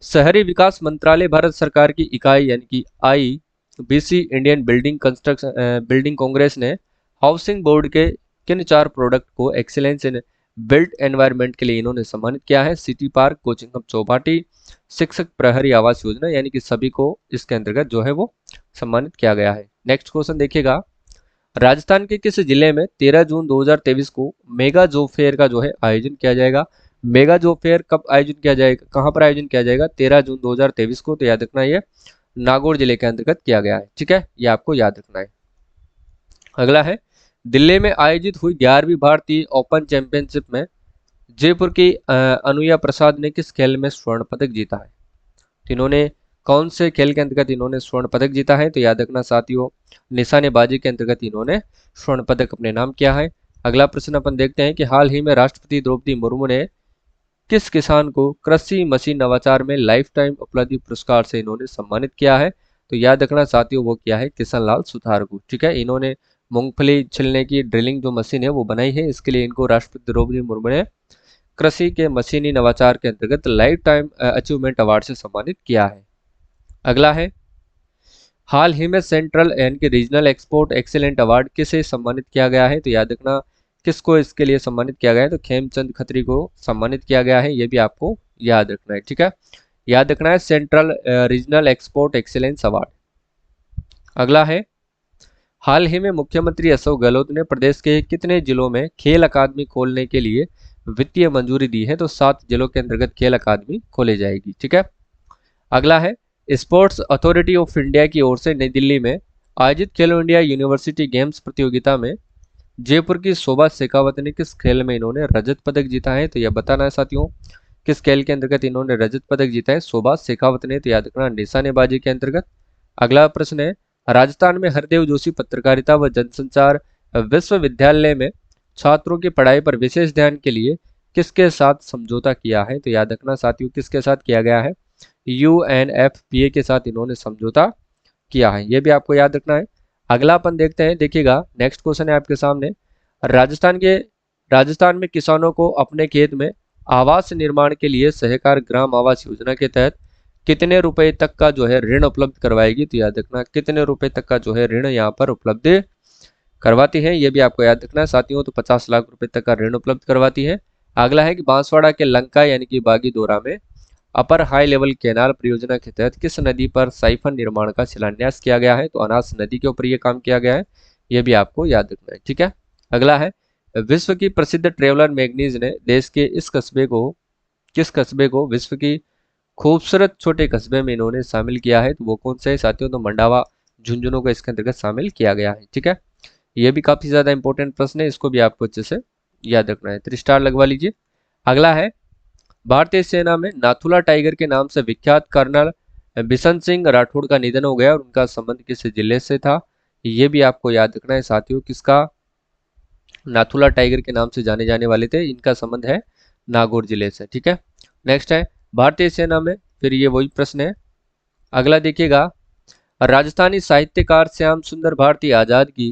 शहरी विकास मंत्रालय भारत सरकार की इकाई यानी कि IBC इंडियन बिल्डिंग कांग्रेस ने हाउसिंग बोर्ड के किन 4 प्रोडक्ट को एक्सीलेंस इन बिल्ट एनवायरनमेंट के लिए इन्होंने सम्मानित किया है। City park, coaching hub Chowpatty, शिक्षक प्रहरी आवास योजना, यानी कि सभी को इसके अंतर्गत जो है वो सम्मानित किया गया है। नेक्स्ट क्वेश्चन देखिएगा, राजस्थान के किस जिले में 13 जून 2023 को मेगा जॉब फेयर का जो है आयोजन किया जाएगा। मेगा जॉब फेयर कब आयोजन किया जाएगा, कहां पर आयोजन किया जाएगा, 13 जून 2023 को, तो याद रखना ये नागौर जिले के अंतर्गत किया गया है। ठीक है, ये आपको याद रखना है। अगला है, दिल्ली में आयोजित हुई 11वीं भारतीय ओपन चैंपियनशिप में जयपुर की अनुया प्रसाद ने किस खेल में स्वर्ण पदक जीता है। तो इन्होंने कौन से खेल के अंतर्गत इन्होंने स्वर्ण पदक जीता है? तो याद रखना साथियों, निशानेबाजी के अंतर्गत इन्होंने स्वर्ण पदक अपने नाम किया है। अगला प्रश्न अपन देखते हैं कि हाल ही में राष्ट्रपति द्रौपदी मुर्मू ने किस किसान को कृषि मशीन नवाचार में लाइफ टाइम उपलब्धि पुरस्कार से इन्होंने सम्मानित किया है? तो याद रखना साथियों, वो किया है किशन लाल सुथार को। ठीक है, इन्होंने मूंगफली छिलने की ड्रिलिंग जो मशीन है वो बनाई है, इसके लिए इनको राष्ट्रपति द्रौपदी मुर्मू ने कृषि के मशीनी नवाचार के अंतर्गत लाइफ टाइम अचीवमेंट अवार्ड से सम्मानित किया है। अगला है, हाल ही में सेंट्रल यानी कि रीजनल एक्सपोर्ट एक्सीलेंट अवार्ड किसे सम्मानित किया गया है? तो याद रखना किसको इसके लिए सम्मानित किया गया है? तो खेमचंद खत्री को सम्मानित किया गया है, ये भी आपको याद रखना है। ठीक है, याद रखना है central regional export excellence award. अगला है, हाल ही में मुख्यमंत्री अशोक गहलोत ने प्रदेश के कितने जिलों में खेल अकादमी खोलने के लिए वित्तीय मंजूरी दी है? तो 7 जिलों के अंतर्गत खेल अकादमी खोली जाएगी। ठीक है, अगला है, स्पोर्ट्स अथॉरिटी ऑफ इंडिया की ओर से नई दिल्ली में आयोजित खेलो इंडिया यूनिवर्सिटी गेम्स प्रतियोगिता में जयपुर की शोभा शेखावत ने किस खेल में इन्होंने रजत पदक जीता है? तो यह बताना है साथियों, किस खेल के अंतर्गत इन्होंने रजत पदक जीता है? शोभा शेखावत ने। तो याद रखना निशानेबाजी के अंतर्गत। अगला प्रश्न है, राजस्थान में हरदेव जोशी पत्रकारिता व जनसंचार विश्वविद्यालय में छात्रों की पढ़ाई पर विशेष ध्यान के लिए किसके साथ समझौता किया है? तो याद रखना साथियों, किसके साथ किया गया है? UNFPA के साथ इन्होंने समझौता किया है, यह भी आपको याद रखना है। अगला अपन देखते हैं, देखिएगा नेक्स्ट क्वेश्चन है आपके सामने, राजस्थान में किसानों को अपने खेत में आवास निर्माण के लिए सहकार ग्राम आवास योजना के तहत कितने रुपए तक का जो है ऋण उपलब्ध करवाएगी? तो याद रखना कितने रुपए तक का जो है ऋण यहाँ पर उपलब्ध करवाती है, ये भी आपको याद रखना है साथियों। तो 50 लाख रुपए तक का ऋण उपलब्ध करवाती है। अगला है कि बांसवाड़ा के लंका यानी कि बागीदोरा में अपर हाई लेवल कैनाल परियोजना के तहत किस नदी पर साइफन निर्माण का शिलान्यास किया गया है? तो अनास नदी के ऊपर यह काम किया गया है, यह भी आपको याद रखना है। ठीक है, अगला है, विश्व की प्रसिद्ध ट्रेवलर मैगजीन ने देश के किस कस्बे को विश्व की खूबसूरत छोटे कस्बे में इन्होंने शामिल किया है? तो वो कौन सा है साथियों? तो मंडावा झुंझुनू को इसके अंतर्गत शामिल किया गया है। ठीक है, ये भी काफी ज्यादा इंपॉर्टेंट प्रश्न है, इसको भी आपको अच्छे से याद रखना है, 3 स्टार लगवा लीजिए। अगला है, भारतीय सेना में नाथुला टाइगर के नाम से विख्यात कर्नल बिशन सिंह राठौड़ का निधन हो गया और उनका संबंध किस जिले से था? ये भी आपको याद रखना है साथियों, किसका? नाथुला टाइगर के नाम से जाने जाने वाले थे, इनका संबंध है नागौर जिले से। ठीक है, नेक्स्ट है, भारतीय सेना में फिर ये वही प्रश्न है। अगला देखिएगा, राजस्थानी साहित्यकार श्याम सुंदर भारती आजाद की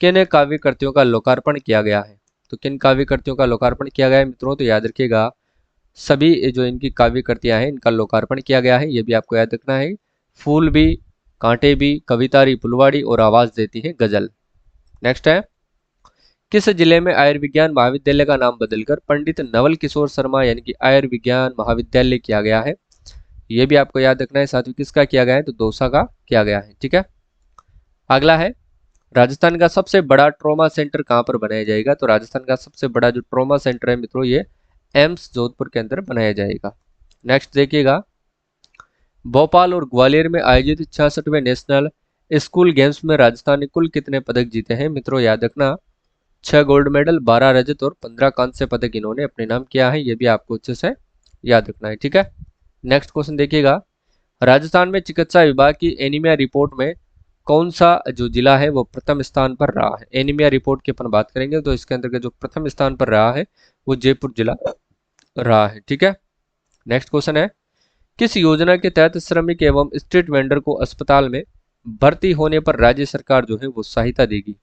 किन काव्य कृतियों का लोकार्पण किया गया है? तो किन काव्य कृतियों का लोकार्पण किया गया है मित्रों? तो याद रखिएगा सभी जो इनकी काव्य कृतियां हैं इनका लोकार्पण किया गया है, ये भी आपको याद रखना है। फूल भी, कांटे भी, कवितारी फुलवाड़ी और आवाज देती है गजल। नेक्स्ट है, किस जिले में आयुर्विज्ञान महाविद्यालय का नाम बदलकर पंडित नवल किशोर शर्मा यानी कि आयुर्विज्ञान महाविद्यालय किया गया है? ये भी आपको याद रखना है साथियों, किसका किया गया है? तो दौसा का किया गया है। ठीक है, अगला है, राजस्थान का सबसे बड़ा ट्रॉमा सेंटर कहां पर बनाया जाएगा? तो राजस्थान का सबसे बड़ा जो ट्रॉमा सेंटर है मित्रों, ये एम्स जोधपुर के अंदर बनाया जाएगा। नेक्स्ट देखिएगा, भोपाल और ग्वालियर में आयोजित 66वें नेशनल स्कूल गेम्स में राजस्थान ने कुल कितने पदक जीते हैं? मित्रों याद रखना 6 गोल्ड मेडल, 12 रजत और 15 कांस्य पदक इन्होंने अपने नाम किया है, ये भी आपको अच्छे से याद रखना है। ठीक है, नेक्स्ट क्वेश्चन देखिएगा, राजस्थान में चिकित्सा विभाग की एनीमिया रिपोर्ट में कौन सा जो जिला है वो प्रथम स्थान पर रहा है? एनीमिया रिपोर्ट की अपन बात करेंगे तो इसके अंतर्गत जो प्रथम स्थान पर रहा है वो जयपुर जिला रहा है। ठीक है, नेक्स्ट क्वेश्चन है, किस योजना के तहत श्रमिक एवं स्ट्रीट वेंडर को अस्पताल में भर्ती होने पर राज्य सरकार जो है वो सहायता देगी?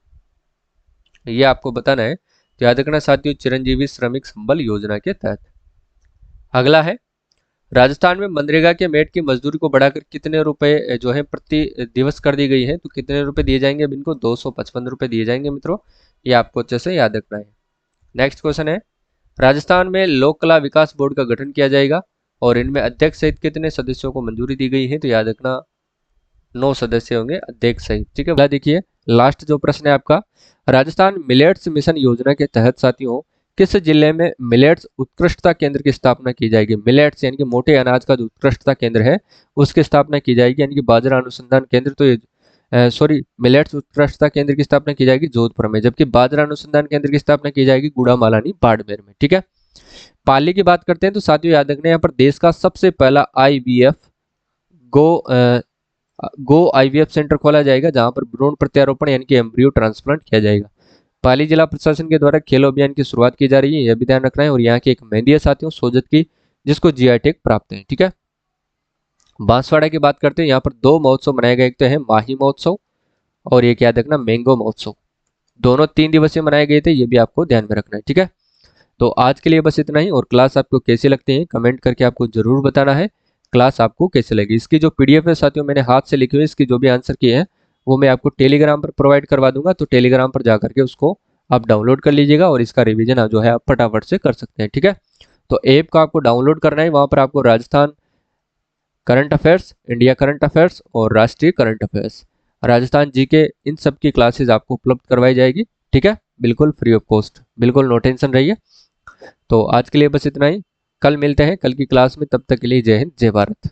ये आपको बताना है, तो याद रखना साथियों चिरंजीवी श्रमिक संबल योजना के तहत। अगला है, राजस्थान में मनरेगा के मेट की मजदूरी को बढ़ाकर कितने रुपए जो है प्रति दिवस कर दी गई है? तो कितने रुपए दिए जाएंगे? अब इनको 255 रुपए दिए जाएंगे मित्रों, ये आपको अच्छे से याद रखना है। नेक्स्ट क्वेश्चन है, राजस्थान में लोक कला विकास बोर्ड का गठन किया जाएगा और इनमें अध्यक्ष सहित कितने सदस्यों को मंजूरी दी गई है? तो याद रखना 9 सदस्य होंगे अध्यक्ष सहित। ठीक है, देखिए लास्ट जो प्रश्न है आपका, राजस्थान मिलेट्स मिशन योजना के तहत साथियों किस जिले में मिलेट्स उत्कृष्टता केंद्र की स्थापना की जाएगी? मिलेट्स यानी कि मोटे अनाज का जो उत्कृष्टता केंद्र है उसकी स्थापना की जाएगी, यानी कि बाजरा अनुसंधान केंद्र, तो ये मिलेट्स उत्कृष्टता केंद्र की स्थापना की जाएगी जोधपुर में, जबकि बाजरा अनुसंधान केंद्र की स्थापना की जाएगी गुड़ामालानी बाड़मेर में। ठीक है, पाली की बात करते हैं तो साथियों याद रखना यहाँ पर देश का सबसे पहला IVF गो आईवीएफ सेंटर खोला जाएगा जहां पर भ्रूण प्रत्यारोपण यानी कि एम्ब्रियो ट्रांसप्लांट किया जाएगा। पाली जिला प्रशासन के द्वारा खेलो अभियान की शुरुआत की जा रही है, यह भी ध्यान रखना है। और यहाँ की एक मेहंदी है साथियों सोजत की, जिसको जीआई टैग प्राप्त है। ठीक है, बांसवाड़ा की बात करते हैं। यहाँ पर दो महोत्सव मनाए गए, एक तो है माही महोत्सव और एक याद रखना मैंगो महोत्सव। दोनों 3 दिवसीय मनाए गए थे, ये भी आपको ध्यान में रखना है। ठीक है, तो आज के लिए बस इतना ही। और क्लास आपको कैसी लगती है कमेंट करके आपको जरूर बताना है, क्लास आपको कैसे लगी। इसकी जो पीडीएफ है साथियों मैंने हाथ से लिखी हुई, इसकी जो भी आंसर किए हैं वो मैं आपको टेलीग्राम पर प्रोवाइड करवा दूंगा, तो टेलीग्राम पर जा करके उसको आप डाउनलोड कर लीजिएगा और इसका रिवीजन जो है आप फटाफट से कर सकते हैं। ठीक है, तो ऐप का आपको डाउनलोड करना है, वहां पर आपको Rajasthan current affairs, India current affairs और राष्ट्रीय करंट अफेयर्स, राजस्थान जीके, इन सब की क्लासेस आपको उपलब्ध करवाई जाएगी। ठीक है, बिल्कुल फ्री ऑफ कॉस्ट, बिल्कुल नो टेंशन रहिए। तो आज के लिए बस इतना ही, कल मिलते हैं कल की क्लास में, तब तक के लिए जय हिंद जय भारत।